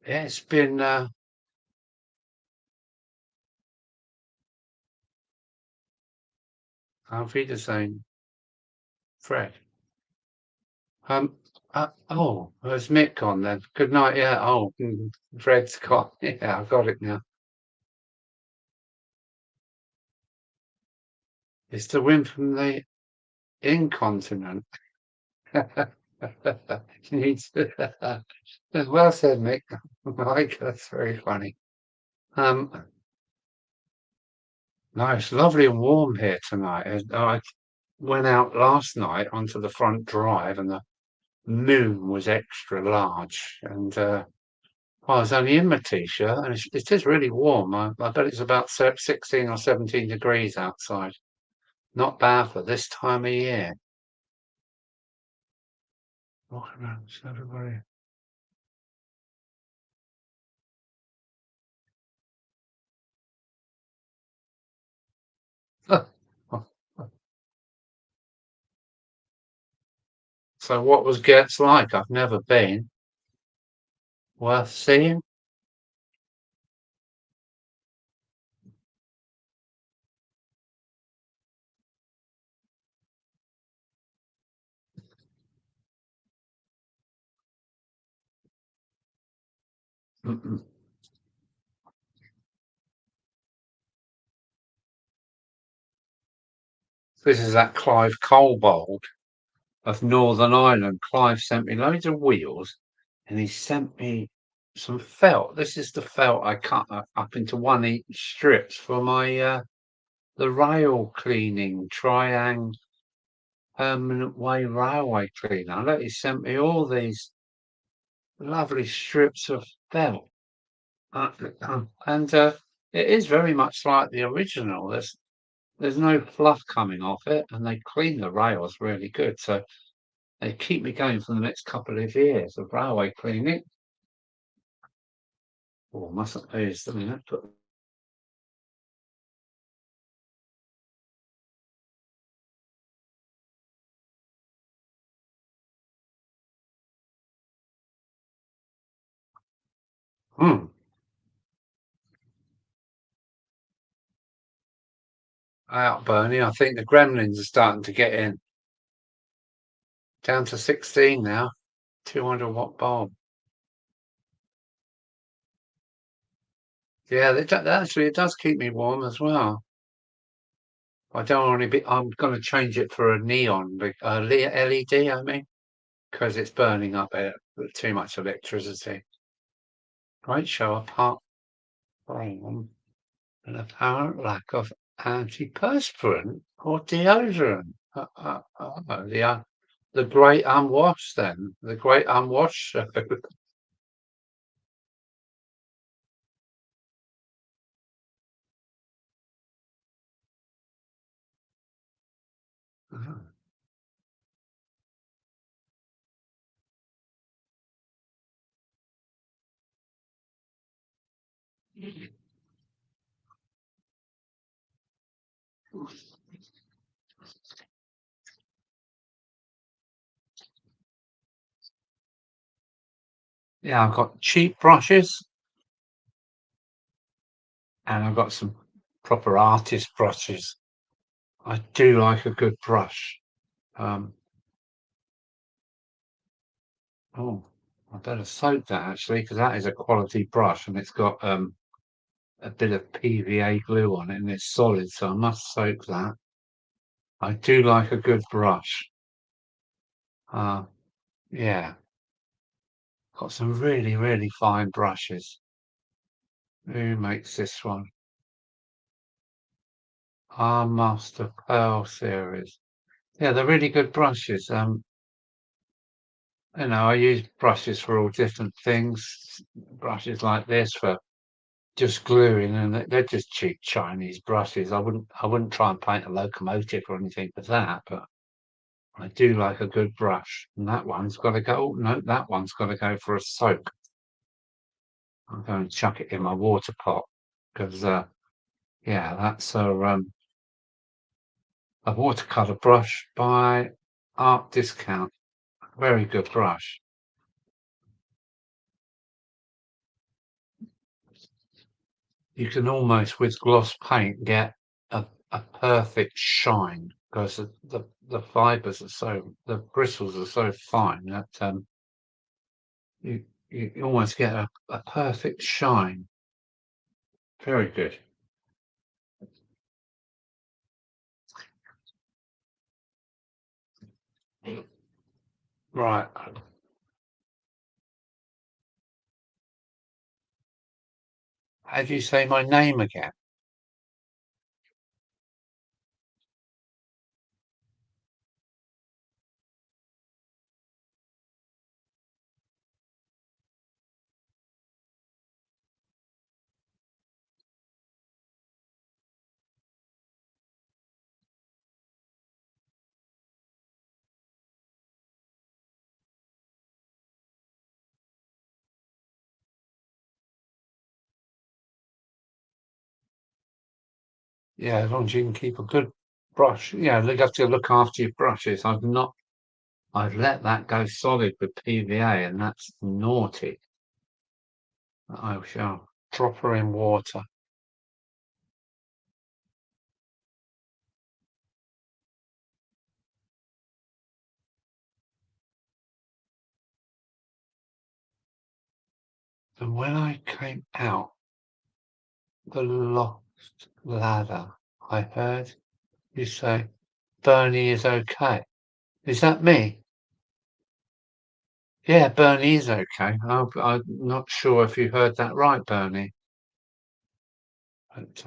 it's been. Auf Wiedersehen, Fred. Oh, there's Mick on then. Good night. Yeah. Oh, Fred's got. Yeah, I've got it now. It's the wind from the incontinent. Needs. Well said, Mick. Mike, that's very funny. Um, no, it's lovely and warm here tonight. I went out last night onto the front drive, and the moon was extra large, and I was only in my t-shirt, and it is really warm. I bet it's about 16 or 17 degrees outside. Not bad for this time of year. Walking around, everybody. So what was Gets like? I've never been. worth seeing. This is that Clive Colbold of Northern Ireland. Clive sent me loads of wheels, and he sent me some felt. This is the felt I cut up into 1 inch strips for my the rail cleaning Triang permanent way railway cleaner. Look, he sent me all these lovely strips of felt, and it is very much like the original. There's no fluff coming off it, and they clean the rails really good. So they keep me going for the next couple of years of railway cleaning. Oh, mustn't lose them in it, but out, Bernie. I think the gremlins are starting to get in. Down to 16 now. 200-watt bulb. Yeah, actually it does keep me warm as well. I don't want to be. I'm going to change it for a neon, LED. I mean, because it's burning up too much electricity. Great show apart from an apparent lack of antiperspirant or deodorant. The great unwashed, then the great unwashed show. Yeah, I've got cheap brushes and I've got some proper artist brushes. I do like a good brush. Oh, I better soak that actually, because that is a quality brush and it's got a bit of PVA glue on it and it's solid, so I must soak that. I do like a good brush. Yeah, got some really, really fine brushes. Who makes this one? Our Master Pearl series. Yeah, they're really good brushes. I use brushes for all different things. Brushes like this for just gluing, and they're just cheap Chinese brushes. I wouldn't try and paint a locomotive or anything with that, but I do like a good brush. And that one's got to go. Oh, no, that one's got to go for a soak. I'm going to chuck it in my water pot because, yeah, that's a watercolor brush by Art Discount. Very good brush. You can almost, with gloss paint, get a perfect shine because the fibers are the bristles are so fine that you almost get a perfect shine. Very good. Right. How do you say my name again? Yeah, as long as you can keep a good brush. Yeah, you have to look after your brushes. I've let that go solid with PVA, and that's naughty. I shall drop her in water. And when I came out the lost ladder, I heard you say, Bernie is okay. Is that me? Yeah, Bernie is okay. I'm not sure if you heard that right, Bernie. But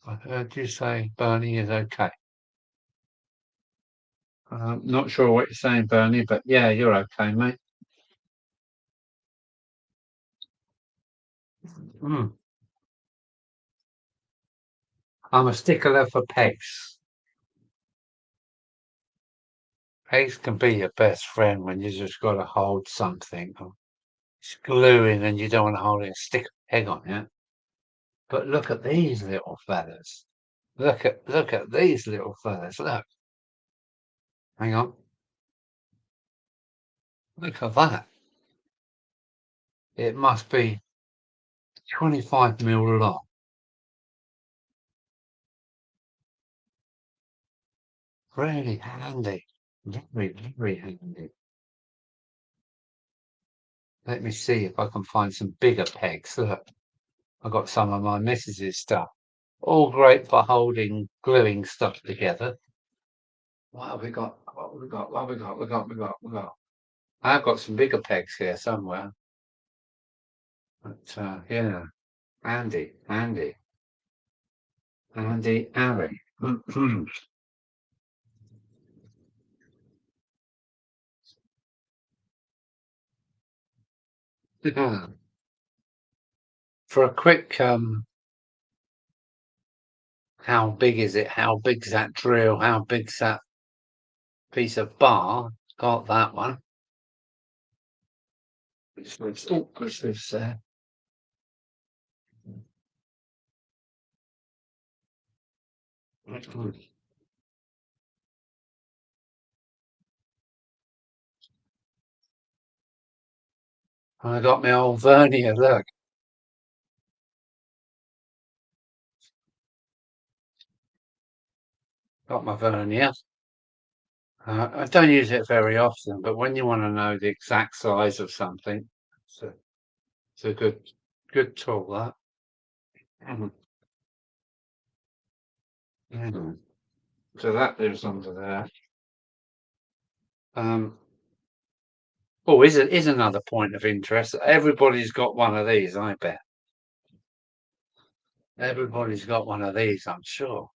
I heard you say Bernie is okay. Not sure what you're saying, Bernie, but yeah, you're okay, mate. Mm. I'm a stickler for pegs. Pegs can be your best friend when you just got to hold something. Or it's gluing and you don't want to hold it. Stick a peg on it. But look at these little fellas. Look at these little fellas. Look. Hang on. Look at that. It must be 25 mil long. Really handy. Very, very handy. Let me see if I can find some bigger pegs. Look, I've got some of my missus's stuff. All great for holding, gluing stuff together. What have we got? What have we got? What have we got? We got. I've got some bigger pegs here somewhere. But yeah, handy, handy, handy, Harry. For a quick, how big is it? How big's that drill? How big's that piece of bar? Got that one. What's this? I got my old vernier. Look, got my vernier. I don't use it very often, but when you want to know the exact size of something, it's a, it's a good tool. That. Mhm. Mhm. So that lives under there. Um, oh, is another point of interest. Everybody's got one of these, I bet. Everybody's got one of these, I'm sure.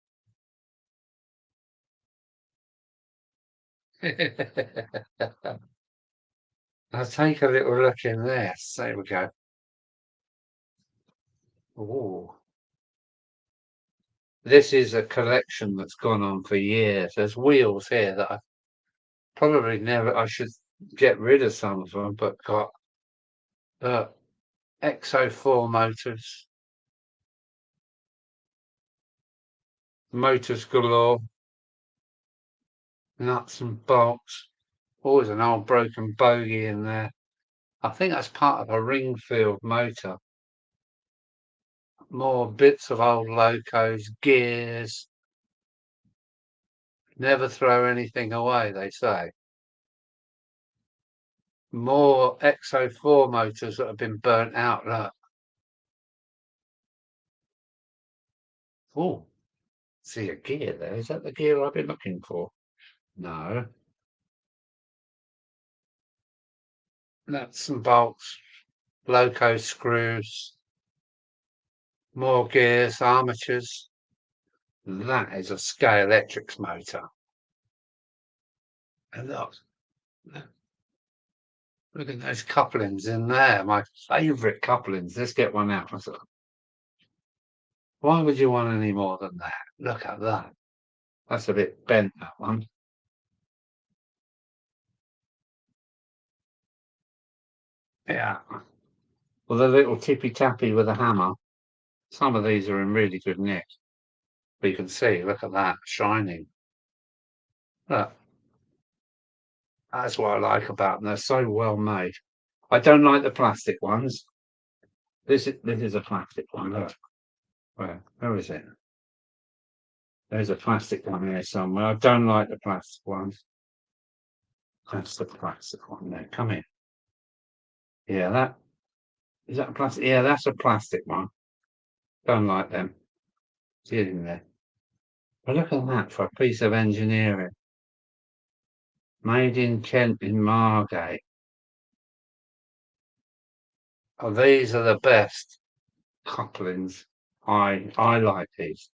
I'll take a little look in there. So there we go. Oh, this is a collection that's gone on for years. There's wheels here that I probably never. I should get rid of some of them, but got uh, XO4 motors galore, nuts and bolts. Always an old broken bogie in there. I think that's part of a Ringfield motor. More bits of old locos, gears. Never throw anything away, they say. More XO4 motors that have been burnt out. Look. Oh, see a gear there. Is that the gear I've been looking for? No. Nuts and bolts, loco screws, more gears, armatures. That is a Scale Electrics motor. And look at those couplings in there. My favourite couplings. Let's get one out. Why would you want any more than that? Look at that. That's a bit bent, that one. Yeah. Well, the little tippy tappy with a hammer. Some of these are in really good nick. But you can see, look at that, shining. Look, That's what I like about them. They're so well made. I don't like the plastic ones. This is a plastic one. Look. Where is it? There's a plastic one here somewhere. I don't like the plastic ones. That's the plastic one there. Come in. Yeah, that is that a plastic? Yeah, that's a plastic one. Don't like them. Get in there. But look at that for a piece of engineering. Made in Kent in Margate. Oh, these are the best couplings. I like these.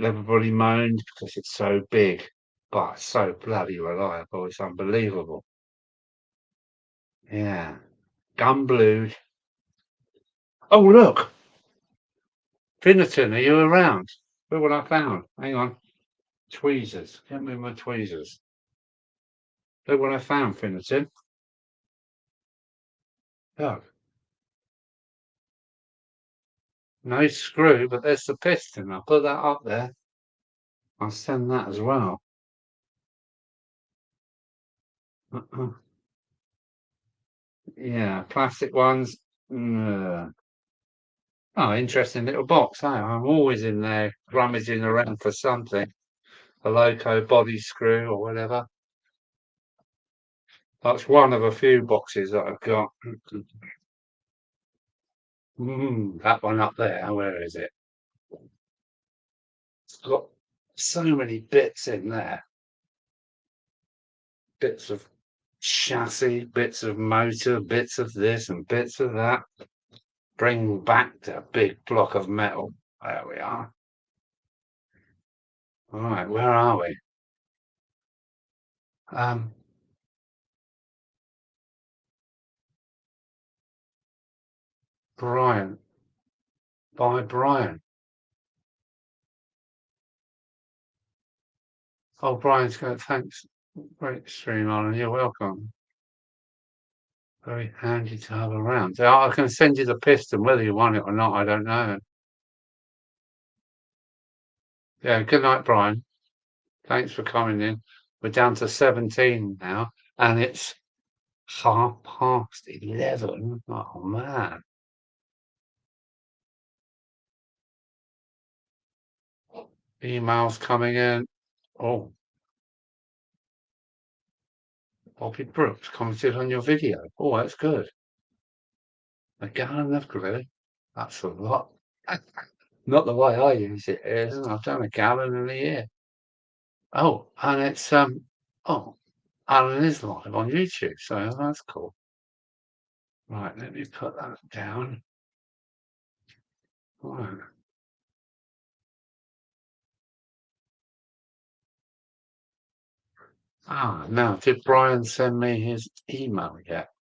Everybody moaned because it's so big, but it's so bloody reliable. It's unbelievable. Yeah. Gun blued. Oh, look. Finnerton, are you around? Look what I found. Hang on. Tweezers. Get me my tweezers. Look what I found, Finnerton. Look. No screw, but there's the piston. I'll put that up there. I'll send that as well. Yeah, plastic ones. Oh, interesting little box. Hey, I'm always in there rummaging around for something. A loco body screw or whatever. That's one of a few boxes that I've got. That one up there. Where is it? It's got so many bits in there. Bits of chassis, bits of motor, bits of this and bits of that. Bring back the big block of metal. There we are. All right, where are we? Um, Brian. By Brian. Oh, Brian's going, thanks. Great stream on, and you're welcome. Very handy to have around. So I can send you the piston, whether you want it or not, I don't know. Yeah, good night, Brian. Thanks for coming in. We're down to 17 now, and it's 11:30. Oh, man. Emails coming in. Oh, Bobby Brooks commented on your video. Oh, that's good. A gallon of glue. That's a lot. Not the way I use it is. I've done a gallon in a year. Oh, and it's oh, Alan is live on YouTube, so that's cool. Right, let me put that down. Right. Ah, now, did Brian send me his email yet?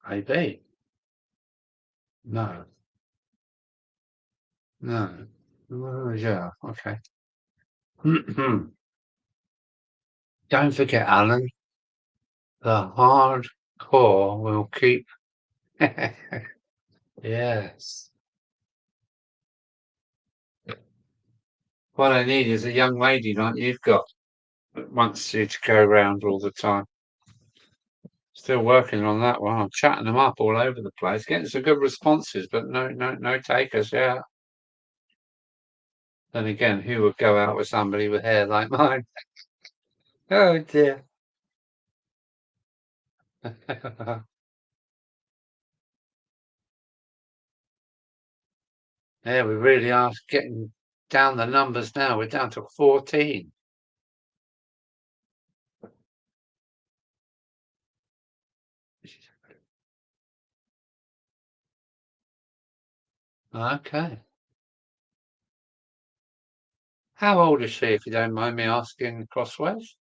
Maybe. No. No. Yeah, okay. Don't forget, Alan, the hard core will keep. Yes. What I need is a young lady like you've got that wants you to go around all the time. Still working on that one. I'm chatting them up all over the place, getting some good responses, but no takers. Yeah. Then again, who would go out with somebody with hair like mine? Oh dear. Yeah, we really are getting down the numbers now. We're down to 14. Okay. How old is she, if you don't mind me asking, Crossways?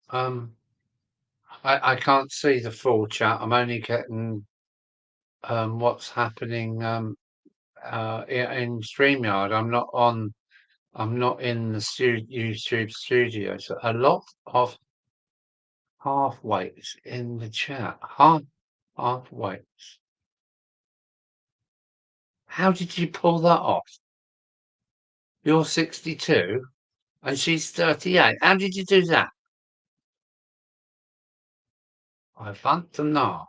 Um, I can't see the full chat. I'm only getting what's happening in StreamYard. I'm not in the YouTube studio. So a lot of Half weights in the chat. Half weights. How did you pull that off? You're 62 and she's 38. How did you do that? I want to know.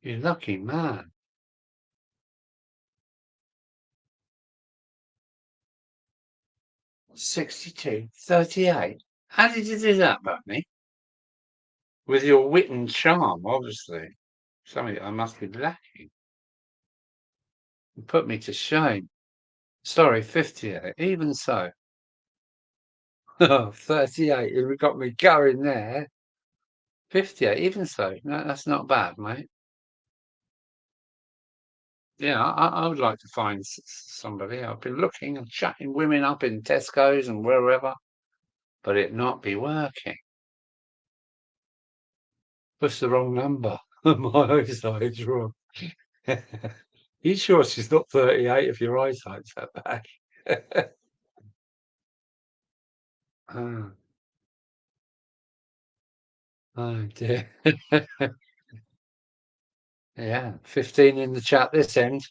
You lucky man. 62, 38. How did you do that, Bunny? With your wit and charm, obviously. Something I must be lacking. You put me to shame. Sorry, 58. Even so. Oh, 38. You got me going there. 58. Even so. No, that's not bad, mate. Yeah, I would like to find somebody. I've been looking and chatting women up in Tesco's and wherever, but it not be working. Push the wrong number. My eyesight's wrong. You sure she's not 38 if your eyesight's that bad? Oh, oh dear. Yeah, 15 in the chat this end.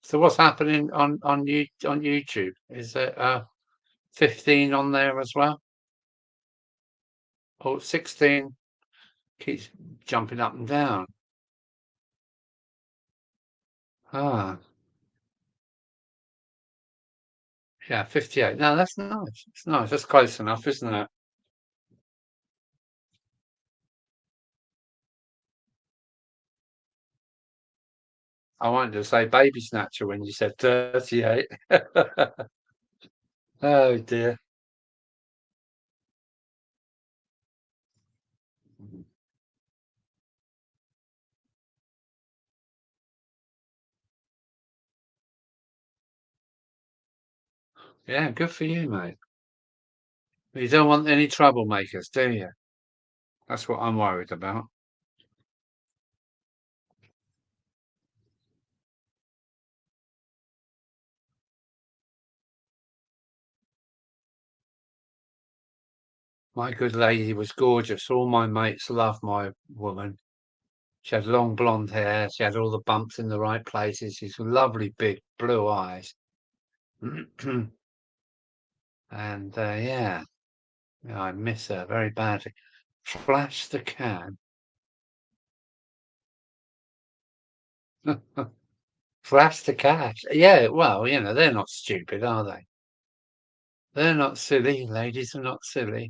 So what's happening on YouTube? Is it 15 on there as well? Oh, 16 keeps jumping up and down. Ah, yeah, 58. No, that's nice. It's nice. That's close enough, isn't it? I wanted to say baby snatcher when you said 38. Oh dear. Yeah, good for you, mate. You don't want any troublemakers, do you? That's what I'm worried about. My good lady was gorgeous. All my mates loved my woman. She had long blonde hair. She had all the bumps in the right places. She's lovely, big blue eyes. And yeah, I miss her very badly. Flash the can. Flash the cash. Yeah, well, you know, they're not stupid, are they? They're not silly. Ladies are not silly.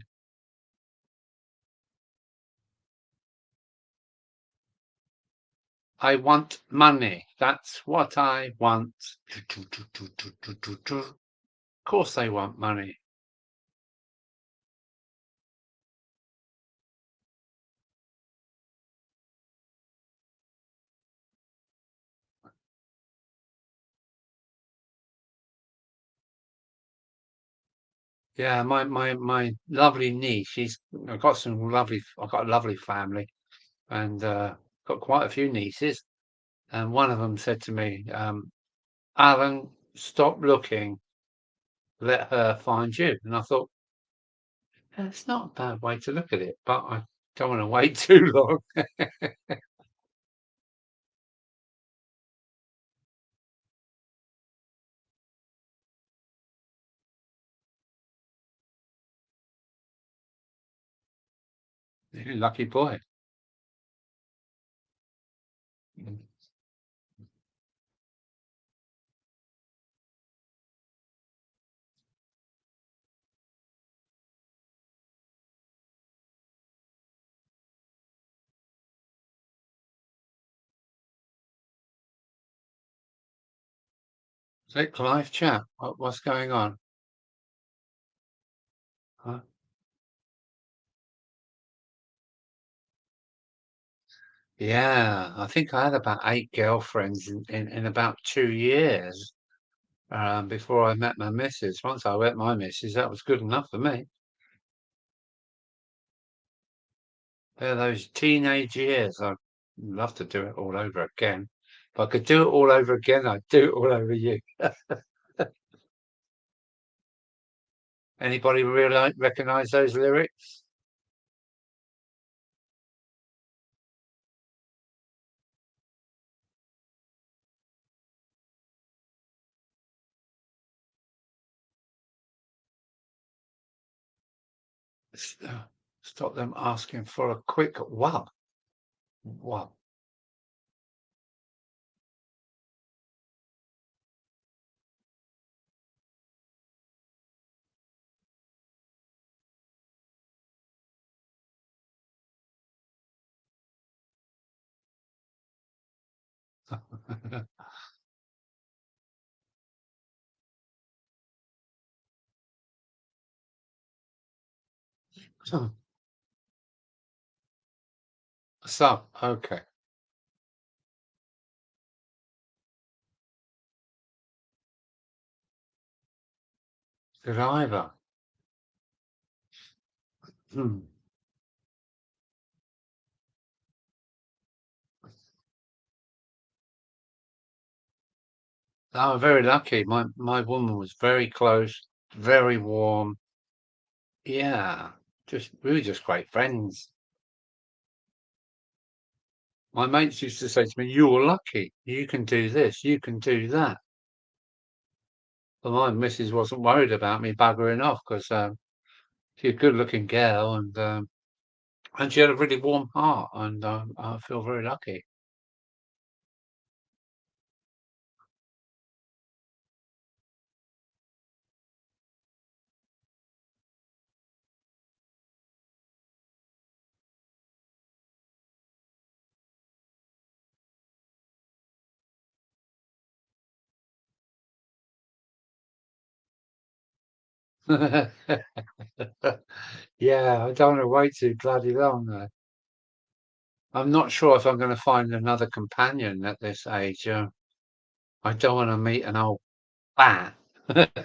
I want money. That's what I want. Of course they want money. Yeah, my lovely niece. I've got I've got a lovely family, and got quite a few nieces. And one of them said to me, "Alan, stop looking. Let her find you." And I thought, it's not a bad way to look at it, but I don't want to wait too long. Lucky boy. Mm. Click live chat. What's going on? Huh? Yeah, I think I had about 8 girlfriends in about 2 years, before I met my missus. Once I met my missus, that was good enough for me. They're those teenage years. I'd love to do it all over again. If I could do it all over again, I'd do it all over you. Anybody really recognise those lyrics? Stop them asking for a quick what? What? So, okay. Did either. Hmm. I'm very lucky. My woman was very close, very warm. Yeah, just we were just great friends. My mates used to say to me, "You're lucky. You can do this. You can do that." But my missus wasn't worried about me buggering off because she's a good-looking girl and she had a really warm heart, and I feel very lucky. Yeah, I don't want to wait too bloody long though. I'm not sure if I'm going to find another companion at this age. I don't want to meet an old bat. But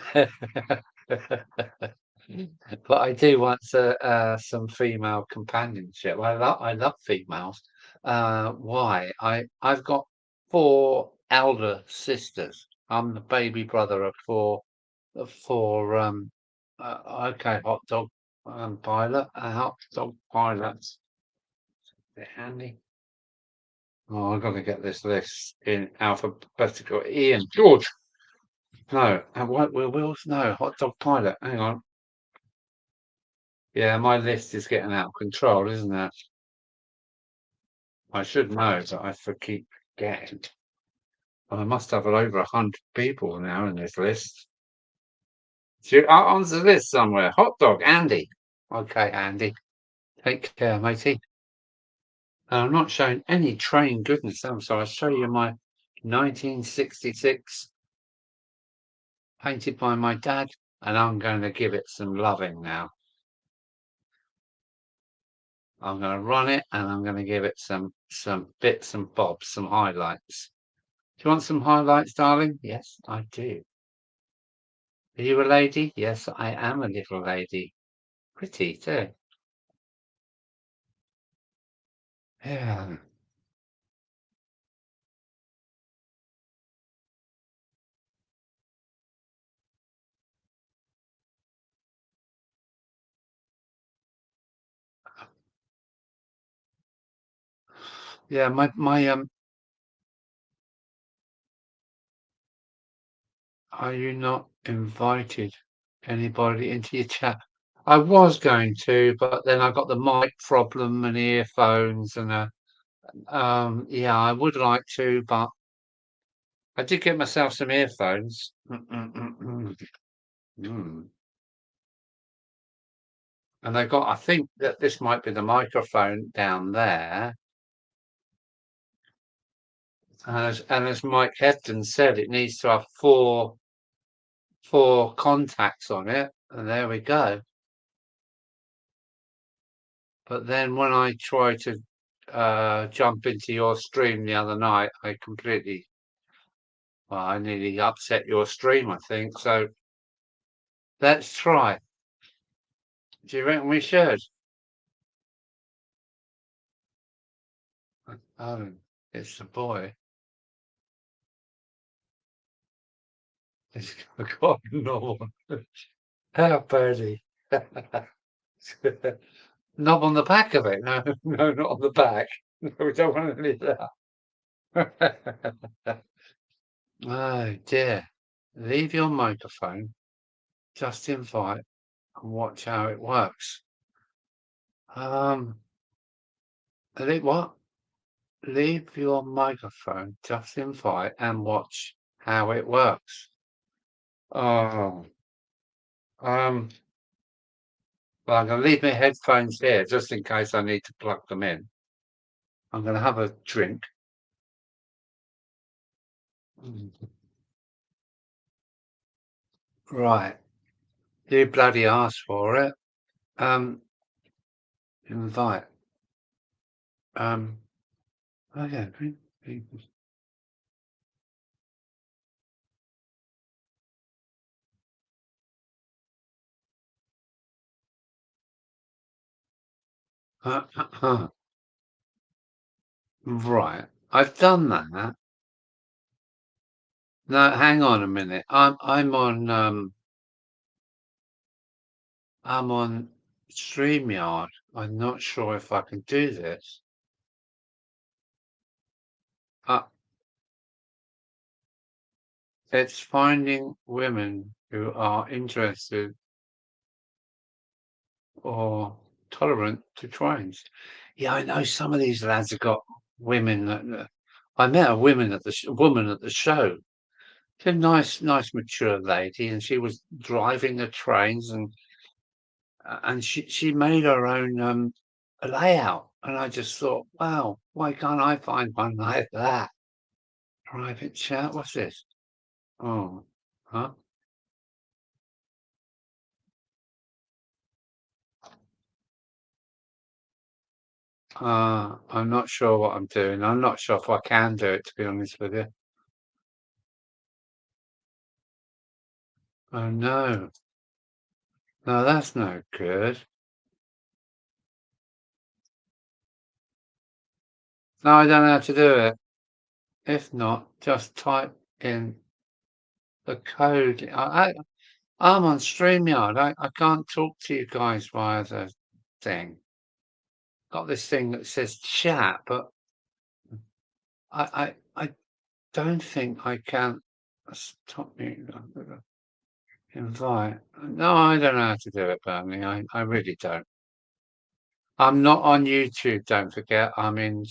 I do want some female companionship. I love females. Why? I've got four elder sisters. I'm the baby brother of four. Okay, hot dog pilot. A hot dog pilot. They're handy. Oh, I've got to get this list in alphabetical. Ian, George. No, and White Wheel Wheels. No, hot dog pilot. Hang on. Yeah, my list is getting out of control, isn't it? I should know, but I keep forgetting. I must have over 100 people now in this list. On the list somewhere. Hot dog, Andy. Okay, Andy. Take care, matey. And I'm not showing any train goodness, so I'll show you my 1966 painted by my dad, and I'm going to give it some loving now. I'm going to run it, and I'm going to give it some bits and bobs, some highlights. Do you want some highlights, darling? Yes, I do. Are you a lady? Yes, I am a little lady. Pretty too. Yeah. Yeah, my are you not invited anybody into your chat? I was going to, but then I got the mic problem and earphones and yeah, I would like to, but I did get myself some earphones. Mm. And I think that this might be the microphone down there. And as Mike Hefton said, it needs to have four contacts on it, and there we go. But then when I tried to jump into your stream the other night, I nearly upset your stream, I think. So let's try. Do you reckon we should? Oh, it's the boy. It's got no one. How birdie. Knob on the back of it. No, no, not on the back. No, we don't want to leave that. Oh dear. Leave your microphone, just invite and watch how it works. Leave what? Leave your microphone, just invite and watch how it works. Oh, um, well, I'm going to leave my headphones here just in case I need to plug them in. I'm going to have a drink. Right. You bloody asked for it. Invite. Okay. Right. I've done that. No, hang on a minute. I'm on StreamYard. I'm not sure if I can do this. Uh, it's finding women who are interested or tolerant to trains. Yeah, I know some of these lads have got women I met a woman at the show. She's a nice mature lady, and she was driving the trains and she made her own layout. And I just thought, wow, why can't I find one like that? Private chat, what's this? Oh, huh? I'm not sure what I'm doing. I'm not sure if I can do it, to be honest with you. Oh no. No, that's no good. No, I don't know how to do it. If not, just type in the code. I'm on StreamYard. I can't talk to you guys via the thing. Got this thing that says chat, but I don't think I can stop me. Invite. No, I don't know how to do it, Burnley. I really don't. I'm not on YouTube, don't forget. I'm in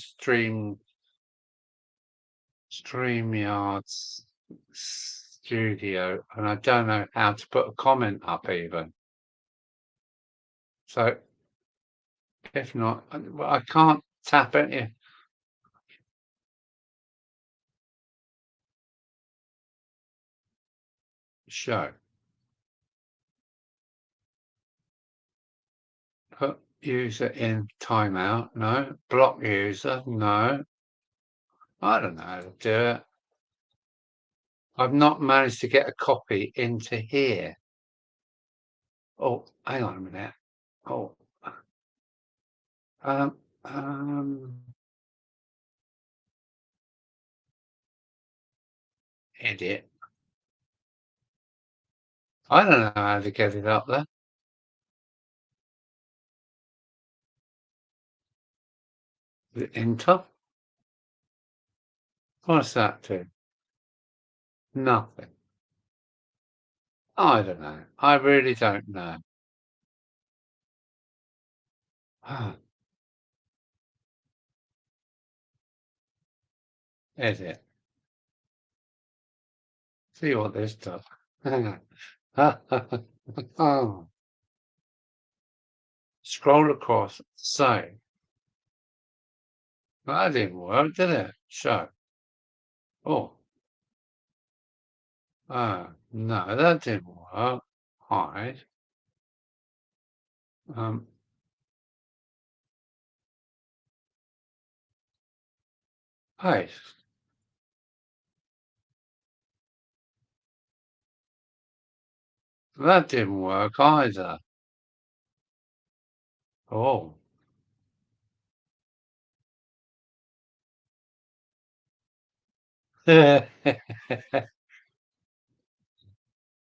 StreamYard's studio, and I don't know how to put a comment up even. So if not, I can't tap it. Show. Put user in timeout. No. Block user. No. I don't know how to do it. I've not managed to get a copy into here. Oh, hang on a minute. Oh, um, um, edit. I don't know how to get it up there. The enter. What's that do? Nothing. I don't know. I really don't know. Edit. See what this does. Hang on. Oh, scroll across. Save. That didn't work, did it? Show. Oh, no, that didn't work. Hide. Um, paste. That didn't work either. Oh.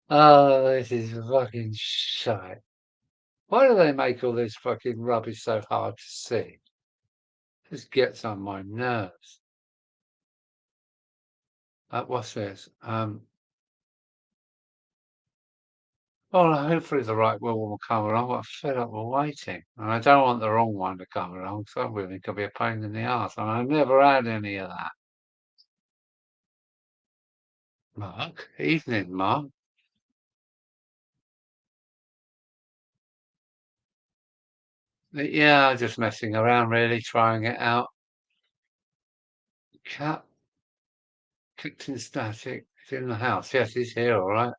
Oh, this is fucking shite. Why do they make all this fucking rubbish so hard to see? Just gets on my nerves. What's this? Well, hopefully the right one will come along. I'm fed up with waiting. And I don't want the wrong one to come along, so I really could be a pain in the ass. And I've never had any of that. Mark, evening, Mark. Yeah, just messing around, really, trying it out. Cat kicked in static. It's in the house. Yes, he's here, all right.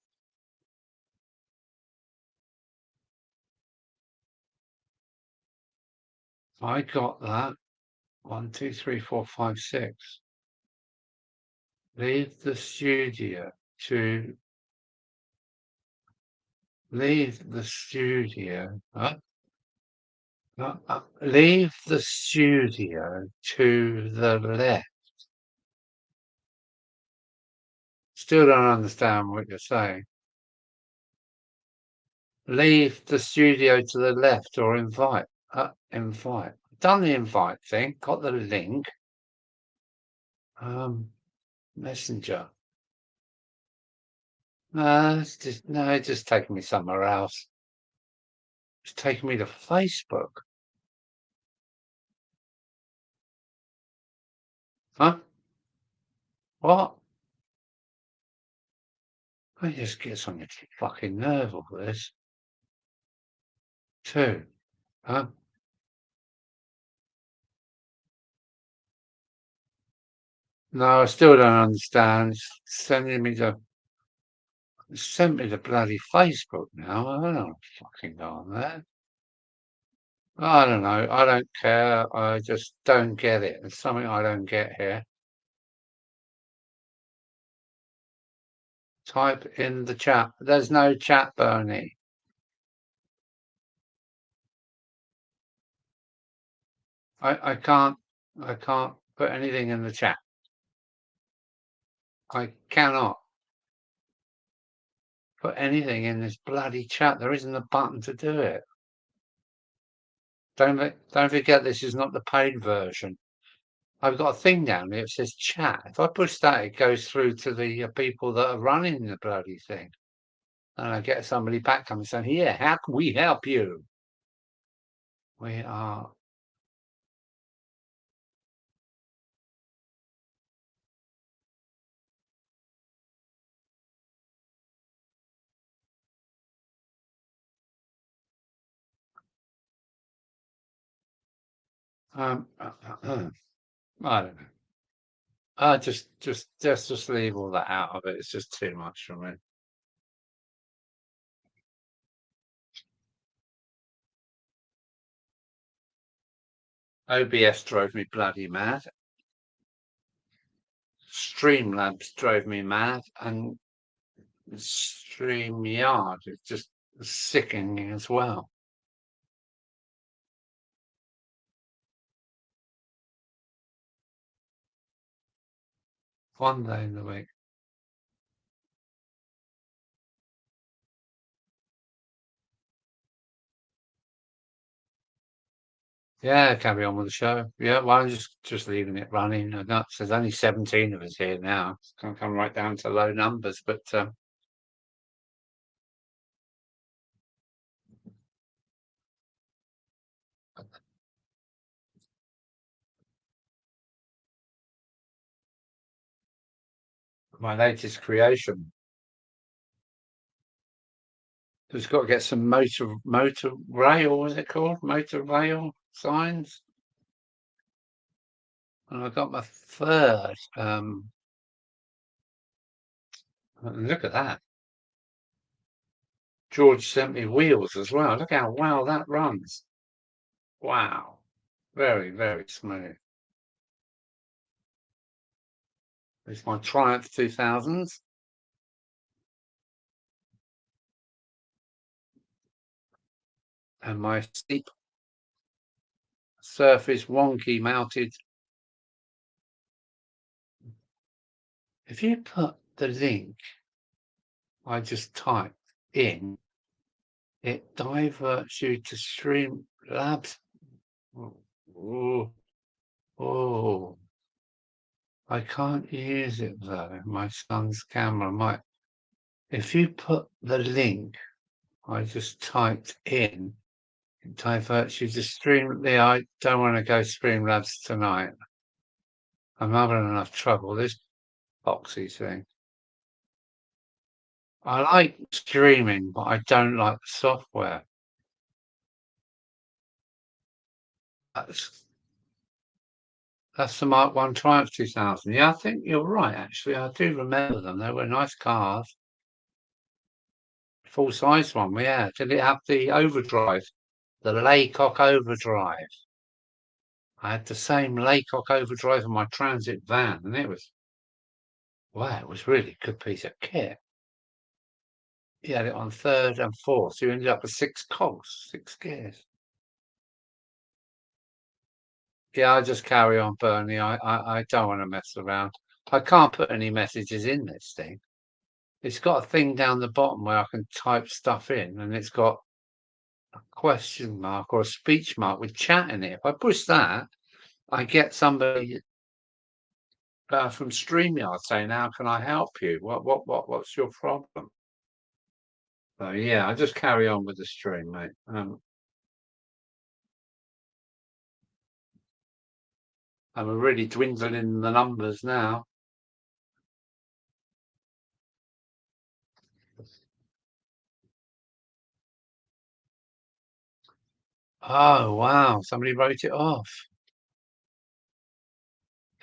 I got that. 1, 2, 3, 4, 5, 6. Leave the studio to leave the studio. Huh? Leave the studio to the left. Still don't understand what you're saying. Leave the studio to the left or invite. Invite. Done the invite thing. Got the link. Messenger. No, it's just taking me somewhere else. It's taking me to Facebook. Huh? What? I just gets on your fucking nerve all this. 2. Huh? No, I still don't understand. Send me the bloody Facebook now. I don't fucking go on there. I don't know. I don't care. I just don't get it. There's something I don't get here. Type in the chat. There's no chat, Bernie. I can't put anything in the chat. I cannot put anything in this bloody chat. There isn't a button to do it. Don't forget this is not the paid version. I've got a thing down here. It says chat. If I push that, it goes through to the people that are running the bloody thing. And I get somebody back coming saying, "Here, how can we help you?" We are. I don't know. Just leave all that out of it. It's just too much for me. OBS drove me bloody mad. Streamlabs drove me mad, and StreamYard is just sickening as well. One day in the week. Yeah, carry on with the show. Yeah, well, I'm just leaving it running. There's only 17 of us here now. It's going to come right down to low numbers, but my latest creation. Just got to get some motor rail. What is it called? Motor rail signs. And I got my third. Look at that. George sent me wheels as well. Look how well that runs. Wow. Very, very smooth. It's my Triumph 2000s. And my steep surface wonky mounted. If you put the link I just type in, it diverts you to Streamlabs. Oh, oh, I can't use it though. My son's camera might. If you put the link I just typed in, it diverts you to Stream. Yeah, I don't want to go Streamlabs tonight. I'm having enough trouble. This boxy thing. I like streaming, but I don't like the software. That's the Mark One Triumph 2000. Yeah, I think you're right. Actually, I do remember them. They were nice cars. Full size one. Yeah. Did it have the overdrive? The Laycock overdrive. I had the same Laycock overdrive in my transit van, and it was wow. It was really a good piece of kit. He had it on third and fourth, so you ended up with 6 cogs, 6 gears. Yeah, I just carry on, Bernie. I don't want to mess around. I can't put any messages in this thing. It's got a thing down the bottom where I can type stuff in, and it's got a question mark or a speech mark with chat in it. If I push that, I get somebody from StreamYard saying, "How can I help you? What's your problem?" So yeah, I just carry on with the stream, mate. I'm really dwindling the numbers now. Oh wow! Somebody wrote it off.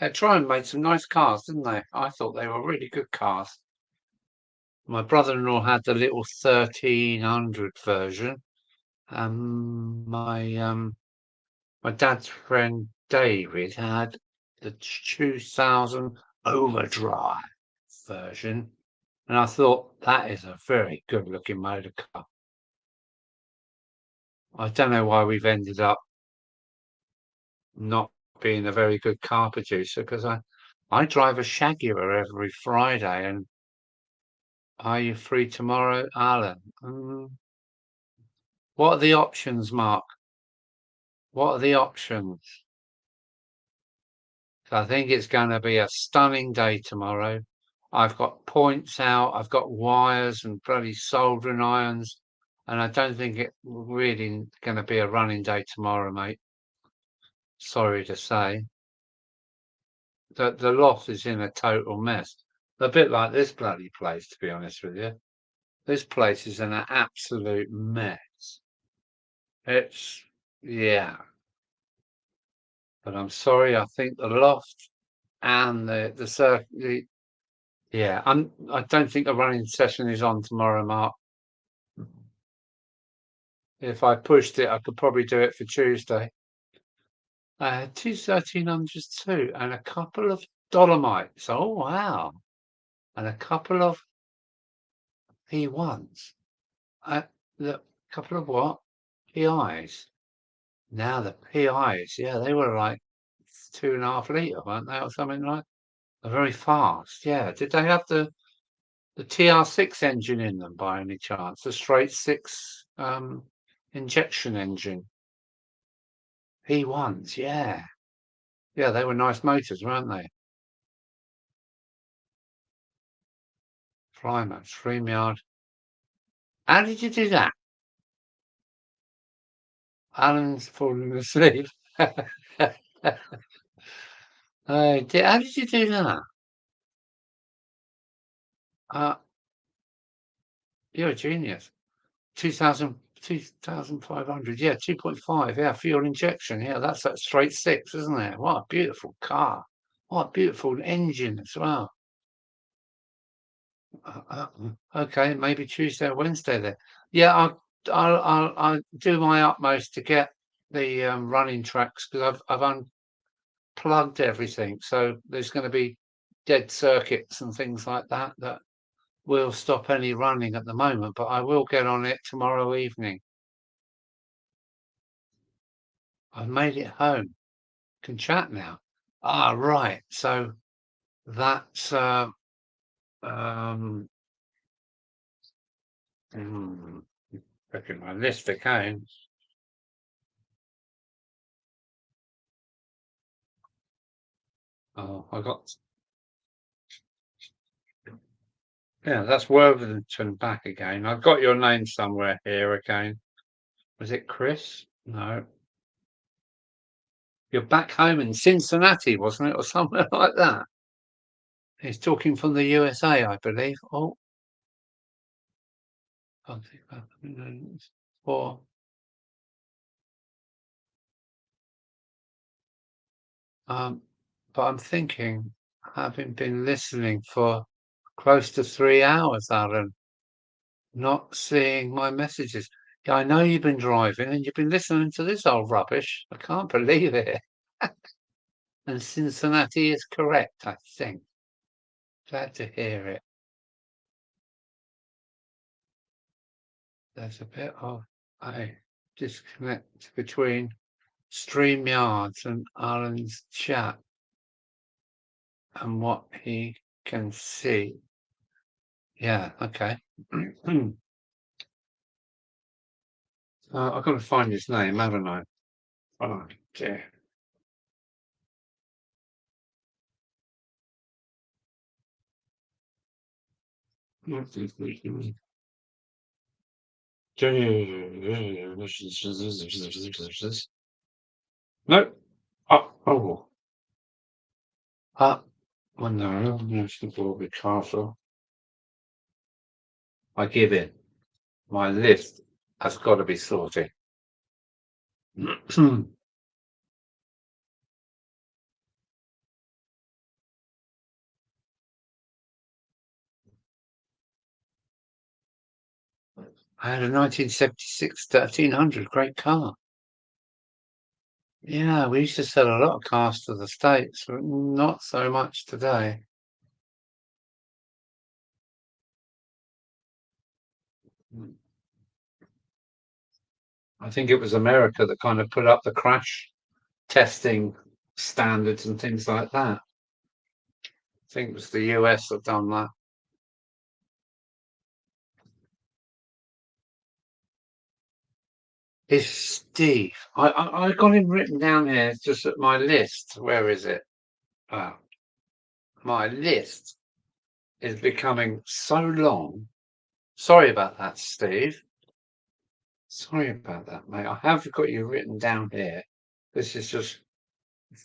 Yeah, Triumph made some nice cars, didn't they? I thought they were really good cars. My brother-in-law had the little 1300 version, and my dad's friend David had the 2000 overdrive version, and I thought that is a very good-looking motor car. I don't know why we've ended up not being a very good car producer, because I drive a Jaguar every Friday, and are you free tomorrow, Alan? What are the options, Mark? What are the options? So I think it's going to be a stunning day tomorrow. I've got points out, I've got wires and bloody soldering irons, and I don't think it's really going to be a running day tomorrow, mate. Sorry to say. The loft is in a total mess. A bit like this bloody place, to be honest with you. This place is in an absolute mess. It's, yeah. But I'm sorry, I think the loft and the circuit, yeah, I don't think a running session is on tomorrow, Mark. If I pushed it, I could probably do it for Tuesday. Two 1300s too, and a couple of Dolomites. Oh wow. And a couple of P1s. The couple of what? PIs. Now the PIs, yeah, they were like 2.5 litre, weren't they, or something like? They're very fast. Yeah. Did they have the TR6 engine in them by any chance? The straight six injection engine. P1s, yeah. Yeah, they were nice motors, weren't they? Flymo, StreamYard. How did you do that? Alan's falling asleep. How did you do that? Uh, you're a genius. 2,500. Yeah, 2.5. Yeah, fuel injection. Yeah, that's that straight six, isn't it? What a beautiful car. What a beautiful engine as well. Okay, maybe Tuesday or Wednesday then. Yeah, I'll do my utmost to get the running tracks, because I've unplugged everything, so there's going to be dead circuits and things like that will stop any running at the moment. But I will get on it tomorrow evening. I've made it home. Can chat now. Ah, right. So that's Checking my list again. Oh, I got. Yeah, that's Worthington back again. I've got your name somewhere here again. Was it Chris? No. You're back home in Cincinnati, wasn't it? Or somewhere like that. He's talking from the USA, I believe. Oh, I think that's four. But I'm thinking, having been listening for close to 3 hours, Alan, not seeing my messages. Yeah, I know you've been driving and you've been listening to this old rubbish. I can't believe it. And Cincinnati is correct, I think. Glad to hear it. There's a bit of a disconnect between StreamYards and Alan's chat and what he can see. Yeah, okay. I've got to find his name, haven't I? Oh, dear. No. Oh. Well, no, that's the Borby Castle. I give in. My list has got to be sorted. I had a 1976 1300, great car. Yeah, we used to sell a lot of cars to the States, but not so much today. I think it was America that kind of put up the crash testing standards and things like that. I think it was the US that done that. Is Steve? I got him written down here, just at my list. Where is it? Oh, my list is becoming so long. Sorry about that, Steve. Sorry about that, mate. I have got you written down here. This is just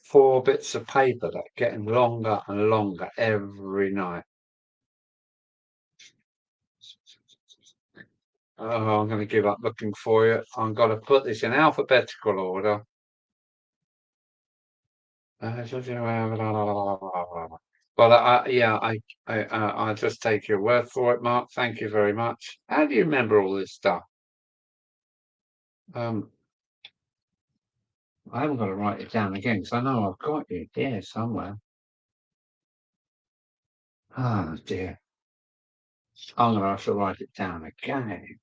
4 bits of paper that are getting longer and longer every night. Oh, I'm going to give up looking for you. I'm going to put this in alphabetical order. But yeah, I'll just take your word for it, Mark. Thank you very much. How do you remember all this stuff? I haven't got to write it down again because I know I've got you here somewhere. Oh dear. I'm going to have to write it down again.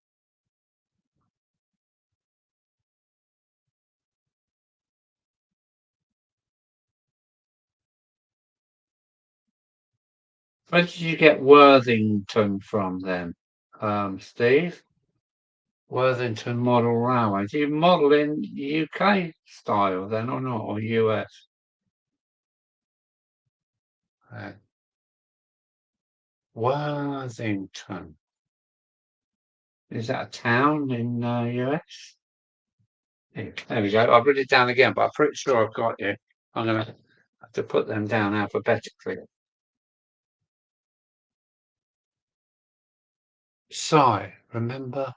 Where did you get Worthington from then, Steve? Worthington Model Railway. Do you model in UK style then or not, or US? Worthington. Is that a town in US? There we go. I've written it down again, but I'm pretty sure I've got you. I'm going to have to put them down alphabetically. Si, remember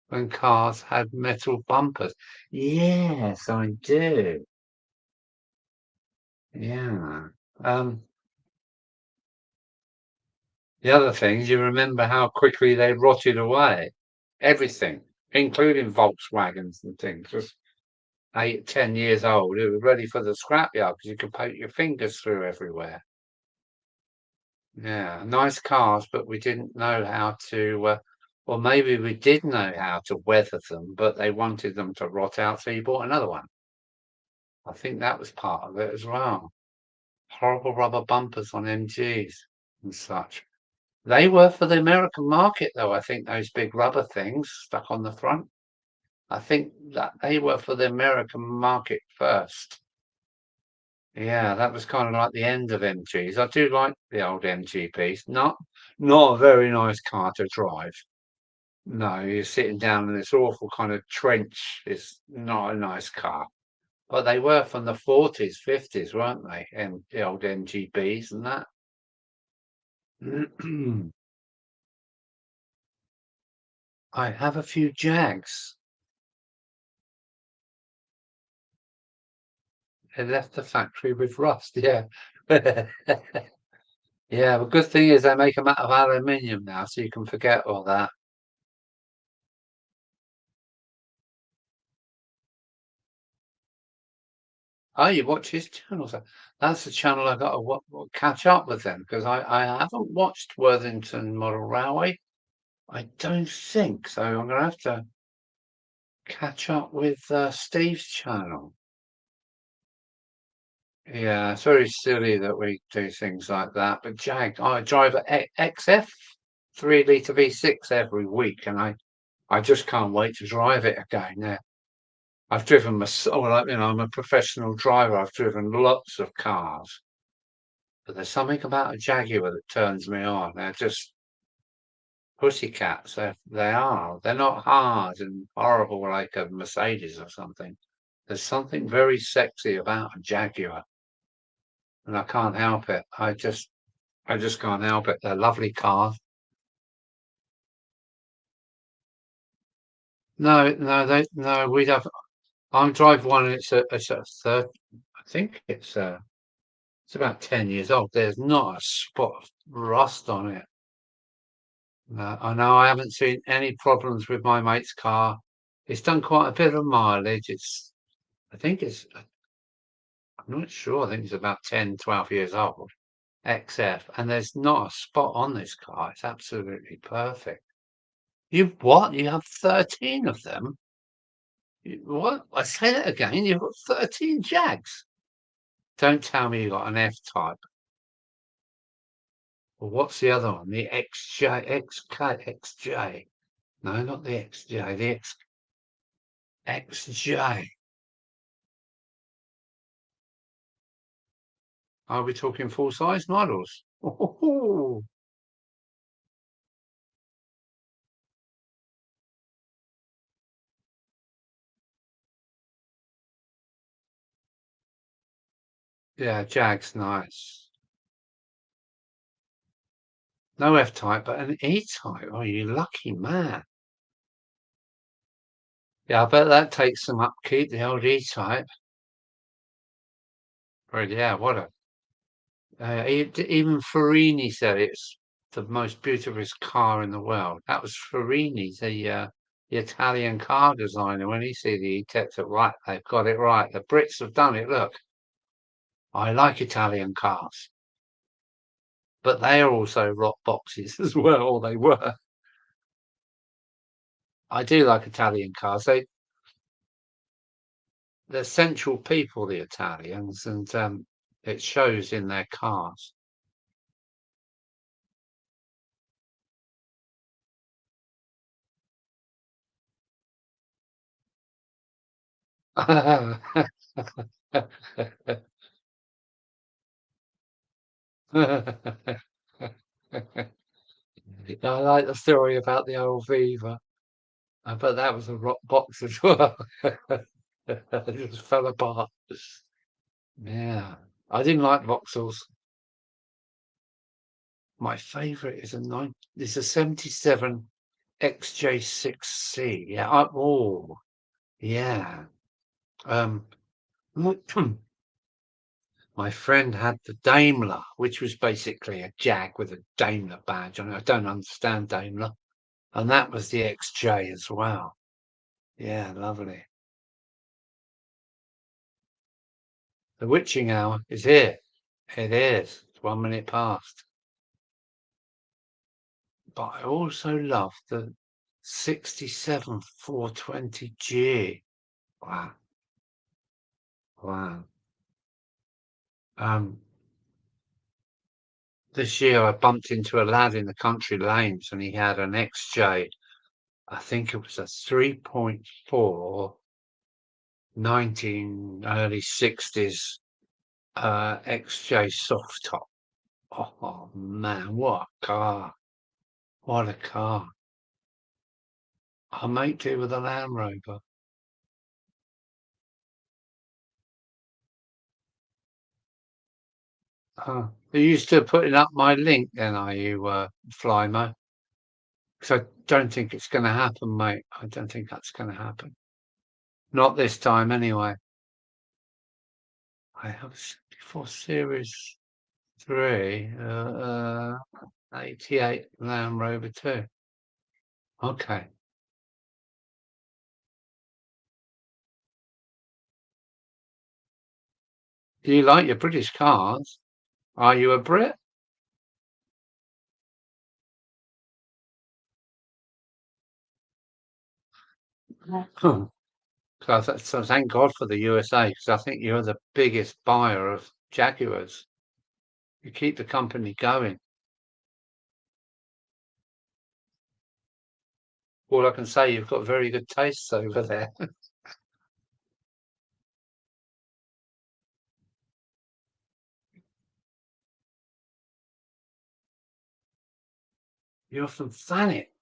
when cars had metal bumpers? Yes, I do. Yeah. The other things, you remember how quickly they rotted away. Everything, including Volkswagens and things, was 8, 10 years old. It was ready for the scrapyard because you could poke your fingers through everywhere. Yeah, nice cars, but we didn't know how to, or maybe we did know how to weather them, but they wanted them to rot out, so you bought another one. I think that was part of it as well. Horrible rubber bumpers on MGs and such. They were for the American market, though. I think those big rubber things stuck on the front. I think that they were for the American market first. Yeah, that was kind of like the end of MGs. I do like the old MG piece. Not a very nice car to drive. No, you're sitting down in this awful kind of trench. It's not a nice car. But they were from the 40s, 50s, weren't they? And the old MGBs and that. I have a few Jags. They left the factory with rust, yeah. Yeah, the good thing is they make them out of aluminium now, so you can forget all that. Oh, you watch his channel, so that's the channel I got to catch up with them because I haven't watched Worthington Model Railway. I don't think so. I'm gonna have to catch up with Steve's channel. Yeah, it's very silly that we do things like that. But Jag, I drive a XF 3 litre V6 every week, and I just can't wait to drive it again. Now, I've driven well, I'm a professional driver. I've driven lots of cars, but there's something about a Jaguar that turns me on. They're just pussycats. They are. They're not hard and horrible like a Mercedes or something. There's something very sexy about a Jaguar, and I can't help it. I just can't help it. They're lovely cars. No, we'd have. I'm driving one, and it's a third. I think it's about 10 years old. There's not a spot of rust on it. No, I know I haven't seen any problems with my mate's car. It's done quite a bit of mileage. I think I'm not sure. I think it's about 10, 12 years old. XF, and there's not a spot on this car. It's absolutely perfect. You what? You have 13 of them? What? I say that again. You've got 13 Jags. Don't tell me you got an F-Type. Well, what's the other one? The XJ, XK, XJ. No, not the XJ. The XJ. Are we talking full-size models? Oh, yeah, Jag's nice. No F-Type, but an E-Type. Oh, you lucky man. Yeah, I bet that takes some upkeep, the old E-Type. But yeah, what a even Farini said it's the most beautiful car in the world. That was Farini, the Italian car designer. When he see the E-Tech, said, right, they've got it right. The Brits have done it. Look, I like Italian cars, but they are also rock boxes as well, or they were. I do like Italian cars. They're central people, the Italians, and it shows in their cars. I like the story about the old Viva, but that was a rock box as well. It just fell apart. Yeah, I didn't like Vauxhalls. My favourite is a 77 XJ6C. Yeah, yeah. Um, my friend had the Daimler, which was basically a Jag with a Daimler badge on it. I don't understand Daimler. And that was the XJ as well. Yeah, lovely. The witching hour is here. It is. It's 1 minute past. But I also love the 67 420G. Wow. Wow. Um, this year I bumped into a lad in the country lanes and he had an XJ. I think it was a 3.4 early 60s XJ soft top. Oh man, what a car. What a car. I make do with a Land Rover. Are you still putting up my link then, are you, Flymo? Because I don't think it's going to happen, mate. I don't think that's going to happen. Not this time, anyway. I have before Series 3, 88 Land Rover 2. Okay. Do you like your British cars? Are you a Brit? Hmm. So thank God for the USA, because I think you're the biggest buyer of Jaguars. You keep the company going. All I can say, you've got very good tastes over there. You're from Thanet.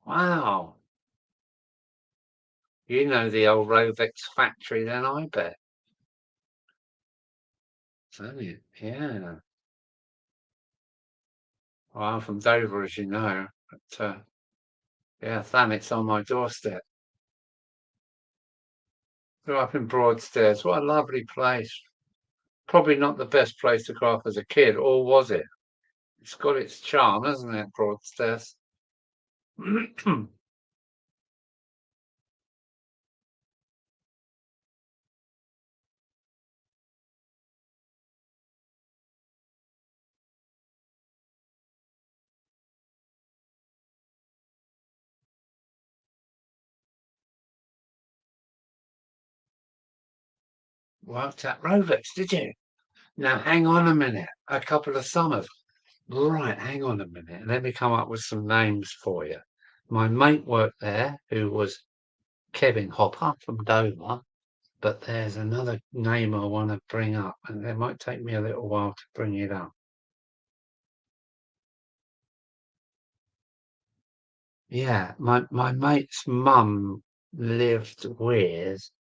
Wow. You know the old Rovex factory then, I bet. Thanet, yeah. Well, I'm from Dover, as you know. But yeah, Thanet's on my doorstep. Grew up in Broadstairs. What a lovely place. Probably not the best place to grow up as a kid, or was it? It's got its charm, hasn't it, Broadstairs? Worked at Rovex, did you? Now, hang on a minute. A couple of summers. Right, hang on a minute. Let me come up with some names for you. My mate worked there, who was Kevin Hopper from Dover, but there's another name I want to bring up, and it might take me a little while to bring it up. Yeah, my mate's mum lived with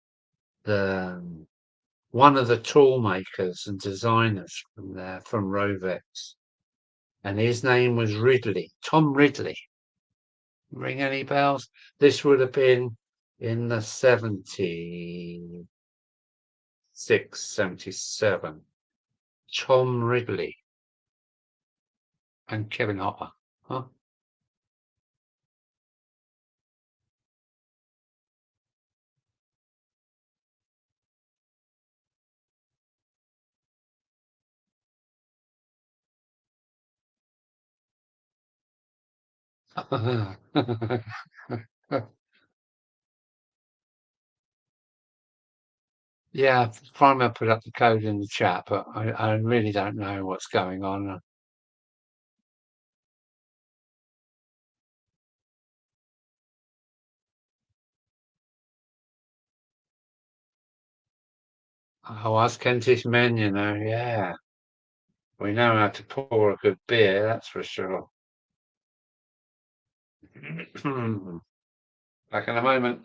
the one of the tool makers and designers from there, from Rovex, and his name was Ridley, Tom Ridley. Ring any bells? This would have been in the 76, 77. Tom Ridley and Kevin Hopper. Huh? Yeah, finally I put up the code in the chat, but I really don't know what's going on. Oh, us Kentish men, you know, yeah. We know how to pour a good beer, that's for sure. Back in a moment.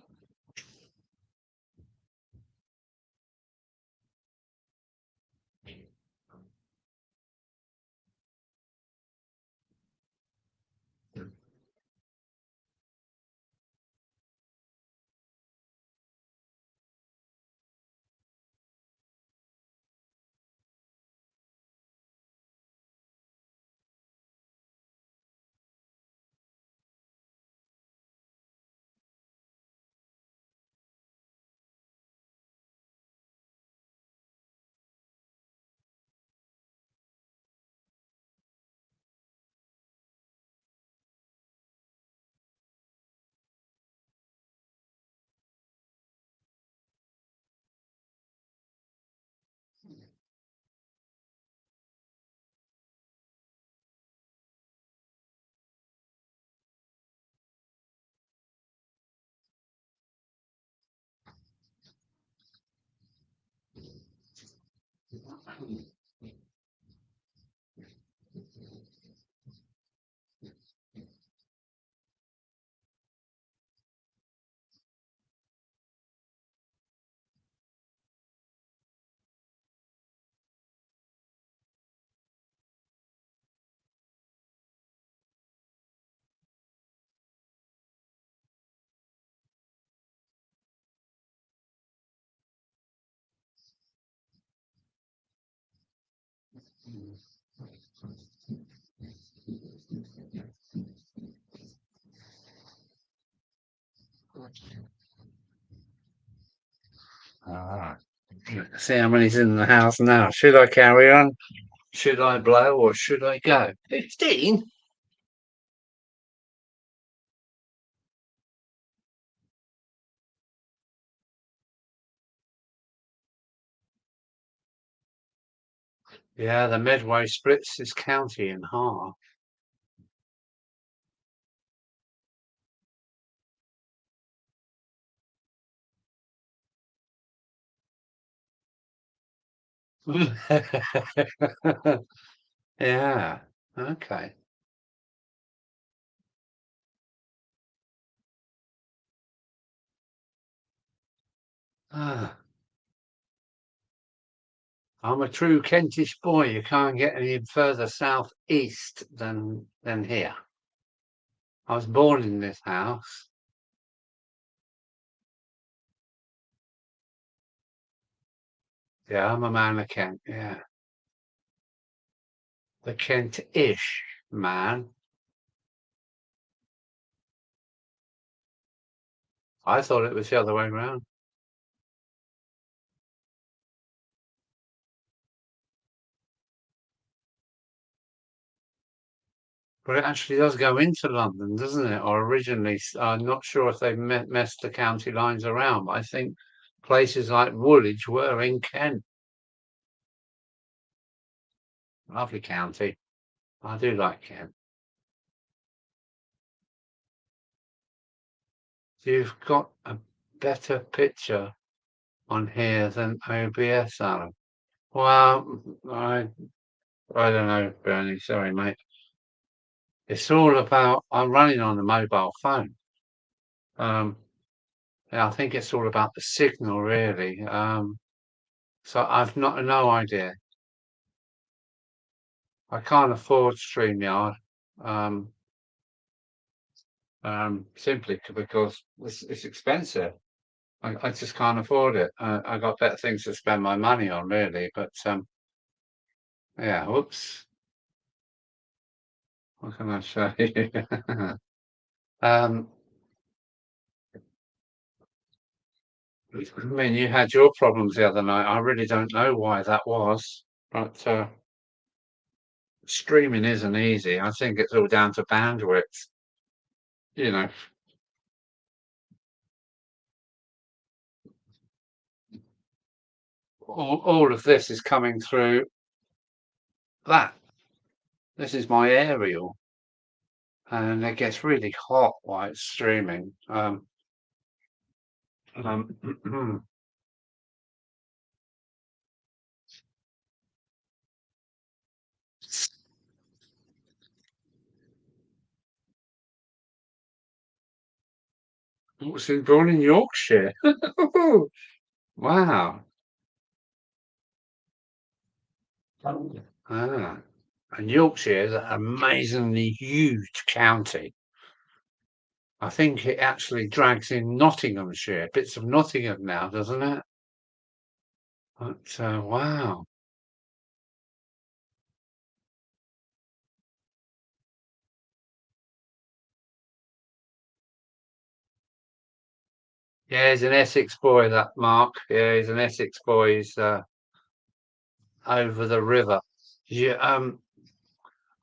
Ah. See how many's in the house now. Should I carry on? Should I blow or should I go? 15? Yeah, the Medway splits this county in half. Yeah, okay. Ah, I'm a true Kentish boy. You can't get any further south east than here. I was born in this house. Yeah, I'm a man of Kent. Yeah, the Kent-ish man. I thought it was the other way around. But it actually does go into London, doesn't it? Or originally, I'm not sure if they've messed the county lines around, but I think places like Woolwich were in Kent. Lovely county. I do like Kent. You've got a better picture on here than OBS, Alan. Well, I don't know, Bernie. Sorry, mate. It's all about. I'm running on a mobile phone. Yeah, I think it's all about the signal, really. So I've not no idea. I can't afford StreamYard, um, simply because it's expensive. I just can't afford it. I got better things to spend my money on, really. But yeah, whoops. What can I say? um, I mean, you had your problems the other night. I really don't know why that was, but streaming isn't easy. I think it's all down to bandwidth. You know, all of this is coming through that. This is my aerial, and it gets really hot while it's streaming. Was born in Yorkshire. Wow. Ah. And Yorkshire is an amazingly huge county. I think it actually drags in Nottinghamshire, bits of Nottingham now, doesn't it? But wow. Yeah, he's an Essex boy, that Mark. Yeah, he's an Essex boy. He's over the river. Yeah,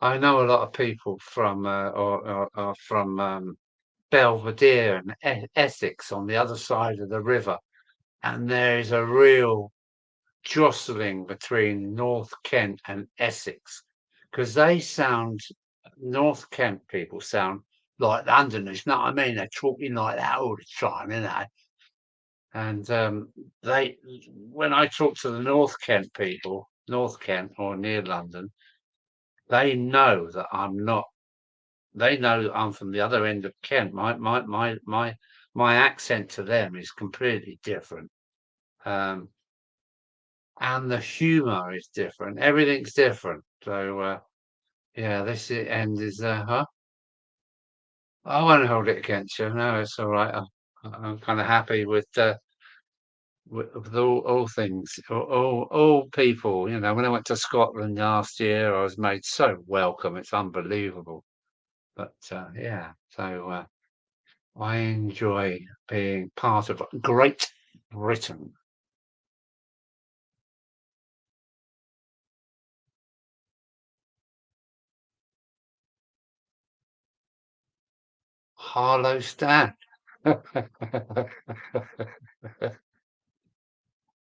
I know a lot of people from or from Belvedere and Essex on the other side of the river, and there is a real jostling between North Kent and Essex because they sound North Kent people sound like Londoners. You know what I mean? They're talking like that all the time, you know. And they, when I talk to the North Kent people, North Kent or near London, they know that I'm not. They know that I'm from the other end of Kent. My accent to them is completely different. Um, and the humour is different. Everything's different. So yeah, this end is huh? I won't hold it against you. No, it's all right. I'm kind of happy with all things, all people. You know, when I went to Scotland last year, I was made so welcome. It's unbelievable. But yeah, so I enjoy being part of Great Britain. Harlow Stand.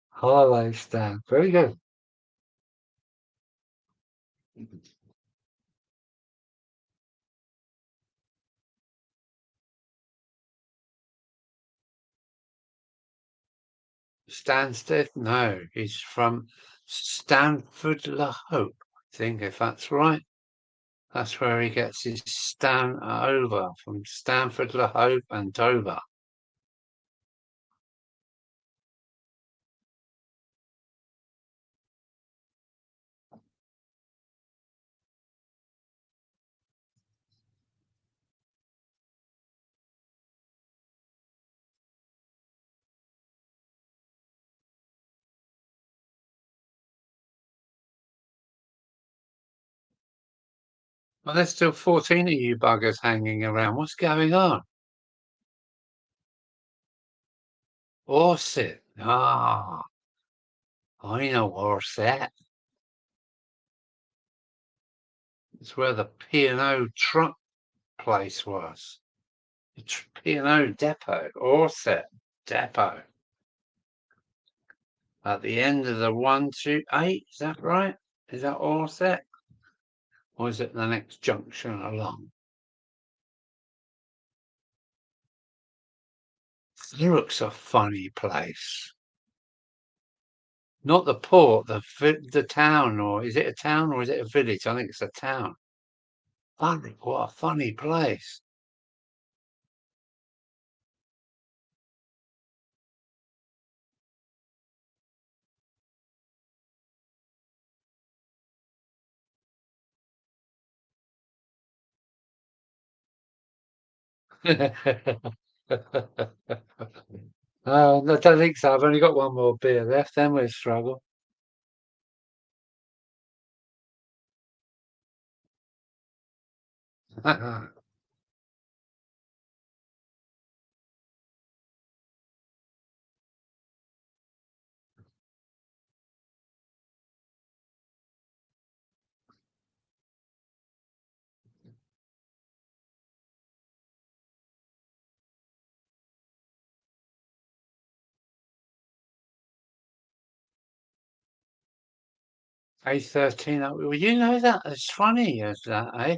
Harlow Stand. Very good. Stansted? No, he's from Stanford La Hope, I think, if that's right. That's where he gets his Stan over from Stanford La Hope and Dover. Well, there's still 14 of you buggers hanging around. What's going on? Orset. Ah, I know Orset. It's where the P&O truck place was. The P&O depot, Orset depot. At the end of the 128, is that right? Is that Orset? Or is it the next junction along? Thurrock's a funny place. Not the port, the town, or is it a town or is it a village? I think it's a town. Funny, what a funny place. Oh, I don't think so. I've only got one more beer left, then we'll struggle. 8:13. Well, you know that. It's funny as that, eh?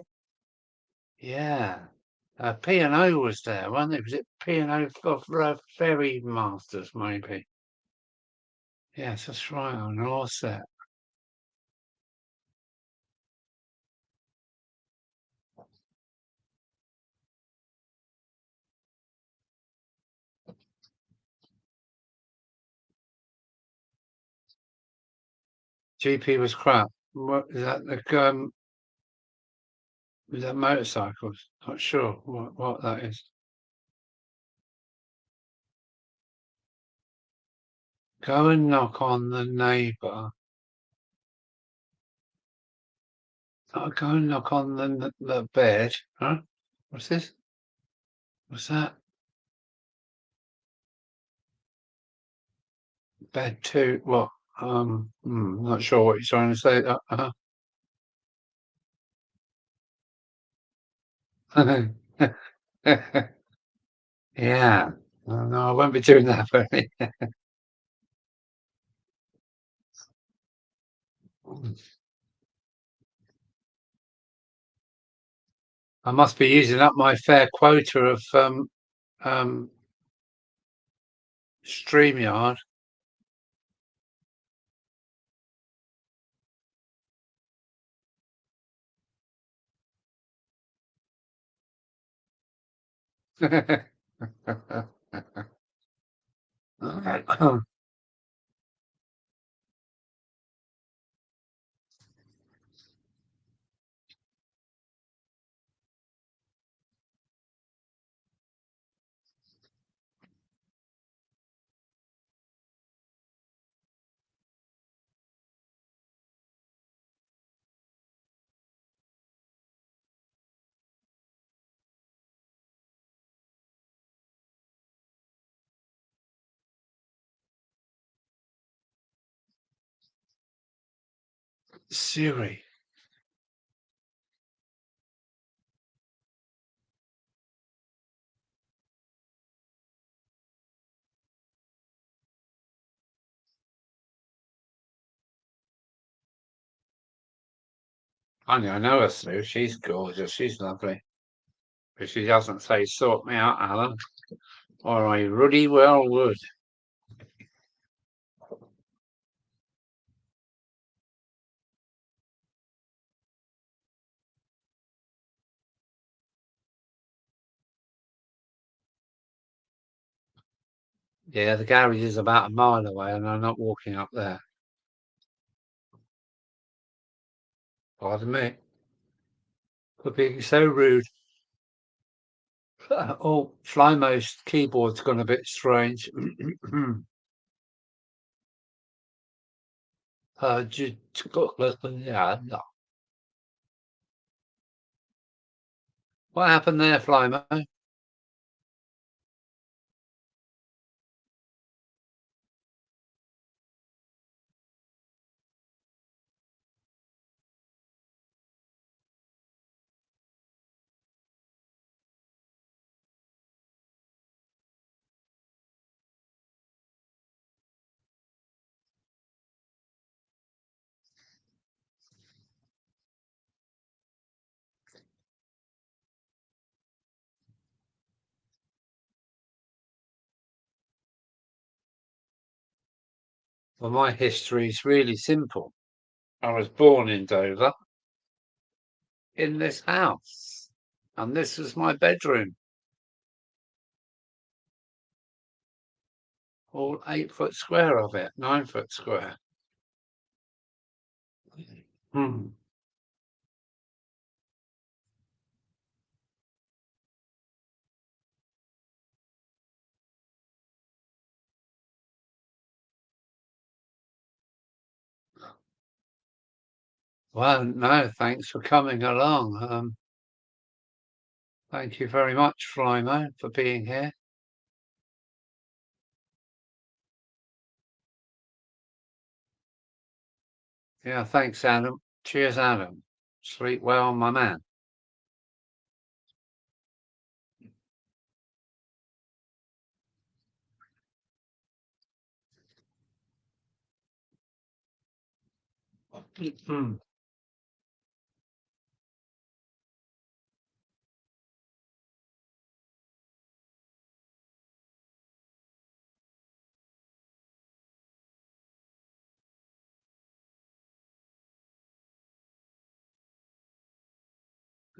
Yeah. P&O was there, wasn't it? Was it P&O of Ferry Masters, maybe? Yes, that's right. On Orset. GP was crap. What is that? Is that motorcycles? Not sure what that is. Go and knock on the neighbour. Go and knock on the bed. Huh? What's this? What's that? Bed two. What? Not sure what you're trying to say. Yeah. No, I won't be doing that for me. I must be using up my fair quota of um, StreamYard. Siri. I know her, Sue. She's gorgeous. She's lovely. But she doesn't say, sort me out, Alan, or I ruddy well would. Yeah, the garage is about a mile away, and I'm not walking up there. Pardon me for being so rude. Oh, Flymo's keyboard's gone a bit strange. Yeah, no. What happened there, Flymo? Well, my history is really simple. I was born in Dover, in this house, and this was my bedroom, all 8 foot square of it, 9 foot square. Hmm. Well, no, thanks for coming along. Thank you very much, Flymo, for being here. Yeah, thanks, Adam. Cheers, Adam. Sleep well, my man.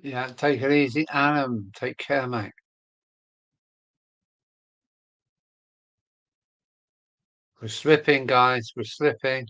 Yeah, take it easy, Adam. Take care, mate. We're slipping, guys. We're slipping.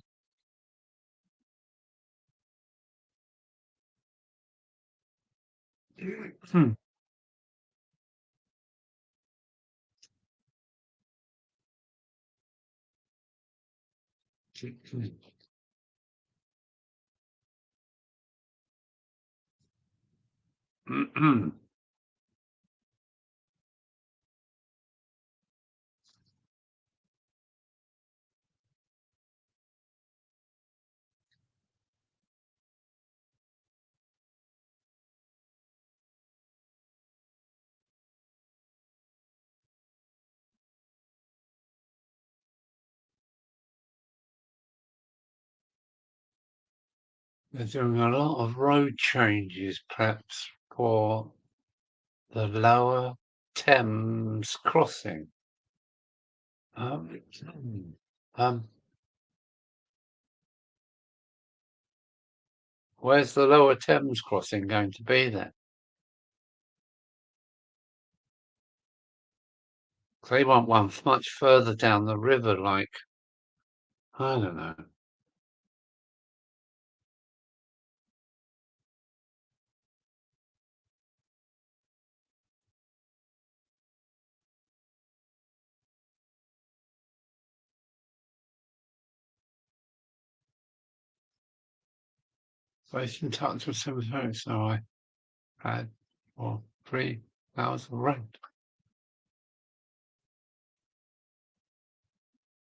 They're doing a lot of road changes, perhaps for the lower Thames crossing. Um, um, where's the lower Thames crossing going to be then? They want one much further down the river, like, I don't know. Based in touch with cemetery, so I had 3 hours of rent.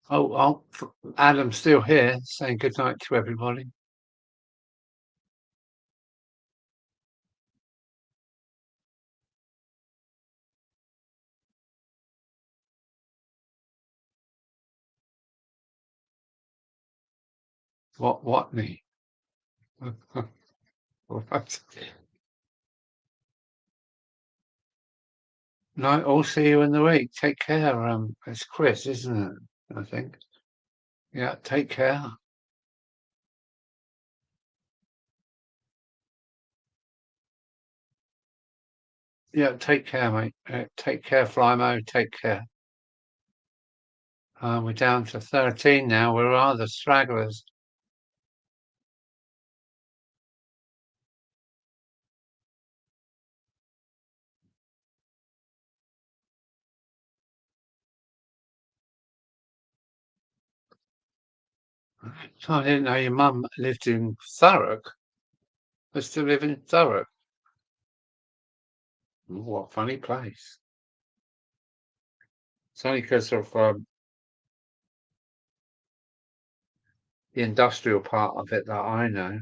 Oh, Adam's still here, saying good night to everybody. What me? What? No, I'll see you in the week. Take care. It's Chris, isn't it? I think. Yeah, take care. Yeah, take care, mate. Take care, Flymo. Take care. We're down to 13 now. We're rather stragglers. So I didn't know your mum lived in Thurrock. I still live in Thurrock. What a funny place. It's only because of the industrial part of it that I know.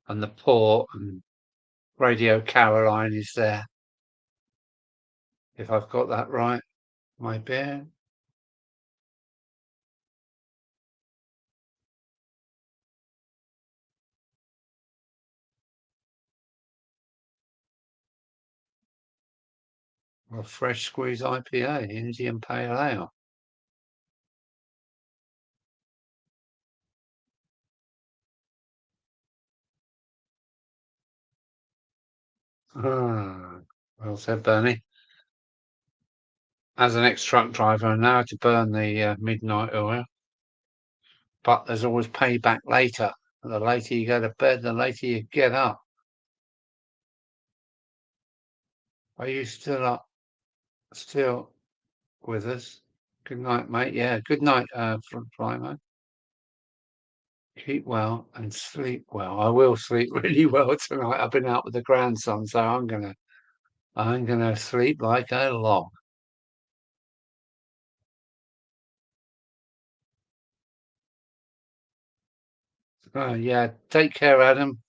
And the port and Radio Caroline is there. If I've got that right, my beer. Or fresh squeeze IPA, Indian Pale Ale. Ah, well said, Bernie. As an ex-truck driver, I know how to burn the midnight oil, but there's always payback later. The later you go to bed, the later you get up. Are you still up? Still with us? Good night, mate. Yeah, good night, Flymo. Keep well and sleep well. I will sleep really well tonight. I've been out with the grandson, so I'm gonna sleep like a log. Yeah, take care, Adam.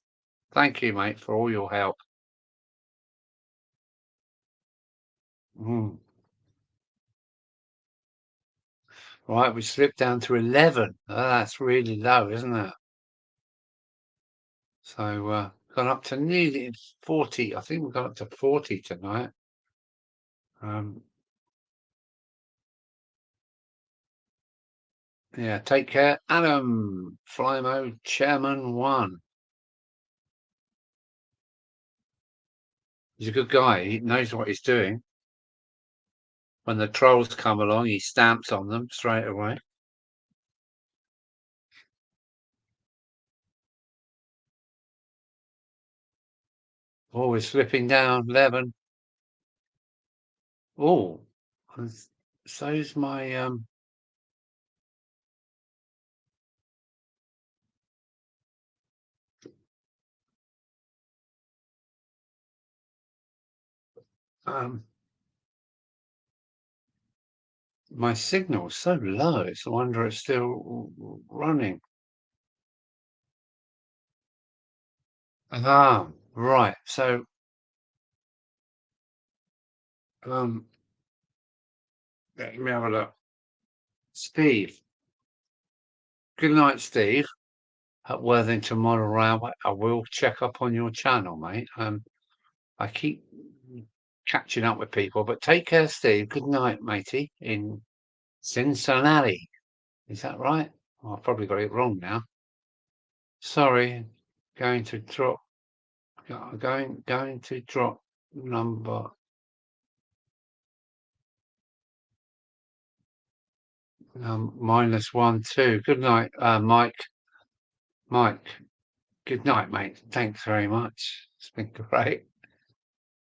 Thank you, mate, for all your help. Mm. Right, we slipped down to 11. That's really low, isn't it? So gone up to nearly 40. I think we've got up to 40 tonight. Um, yeah, take care. Adam, Flymo, Chairman 1. He's a good guy. He knows what he's doing. When the trolls come along, he stamps on them straight away. Oh, we're slipping down 11. Oh, so's my um my signal's so low. It's a wonder it's still running. Right. So um let me have a look. Steve. Good night, Steve. At Worthington Model Railway. I will check up on your channel, mate. I keep catching up with people, but take care, Steve. Good night, matey. In Cincinnati. Is that right? Oh, I've probably got it wrong now. Sorry, going to drop Going to drop number -1 2. Good night, Mike. Mike. Good night, mate. Thanks very much. It's been great.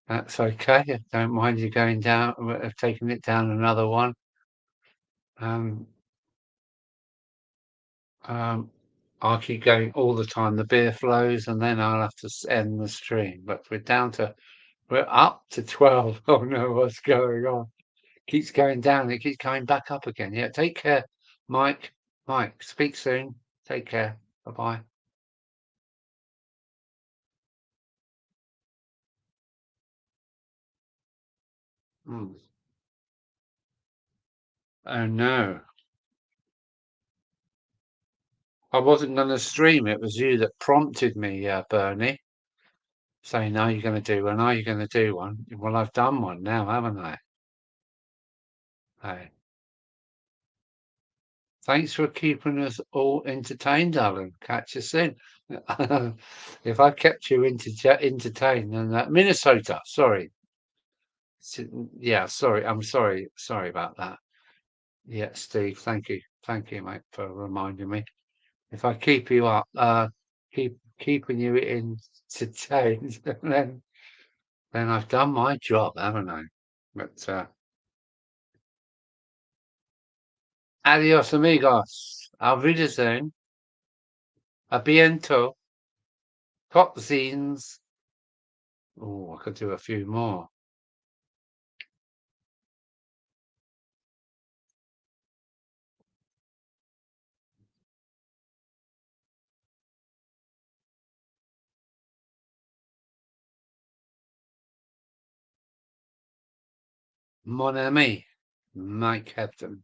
That's okay. I don't mind you going down, taking it down another one. I'll keep going all the time. The beer flows, and then I'll have to end the stream. But we're up to 12. Oh no, what's going on? Keeps going down. It keeps coming back up again. Yeah, take care, Mike. Mike, speak soon. Take care. Bye bye. Oh no, I wasn't going to stream. It was you that prompted me, Bernie, saying, "Are you going to do one? Are you going to do one?" Well, I've done one now, haven't I? Hey. Thanks for keeping us all entertained, Alan. Catch you soon. If I kept you entertained, then Minnesota. Sorry. Yeah, sorry. I'm sorry. Sorry about that. Yeah, Steve. Thank you, mate, for reminding me. If I keep you up, keeping you entertained, then I've done my job, haven't I? But adios, amigos. Auf Wiedersehen. A biento. Top zines. Oh, I could do a few more. Mon ami, my captain.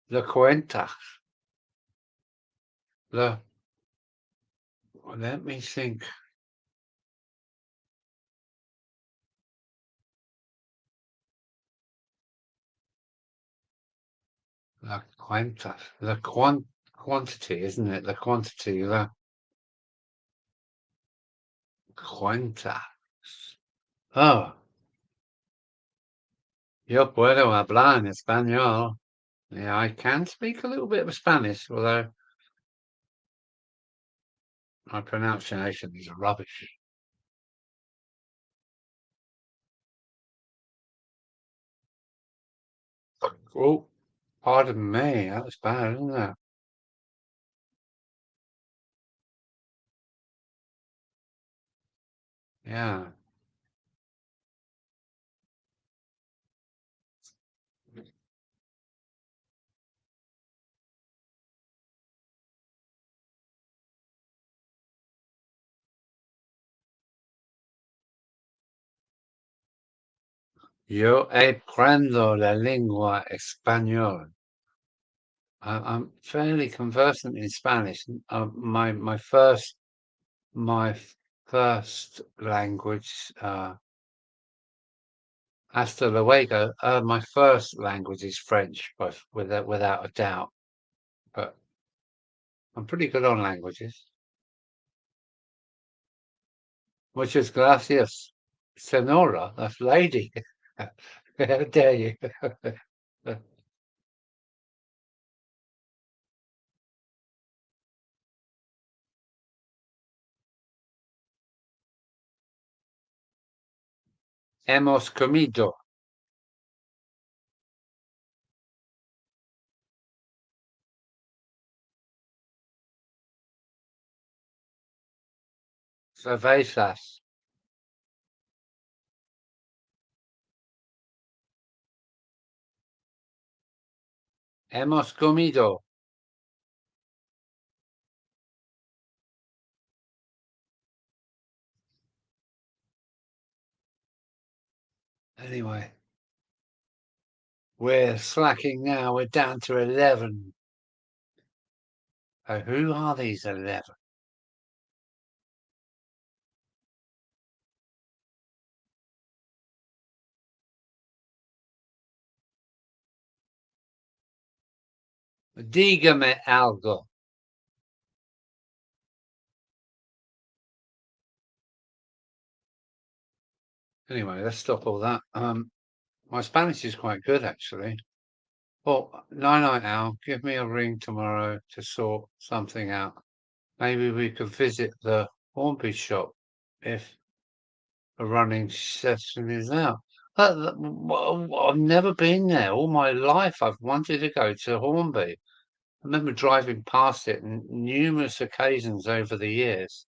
La cuenta. La, let me think. La cuenta. The quantity, isn't it? The quantity. La cuenta. Oh, yo puedo hablar en español. Yeah, I can speak a little bit of Spanish, although my pronunciation is rubbish. Oh, pardon me. That was bad, isn't it? Yeah. Yo aprendo la lengua español. I'm fairly conversant in Spanish. My first language, hasta luego. My first language is French, without a doubt. But I'm pretty good on languages. Muchas gracias, senora. That's lady. How dare you? Hemos comido. Cervezas. Hemos comido. Anyway, we're slacking now. We're down to 11. Who are these 11? Dígame algo. Anyway, let's stop all that. My Spanish is quite good, actually. Well, night now. Give me a ring tomorrow to sort something out. Maybe we could visit the Hornby shop if a running session is out. I've never been there. All my life, I've wanted to go to Hornby. I remember driving past it on numerous occasions over the years.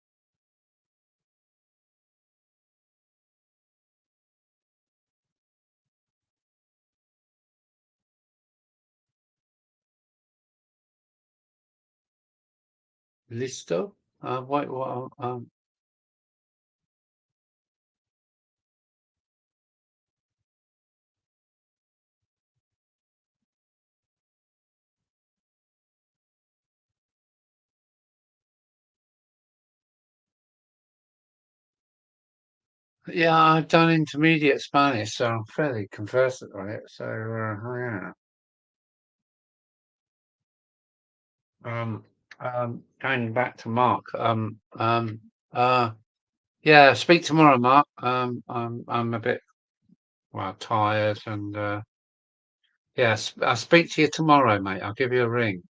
Listo? Wait, what? Yeah, I've done intermediate Spanish, so I'm fairly conversant on it. So, yeah. Um, Going back to Mark. Yeah, speak tomorrow, Mark. I'm a bit well tired, and yes, I'll speak to you tomorrow, mate. I'll give you a ring,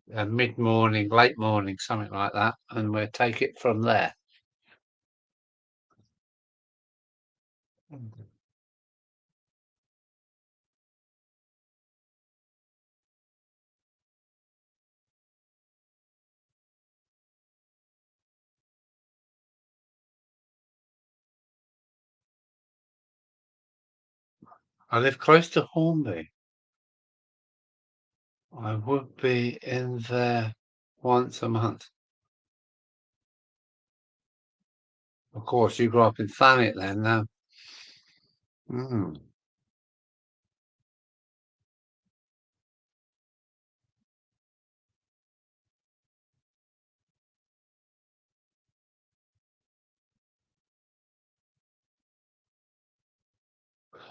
mid-morning, late morning, something like that, and we'll take it from there. I live close to Hornby. I would be in there once a month. Of course, you grew up in Thanet then. Mm.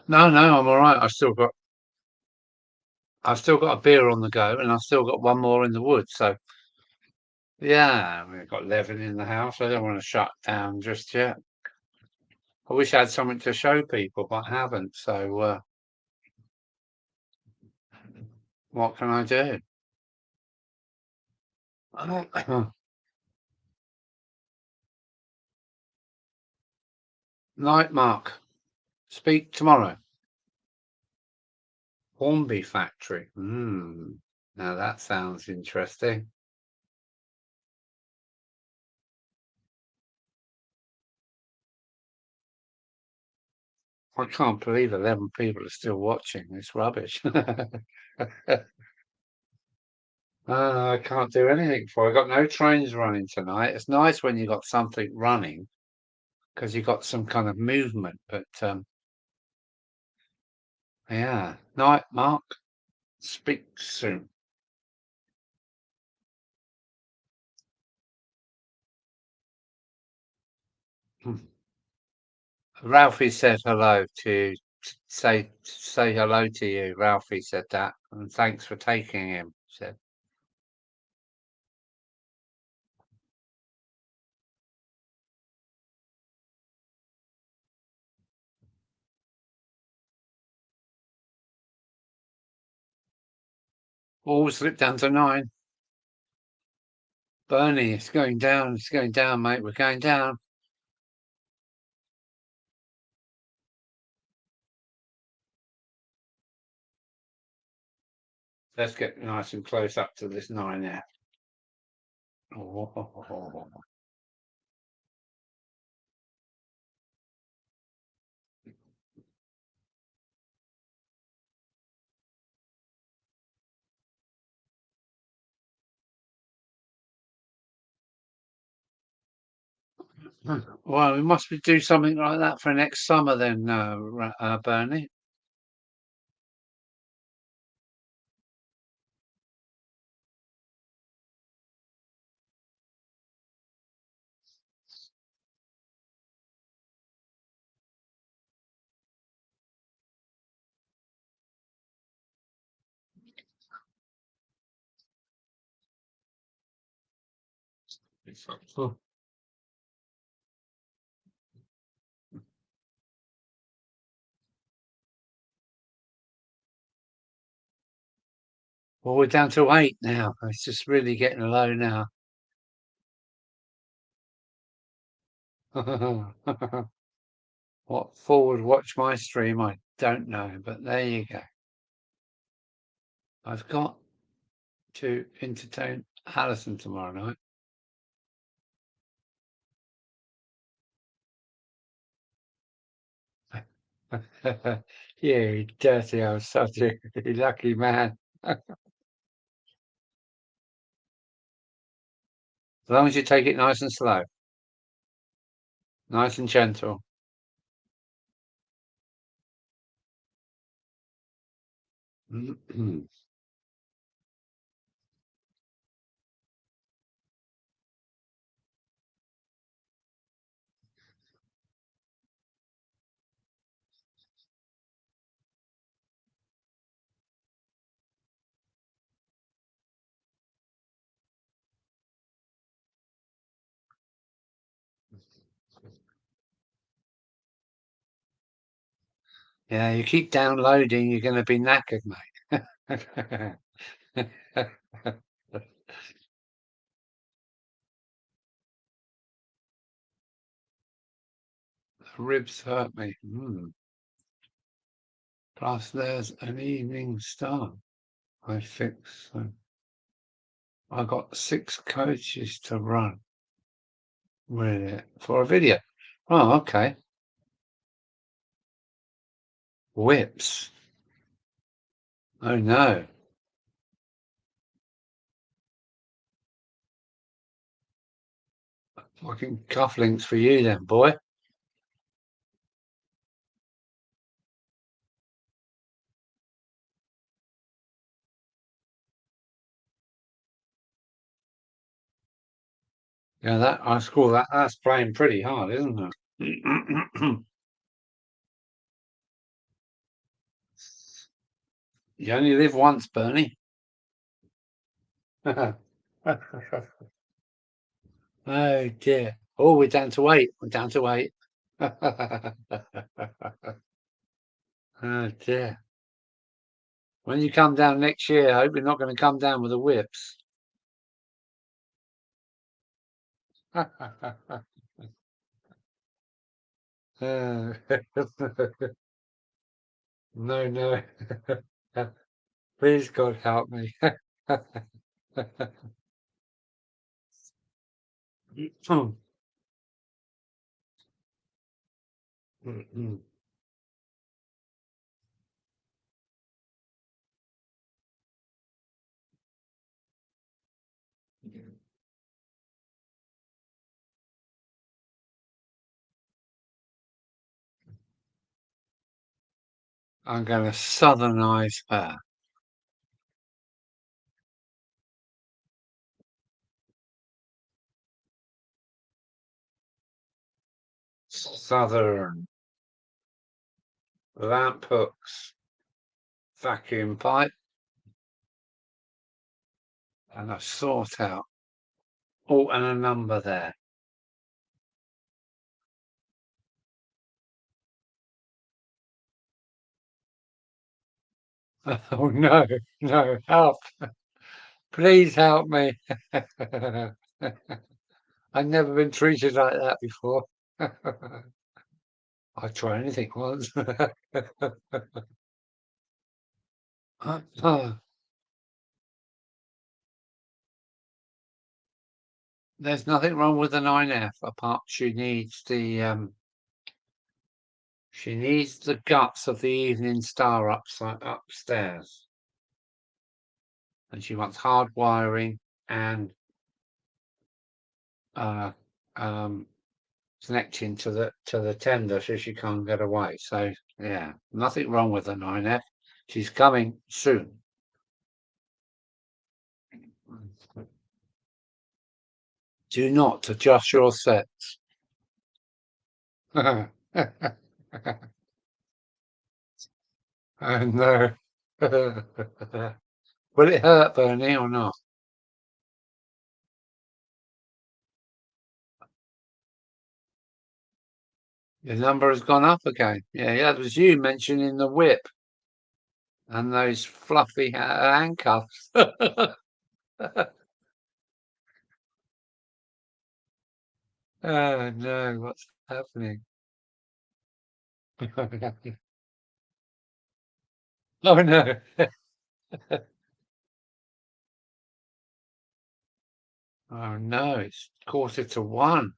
No, no, I'm all right. I've still got a beer on the go, and I've still got one more in the woods. So yeah, we've got 11 in the house. I don't want to shut down just yet. I wish I had something to show people, but I haven't. So what can I do? Night, Mark. Speak tomorrow. Hornby factory. Now that sounds interesting. I can't believe 11 people are still watching this rubbish. I can't do anything for it. I've got no trains running tonight. It's nice when you got something running because you got some kind of movement. But yeah, night, Mark. Speak soon. Hmm. Ralphie said hello to say hello to you. Ralphie said that, and thanks for taking him. Said all slipped down to 9. Bernie, it's going down. It's going down, mate. We're going down. Let's get nice and close up to this 9 now. Oh. Well, we must do something like that for next summer then, Bernie. Oh, well, we're down to 8 now. It's just really getting low now. What forward watch my stream? I don't know, but there you go. I've got to entertain Alison tomorrow night. You dirty old subject, you lucky man. As long as you take it nice and slow, nice and gentle. Yeah, you keep downloading, you're going to be knackered, mate. Ribs hurt me. Plus, there's an evening star. I fix. I got 6 coaches to run with it for a video. Oh, okay. Whips. Oh no. Fucking cufflinks for you then, boy. Yeah, that I score that. That's playing pretty hard, isn't it? You only live once, Bernie. Oh dear. Oh, we're down to 8. We're down to 8. Oh dear. When you come down next year, I hope you're not going to come down with the whips. No, no. Please, God, help me. I'm going to southernize her. Southern lamp hooks, vacuum pipe, and a sort out. Oh, and a number there. Oh no, no, help. Please help me. I've never been treated like that before. I'd try anything once. There's nothing wrong with the 9F apart she needs the guts of the evening star upstairs. And she wants hard wiring and connecting to the tender so she can't get away. So yeah, nothing wrong with the 9F. She's coming soon. Do not adjust your sets. Oh no. Will it hurt, Bernie, or not? Your number has gone up again. Yeah, that was you mentioning the whip and those fluffy handcuffs. Oh no, what's happening? Oh no. Oh no, it's 1:45.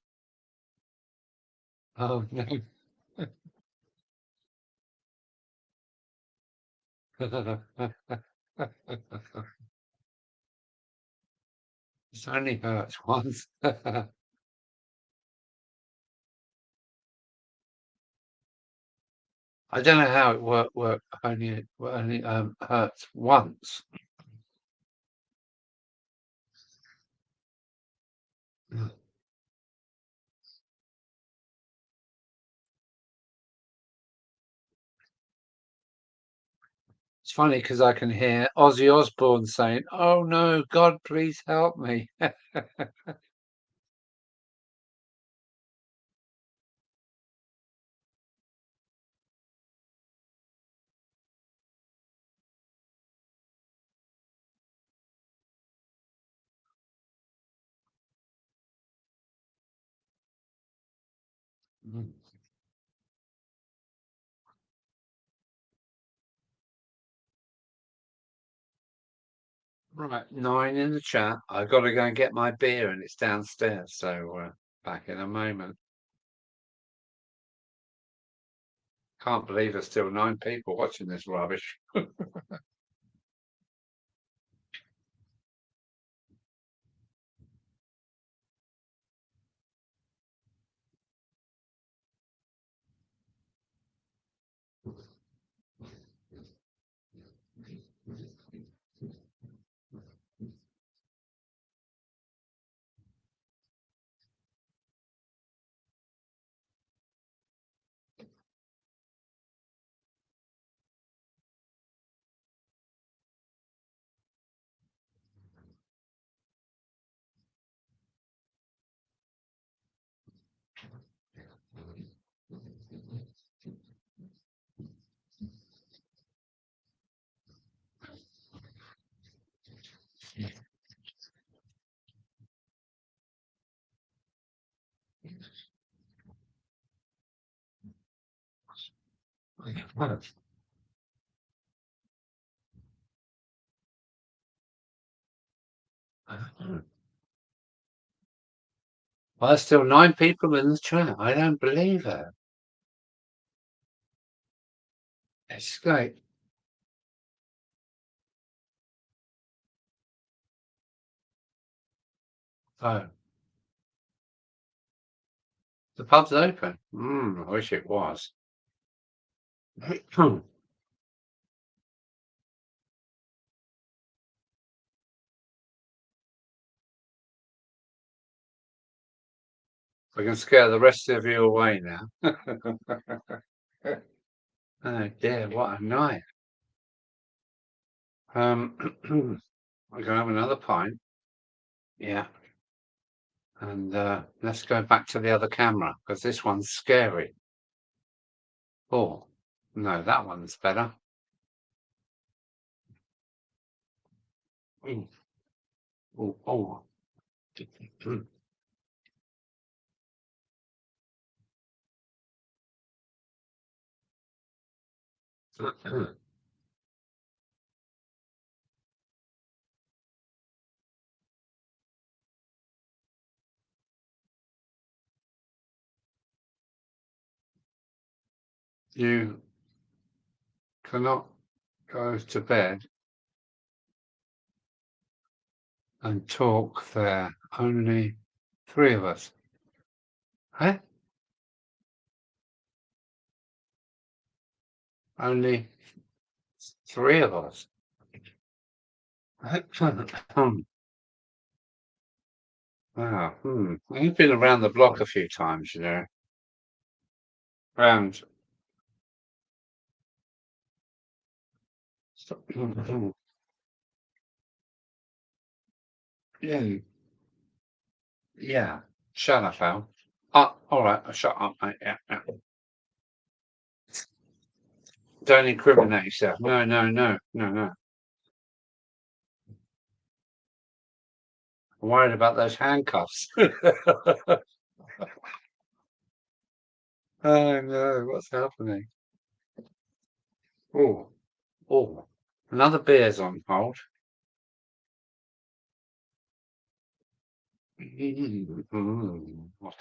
Oh no. It's only hurts once. I don't know how it work only hurts once. It's funny because I can hear Ozzy Osbourne saying, "Oh no, God, please help me." Right, 9 in the chat. I've got to go and get my beer, and it's downstairs. So back in a moment. Can't believe there's still 9 people watching this rubbish. Well, there's still 9 people in the chat. I don't believe it. It's like, oh, the pub's open. I wish it was. I can scare the rest of you away now. Oh dear, what a night. I'm gonna have another pint. Yeah. And let's go back to the other camera because this one's scary. Oh, no, that one's better. Ooh, ooh, oh. You cannot go to bed and talk there. Only 3 of us. Huh? Only 3 of us. Wow. I've been around the block a few times, you know. Around. Yeah. Yeah. Shut up, Al. All right. Shut up, mate. Yeah. Don't incriminate yourself. No. I'm worried about those handcuffs. Oh no, what's happening? Oh, oh, another beer's on hold. Okay,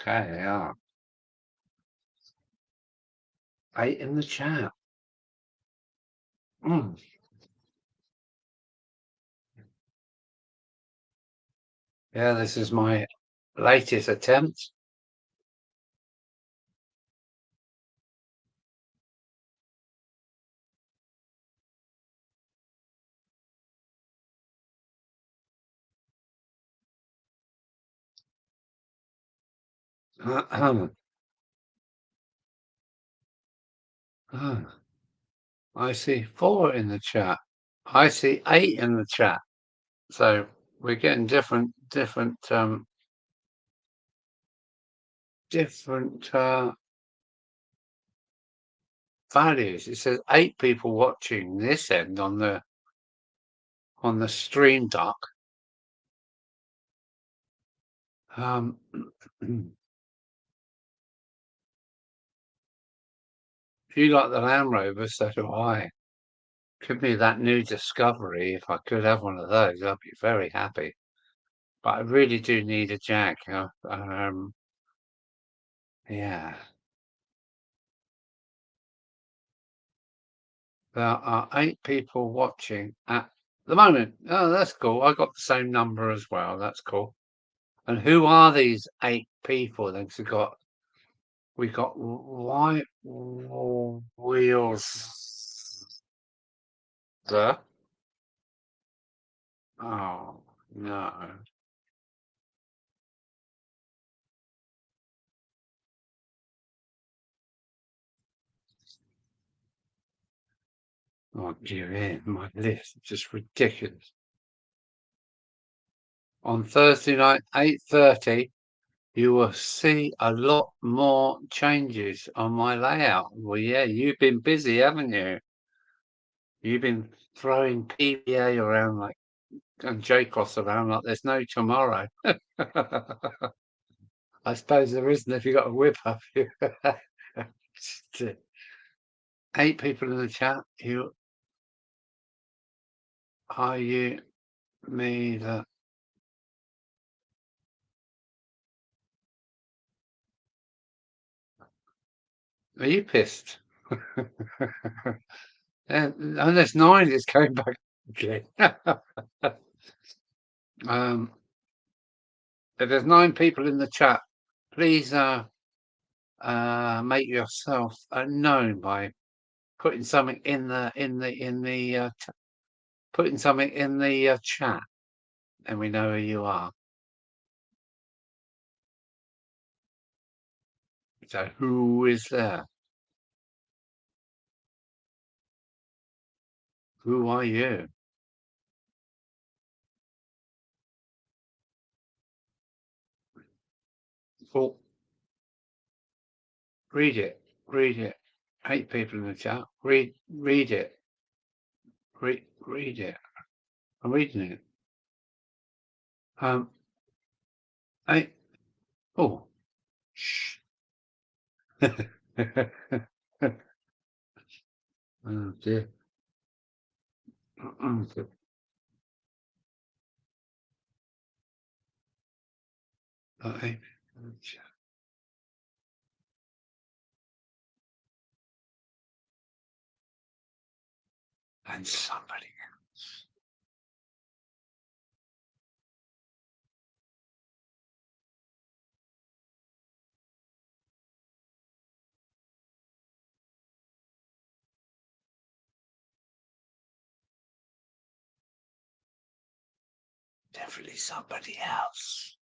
yeah. 8 in the chat. Mm. Yeah, this is my latest attempt. I see 4 in the chat. I see 8 in the chat. So we're getting different values. It says 8 people watching this end on the stream dock. If you like the Land Rover, so do I. Give me that new Discovery. If I could have one of those, I'd be very happy. But I really do need a Jag. Yeah. There are 8 people watching at the moment. Oh, that's cool. I got the same number as well. That's cool. And who are these 8 people? Then we got white wheels. There. Oh no. Oh dear, my list is just ridiculous. On Thursday night, 8:30, you will see a lot more changes on my layout. Well, yeah, you've been busy, haven't you? You've been throwing PVA around like and J-Cross around like there's no tomorrow. I suppose there isn't if you got a whip up here. 8 people in the chat. Are you me the Are you pissed? And there's 9 that's coming back again. If there's 9 people in the chat, please make yourself known by putting something putting something in the chat, and we know who you are. So who is there? Who are you? Oh, read it. Read it. 8 people in the chat. Read it. Read it. I'm reading it. 8. Oh, shh. Oh dear. Okay. And somebody else. Definitely somebody else.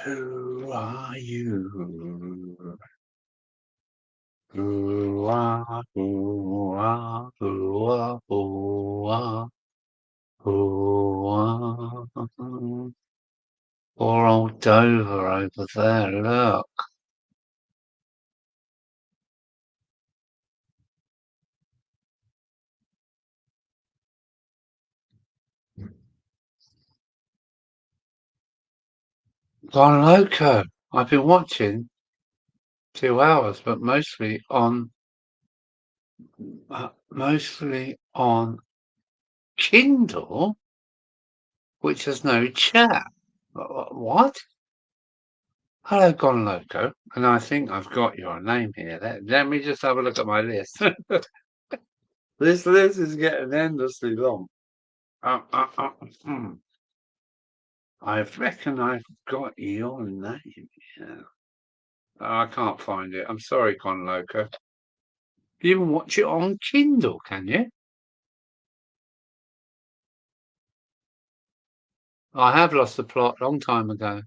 Who are you? Who are, who are, who are, who are, who are? Poor old Dover over there, look. Gone Loco. I've been watching 2 hours, but mostly on Kindle, which has no chat. What? Hello, Gone Loco. And I think I've got your name here. Let me just have a look at my list. This list is getting endlessly long. Hmm. I reckon I've got your name here. I can't find it. I'm sorry, Con Loco. You can watch it on Kindle, can you? I have lost the plot a long time ago.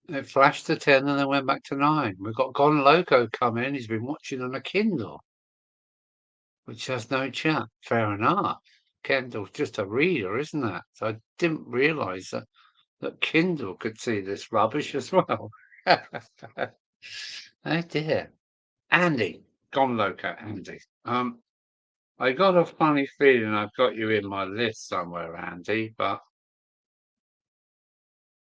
It flashed to 10 and then went back to 9. We've got Gone Loco come in. He's been watching on a Kindle, which has no chat. Fair enough. Kindle's just a reader, isn't it? So I didn't realise that Kindle could see this rubbish as well. Oh dear. Andy. Gone Loco, Andy. I got a funny feeling I've got you in my list somewhere, Andy, but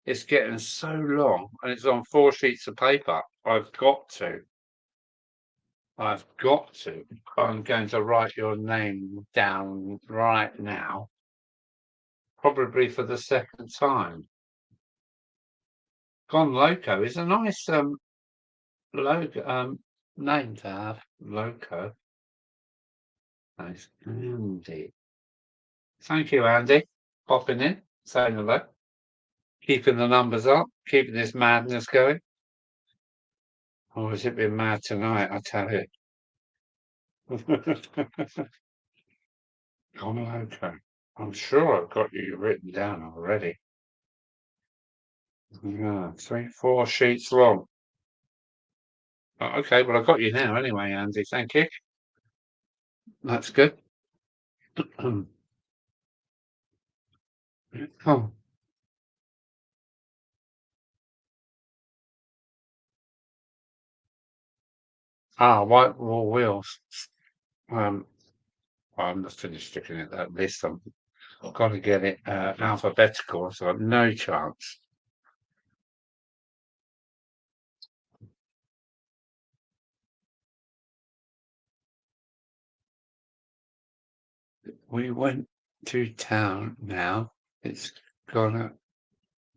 it's getting so long and it's on 4 sheets of paper. I've got to. I'm going to write your name down right now, probably for the second time. Gone Loco is a nice logo name to have. Loco. Nice. Andy. Thank you, Andy. Popping in, saying hello, keeping the numbers up, keeping this madness going. Oh, has it been mad tonight, I tell you. Gone Loco. I'm sure I've got you written down already. Yeah, 4 sheets long. Oh, okay, well, I've got you now anyway, Andy. Thank you. That's good. Oh, white wall wheels. Um, I'm not finished looking at that list. I've got to get it alphabetical, so I've no chance. We went to town now. It's gonna.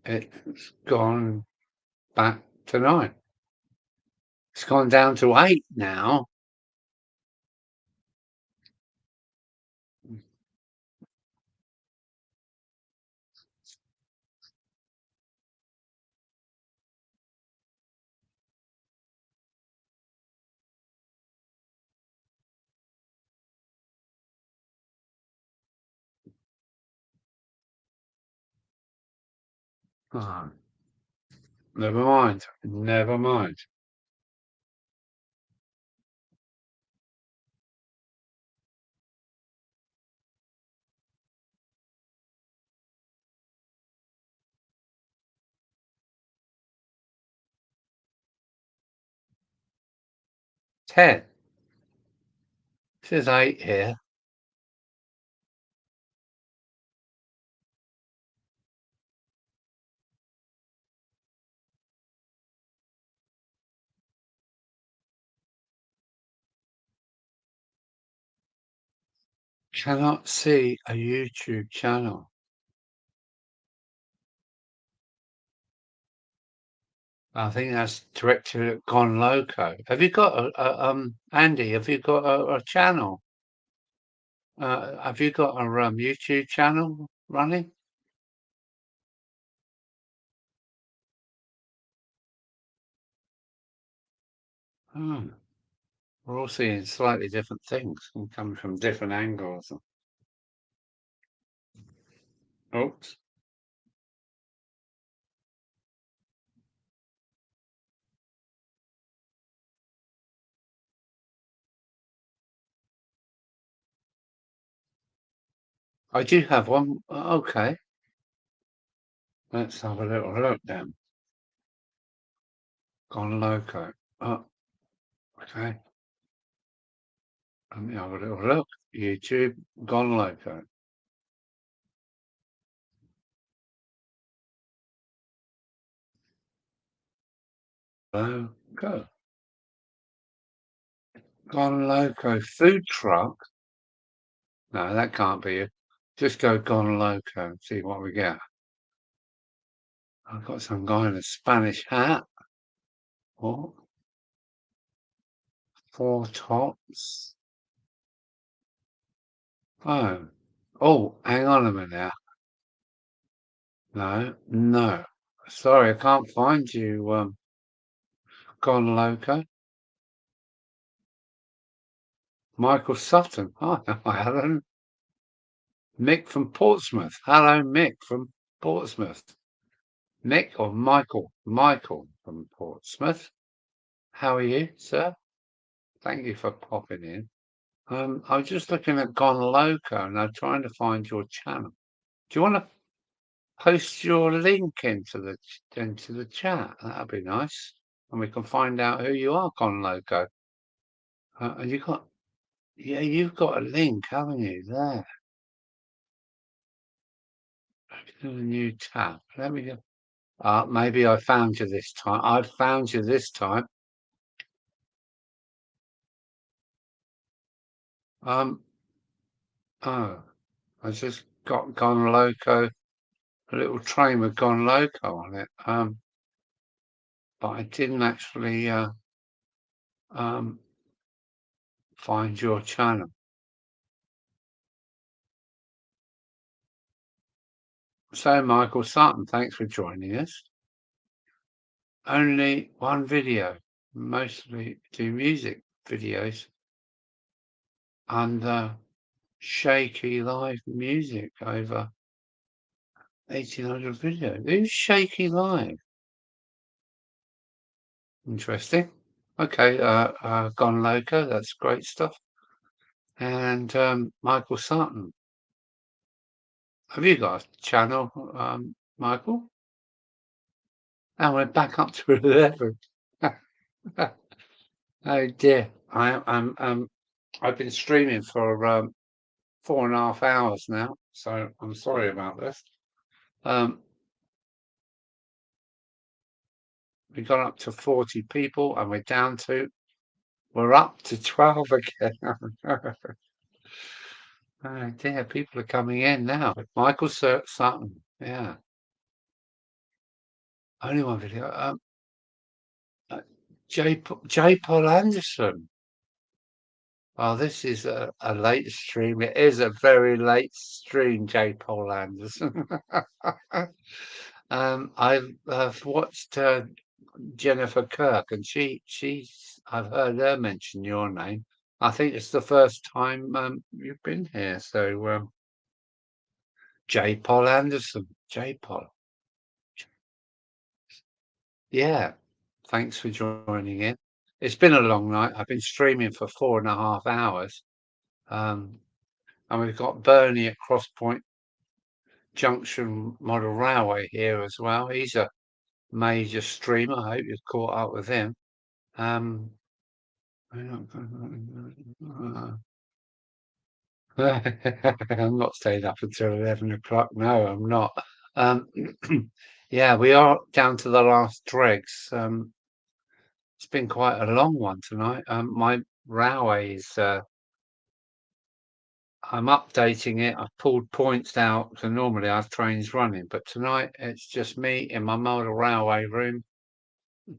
It's gone back to 9. It's gone down to 8 now. Oh, never mind. Never mind. 10. It says 8 here. Cannot see a YouTube channel. I think that's directed at Gone Loco. Have you got Andy? Have you got a channel? Have you got a YouTube channel running? Oh, we're all seeing slightly different things and coming from different angles. Oops. I do have one. Okay. Let's have a little look then. Gone Loco. Oh, okay. Let me have a little look. YouTube Gone Loco. Loco. Gone Loco food truck. No, that can't be it. Just go Gone Loco and see what we get. I've got some guy in a Spanish hat. What? 4 tops. Oh. Oh, hang on a minute now. No, no. Sorry, I can't find you, Gone Loco. Michael Sutton. Oh, no, Alan. Mick from Portsmouth. Hello, Mick from Portsmouth. Mick or Michael? Michael from Portsmouth. How are you, sir? Thank you for popping in. I was just looking at Gone Loco and I'm trying to find your channel. Do you want to post your link into the chat? That'd be nice, and we can find out who you are, Gone Loco. And you've got a link, haven't you? There, a new tab. Let me go. Maybe I found you this time. I found you this time. Oh, I just got Gone Loco, a little train with Gone Loco on it. But I didn't actually find your channel. So, Michael Sutton, thanks for joining us. Only one video, mostly do music videos and shaky live music over 1,800 videos. Who's Shaky Live? Interesting. Okay, Gone Loco, that's great stuff. And Michael Sutton. Have you got a channel, Michael? And we're back up to 11. Oh dear. I've been streaming for 4.5 hours now, so I'm sorry about this. We got up to 40 people and we're up to 12 again. Oh dear, people are coming in now. Michael Sutton, yeah. Only one video. J. Paul Anderson. Well, this is a late stream. It is a very late stream, J. Paul Anderson. I've watched Jennifer Kirk, and I've heard her mention your name. I think it's the first time you've been here. So, J. Paul Anderson, J. Paul. Yeah, thanks for joining in. It's been a long night. I've been streaming for 4.5 hours. And we've got Bernie at Crosspoint Junction Model Railway here as well. He's a major streamer. I hope you've caught up with him. I'm not staying up until 11 o'clock. No, I'm not. Yeah, we are down to the last dregs. It's been quite a long one tonight. My railway is I'm updating it. I've pulled points out, so normally I have trains running, but tonight it's just me in my model railway room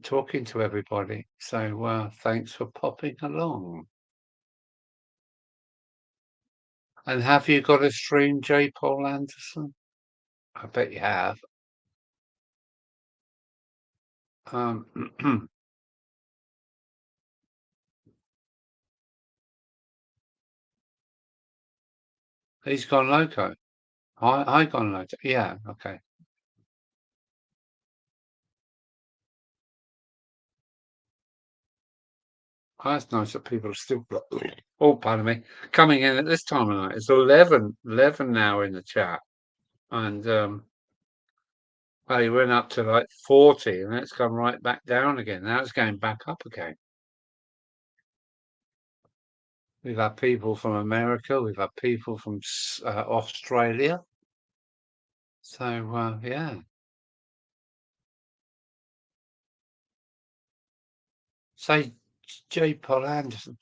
talking to everybody. So thanks for popping along. And have you got a stream, J. Paul Anderson? I bet you have. He's gone loco. I gone loco. Yeah, okay. Oh, that's nice that people are still, oh, pardon me, coming in at this time of night. It's 11 now in the chat. And well, he went up to like 40 and it's come right back down again. Now it's going back up again. We've had people from America. We've had people from Australia. So, yeah. Say, J. Paul Anderson.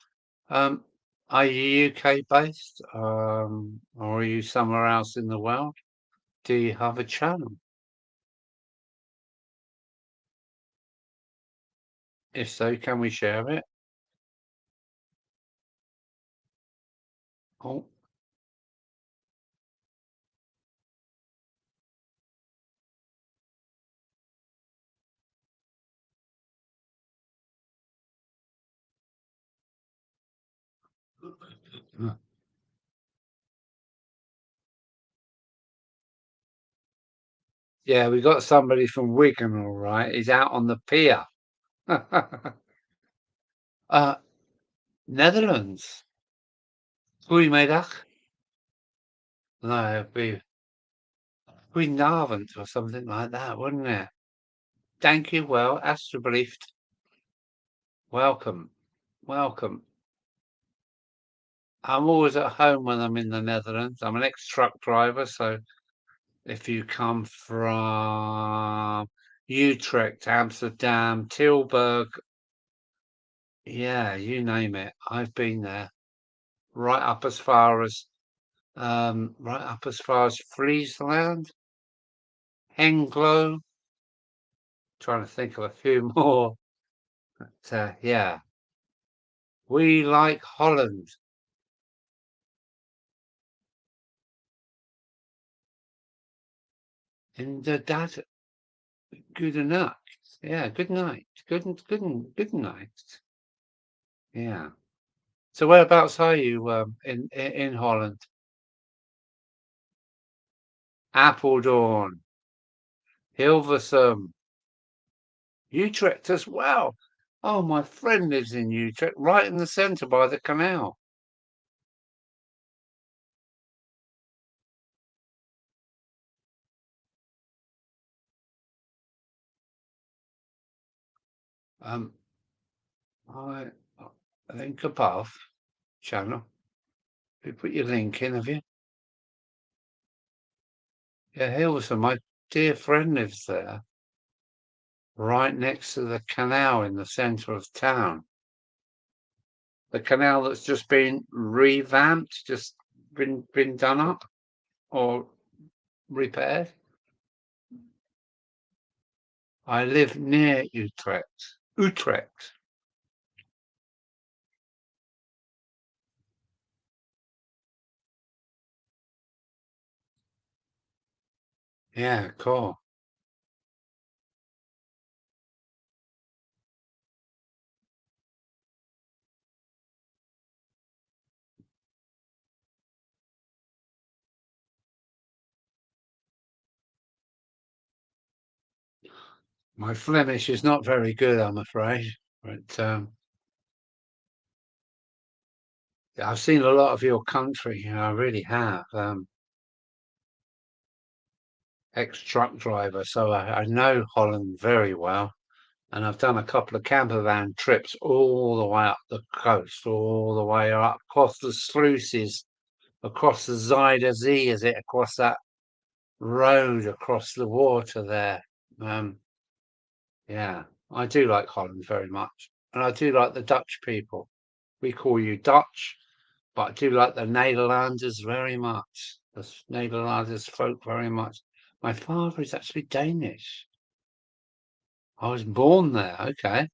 Um, are you UK based, or are you somewhere else in the world? Do you have a channel? If so, can we share it? Oh, yeah, we got somebody from Wigan, all right. He's out on the pier. uh, Netherlands. Goedemiddag. No, it'd be Goedenavond or something like that, wouldn't it? Thank you well, alsjeblieft. Welcome. Welcome. I'm always at home when I'm in the Netherlands. I'm an ex-truck driver, so if you come from Utrecht, Amsterdam, Tilburg, yeah, you name it, I've been there. Right up as far as Friesland, Hengelo. Trying to think of a few more. But, yeah, we like Holland. Inderdaad, good night. Yeah, good night. Good night. Yeah. So whereabouts are you in Holland? Apeldoorn, Hilversum, Utrecht as well. Oh, my friend lives in Utrecht, right in the centre by the canal. Um, I link above channel. You put your link in, have you? Yeah, Hilversum. My dear friend lives there, right next to the canal in the centre of town. The canal that's just been revamped, just been done up or repaired. I live near Utrecht. Utrecht. Yeah, cool. My Flemish is not very good, I'm afraid, but I've seen a lot of your country. I really have. Ex-truck driver, so I know Holland very well, and I've done a couple of camper van trips all the way up the coast, all the way up across the sluices, across the Zuider Zee, is it? Across that road, across the water there. Um, yeah, I do like Holland very much, and I do like the Dutch people. We call you Dutch, but I do like the Nederlanders very much. The Nederlanders folk very much. My father is actually Danish. I was born there. Okay.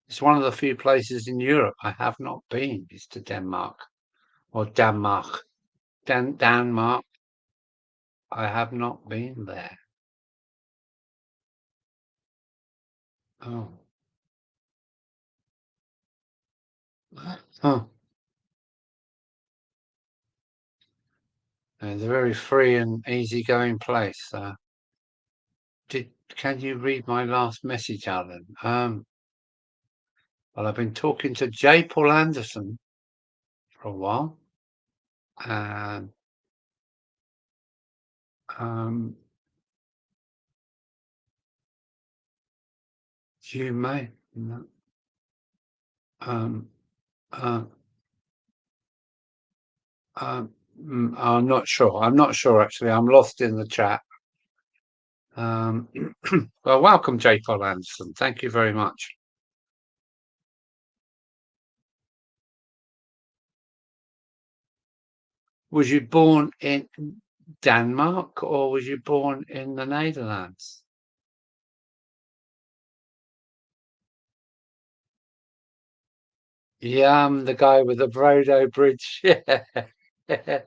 It's one of the few places in Europe I have not been is to Denmark or Denmark. Denmark. I have not been there. Oh. Oh. And it's a very free and easygoing place. Can you read my last message, Alan? Well, I've been talking to J. Paul Anderson for a while, and um, you may. No, Um, uh, I'm not sure. I'm not sure actually. I'm lost in the chat. Um, well, welcome, J. Paul Anderson. Thank you very much. Was you born in Denmark or was you born in the Netherlands? Yeah, I'm the guy with the Brodo Bridge. Yeah.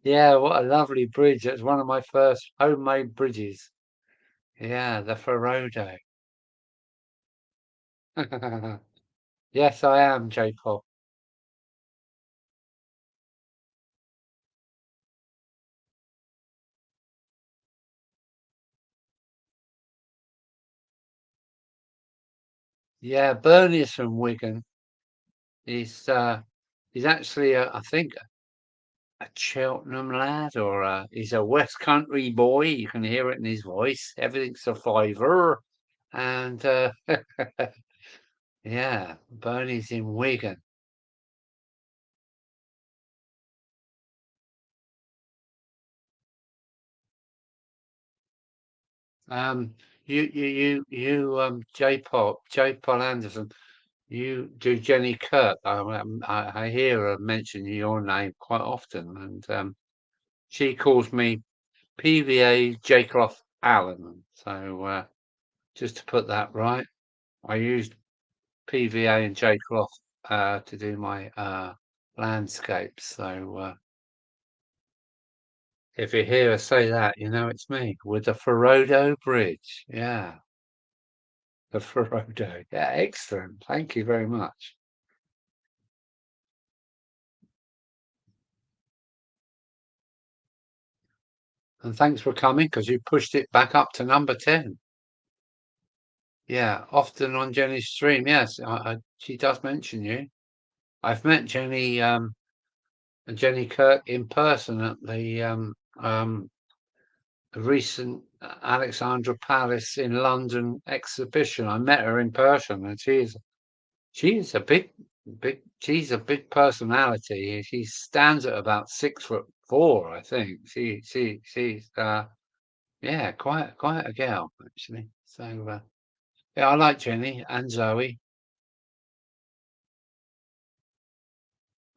Yeah, what a lovely bridge. It's one of my first homemade bridges. Yeah, the Ferodo. Yes, I am, J. Paul. Yeah, Bernie is from Wigan. He's actually, I think, a Cheltenham lad, or he's a West Country boy. You can hear it in his voice. Everything's a fiver, and yeah, Bernie's in Wigan. Um, J. Paul Anderson. You do Jenny Kirk. I hear her mention your name quite often, and she calls me PVA J. Clough Allen. So just to put that right, I used PVA and J. Clough to do my landscapes. So if you hear her say that, you know it's me with the Ferodo Bridge. Yeah, the Ferodo. Yeah, excellent. Thank you very much. And thanks for coming because you pushed it back up to number 10. Yeah, often on Jenny's stream. Yes, she does mention you. I've met Jenny Kirk in person at the recent Alexandra Palace in London exhibition. I met her in person, and she's a she's a big personality. She stands at about 6'4", I think. She's yeah, quite a girl actually. So yeah, I like Jenny and Zoe.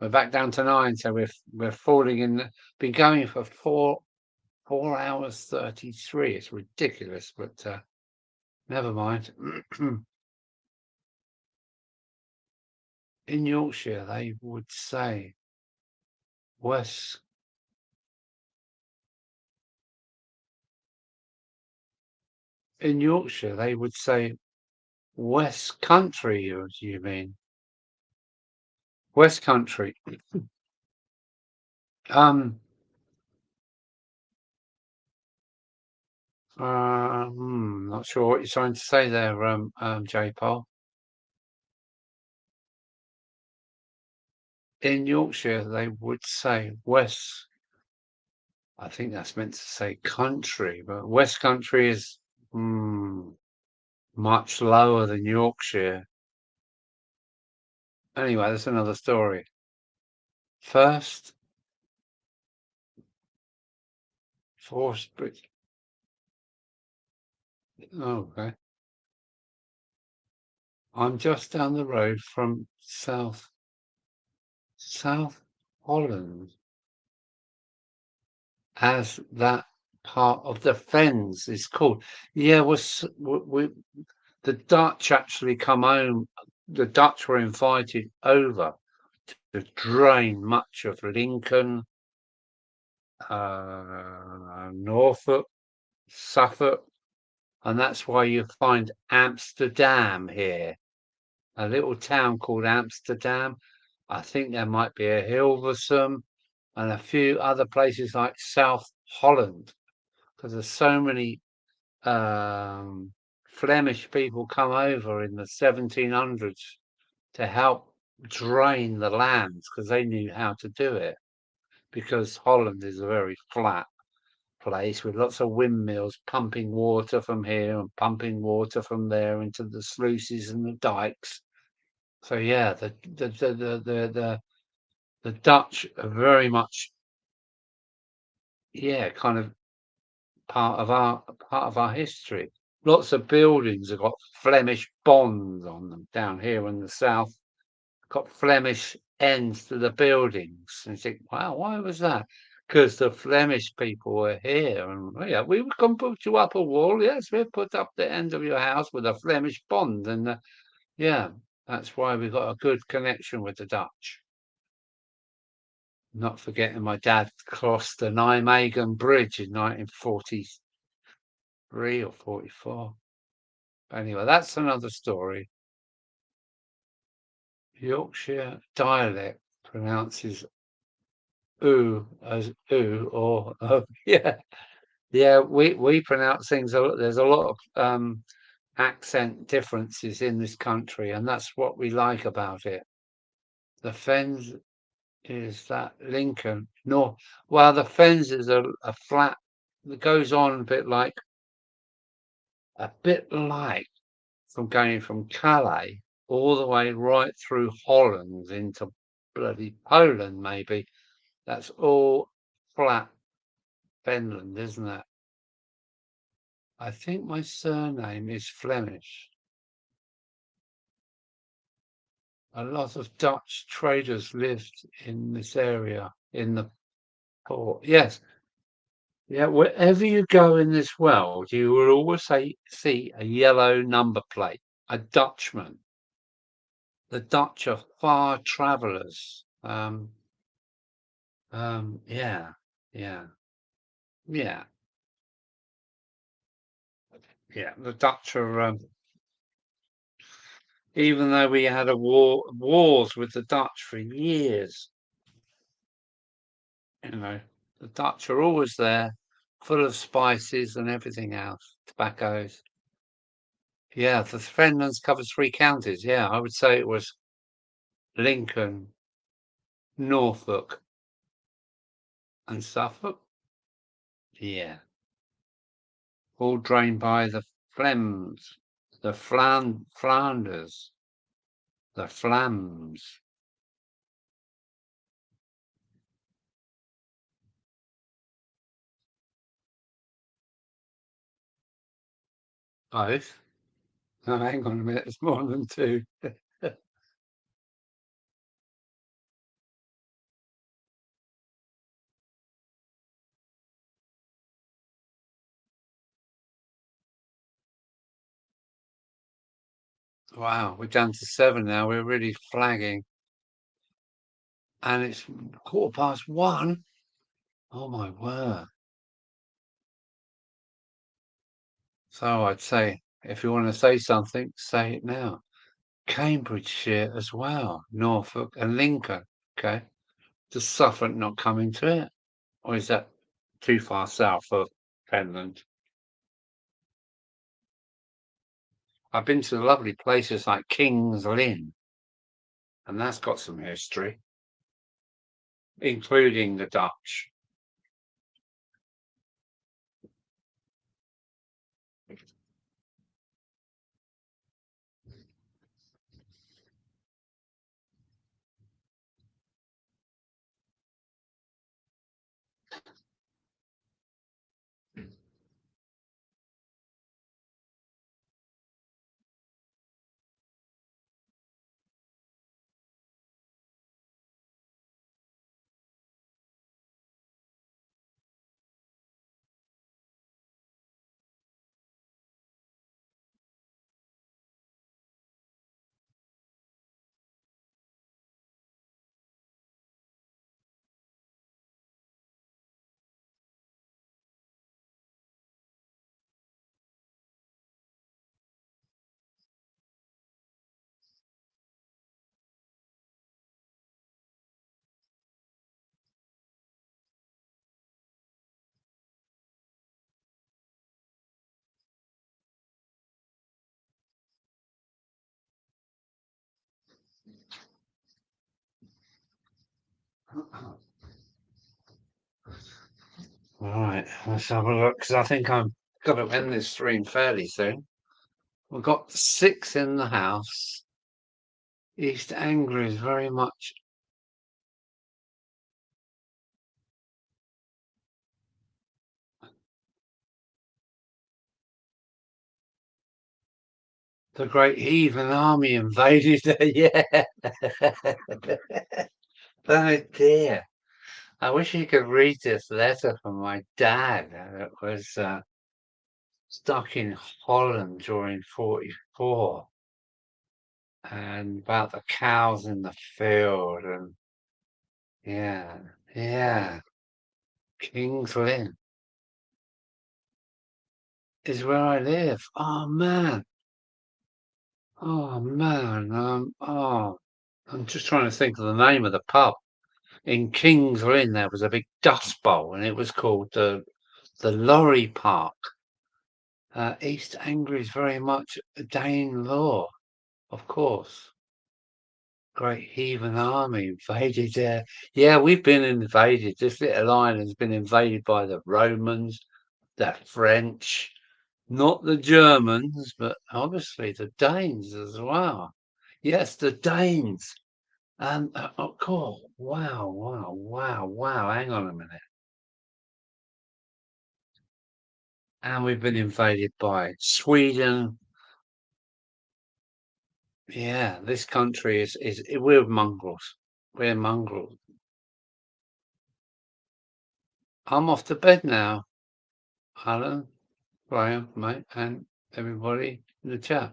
We're back down to 9, so we're falling in. Been going for 4 hours 33. It's ridiculous, but never mind. In Yorkshire, they would say West. In Yorkshire, they would say West Country. You mean West Country? Um. Not sure what you're trying to say there, J. Paul. In Yorkshire, they would say West. I think that's meant to say country, but West Country is much lower than Yorkshire. Anyway, that's another story. First, Forest Bridge. Oh, okay. I'm just down the road from South Holland, as that part of the Fens is called. Yeah, the Dutch actually come home. The Dutch were invited over to drain much of Lincoln, Norfolk, Suffolk, and that's why you find Amsterdam here, a little town called Amsterdam. I think there might be a Hilversum and a few other places like South Holland, because there's so many Flemish people come over in the 1700s to help drain the lands because they knew how to do it. Because Holland is a very flat place with lots of windmills pumping water from here and pumping water from there into the sluices and the dikes. So yeah, the Dutch are very much, yeah, kind of part of our history. Lots of buildings have got Flemish bonds on them down here in the south. Got Flemish ends to the buildings, and you think, wow, why was that? Because the Flemish people were here, and yeah, we can put you up a wall. Yes, we put up the end of your house with a Flemish bond, and yeah, that's why we got a good connection with the Dutch. Not forgetting my dad crossed the Nijmegen Bridge in 1943 or 44. Anyway, that's another story. Yorkshire dialect pronounces "oo" as "oo" or yeah. Yeah, we pronounce things there's a lot of accent differences in this country, and that's what we like about it. The Fens is that Lincoln. No, well, the Fens is a flat that goes on a bit like from going from Calais all the way right through Holland into bloody Poland, maybe. That's all flat Finland, isn't it? I think my surname is Flemish. A lot of Dutch traders lived in this area, in the port. Yes. Yeah, wherever you go in this world, you will always see a yellow number plate, a Dutchman. The Dutch are far travelers. Yeah, yeah, yeah, yeah. The Dutch are, even though we had wars with the Dutch for years, the Dutch are always there, full of spices and everything else, tobaccos. Yeah, the Fenlands covers 3 counties. Yeah, I would say it was Lincoln, Norfolk, and Suffolk. Yeah, all drained by the Flems, the Flanders, the Flams. Both. No, hang on a minute, it's more than two. Wow, we're down to 7 now. We're really flagging. And it's 1:15. Oh my word. So I'd say, if you want to say something, say it now. Cambridgeshire as well, Norfolk and Lincoln. Okay. Does Suffolk not come into it? Or is that too far south of Finland? I've been to lovely places like King's Lynn, and that's got some history, including the Dutch. All right, let's have a look, because I think I'm got to end this stream fairly soon. We've got 6 in the house. East Anglia is very much The great heathen army invaded. Yeah. Oh dear. I wish you could read this letter from my dad. It was stuck in Holland during 44, and about the cows in the field, and yeah, yeah. King's Lynn is where I live. Oh man. Oh man. I'm just trying to think of the name of the pub. In King's Lynn there was a big dust bowl, and it was called the Lorry Park. East Anglia is very much Dane law, of course. Great heathen army invaded there. Yeah, we've been invaded. This little island has been invaded by the Romans, the French, not the Germans, but obviously the Danes as well. Yes, the Danes. And oh, cool. Wow, wow, wow, wow. Hang on a minute. And we've been invaded by Sweden. Yeah, this country is we're mongrels. We're mongrels. I'm off to bed now, Alan, Graham, mate, and everybody in the chat.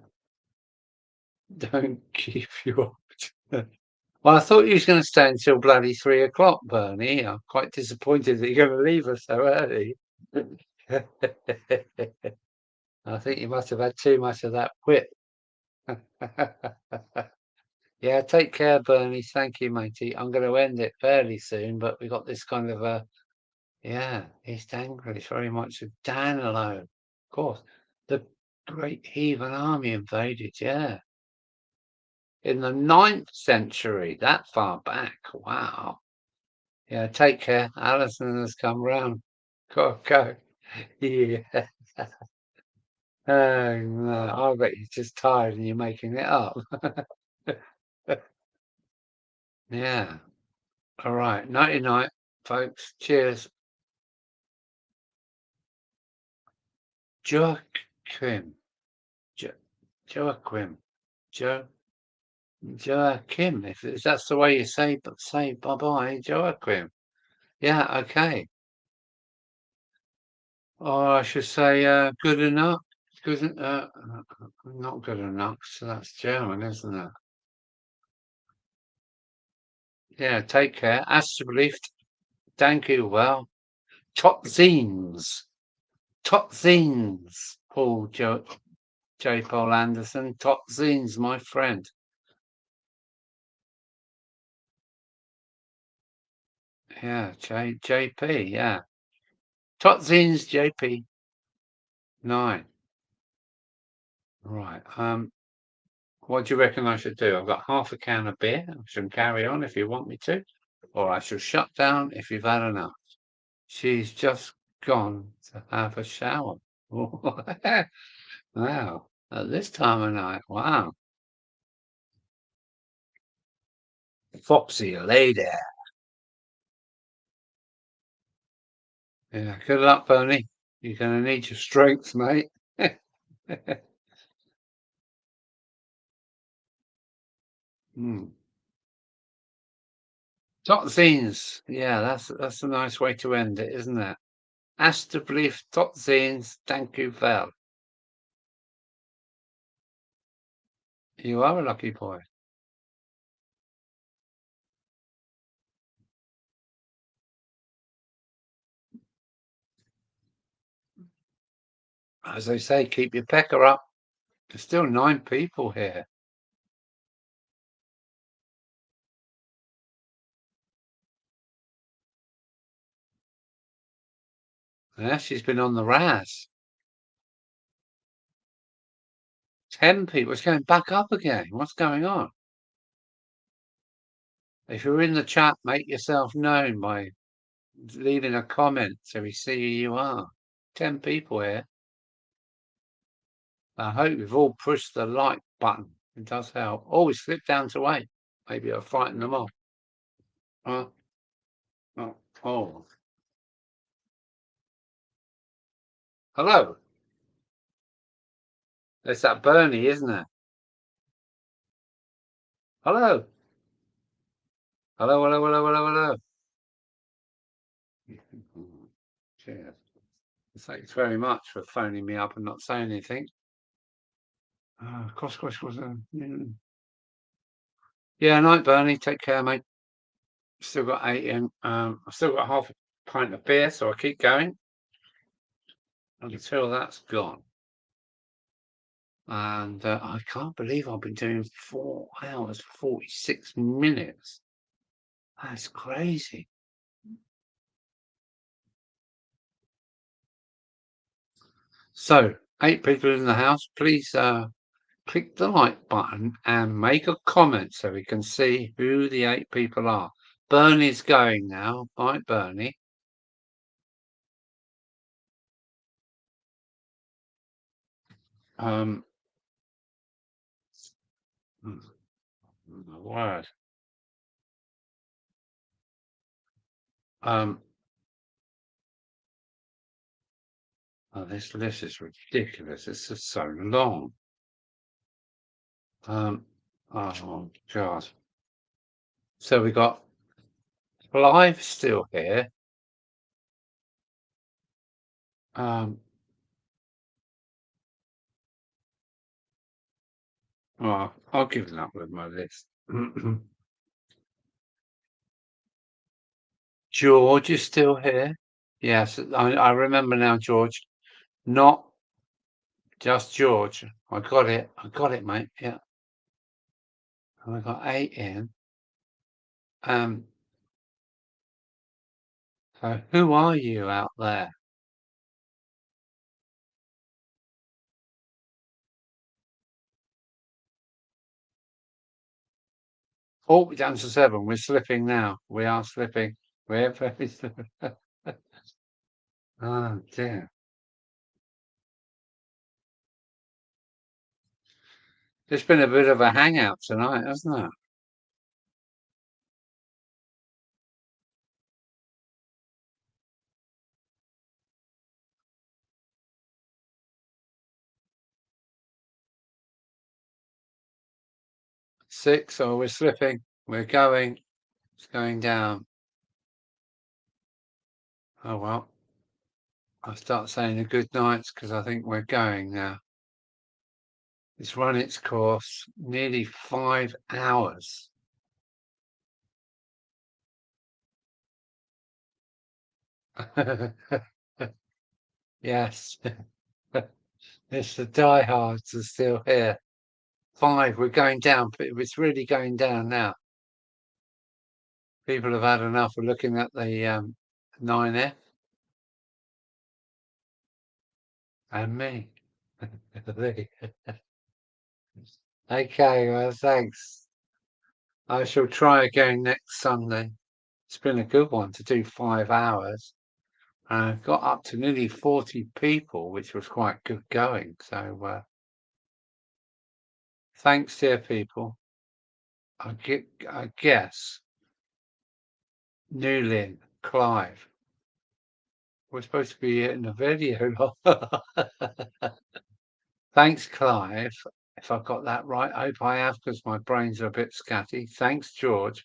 Don't keep you up. Well, I thought you was going to stay until bloody 3 o'clock, Bernie. I'm quite disappointed that you're going to leave us so early. I think you must have had too much of that whip. Yeah, take care, Bernie. Thank you, matey. I'm going to end it fairly soon, but we got this kind of a, yeah, East Anglia is very much a Danilo. Of course, the great heathen army invaded, yeah. In the 9th century, that far back. Wow. Yeah, take care. Alison has come round. Go. Yeah. Oh, no, I bet you're just tired and you're making it up. Yeah. All right. Nighty night, folks. Cheers. Joachim. Jo- Joachim. Jo- Joachim. If that's the way you say bye bye, Joachim. Yeah. Okay. Or I should say good enough. Good. Not good enough. So that's German, isn't it? Yeah. Take care. Astroblieft. Thank you. Well. Top zines. Paul J. Paul Anderson. Top zines, my friend. Yeah, JP, yeah. Top zines, JP. 9. Right. What do you reckon I should do? I've got half a can of beer. I should carry on if you want me to, or I shall shut down if you've had enough. She's just gone to have a shower. Wow. At this time of night. Wow. Foxy lady. Yeah. Good luck, Bernie. You're going to need your strength, mate. Top scenes. Yeah, that's a nice way to end it, isn't it? Alsjeblieft, tot ziens. Thank you well. You are a lucky boy. As they say, keep your pecker up. There's still 9 people here. Yeah, she's been on the raz. 10 people. It's going back up again. What's going on? If you're in the chat, make yourself known by leaving a comment so we see who you are. 10 people here. I hope you've all pushed the like button. It does help. Always flip down to 8. Maybe I'll frighten them off. Oh, oh. Hello. It's that Bernie, isn't it? Hello. Hello, hello, hello, hello, hello. Cheers. Thanks very much for phoning me up and not saying anything. Cross. Yeah, night, Bernie. Take care, mate. Still got 8 in. I've still got half a pint of beer, so I keep going until that's gone. And I can't believe I've been doing 4 hours, 46 minutes. That's crazy. So, 8 people in the house, please click the like button and make a comment so we can see who the 8 people are. Bernie's going now. Right, Bernie. My word. Oh, this list is ridiculous. It's just so long. Oh God. So we got Clive still here. Well, I'll give up with my list. George is still here. Yes, I remember now, George. Not just George. I got it. I got it, mate. Yeah. And I got 8 in. So who are you out there? Oh, we're down to 7. We're slipping now. We are slipping. We're very slipping. Oh dear. It's been a bit of a hangout tonight, hasn't it? Six. Oh, we're slipping. We're going. It's going down. Oh well. I'll start saying a good nights because I think we're going now. It's run its course. Nearly 5 hours. Yes. It's the diehards are still here. 5. We're going down. It's really going down now. People have had enough of looking at the 9F and me. Okay, well, thanks. I shall try again next Sunday. It's been a good one to do 5 hours. I got up to nearly 40 people, which was quite good going. So thanks, dear people. I guess Newlyn, Clive. We're supposed to be in the video. Thanks, Clive. If I've got that right, I hope I have because my brains are a bit scatty. Thanks, George.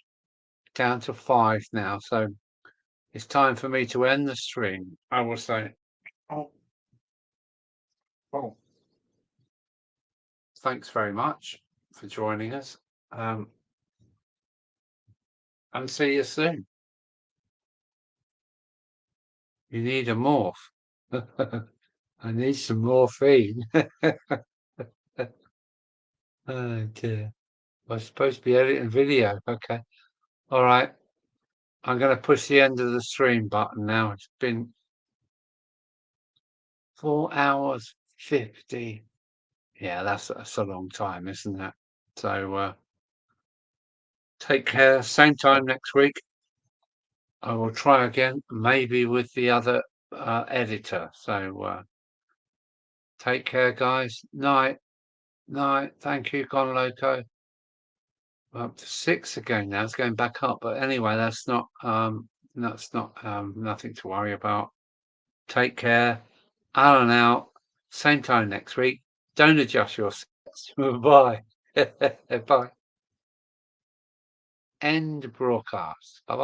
Down to 5 now. So it's time for me to end the stream. I will say, oh, oh, thanks very much for joining us. And see you soon. You need a morph. I need some morphine. Oh dear. I'm supposed to be editing video. Okay. All right. I'm going to push the end of the stream button now. It's been 4 hours 50. Yeah, that's a long time, isn't it? So take care. Same time next week. I will try again, maybe with the other editor. So take care, guys. Night. Night. Thank you, Gone Loco. We're up to 6 again now. It's going back up. But anyway, that's not nothing to worry about. Take care. Alan out. Same time next week. Don't adjust your sets. Bye. Bye. end broadcast. Bye bye.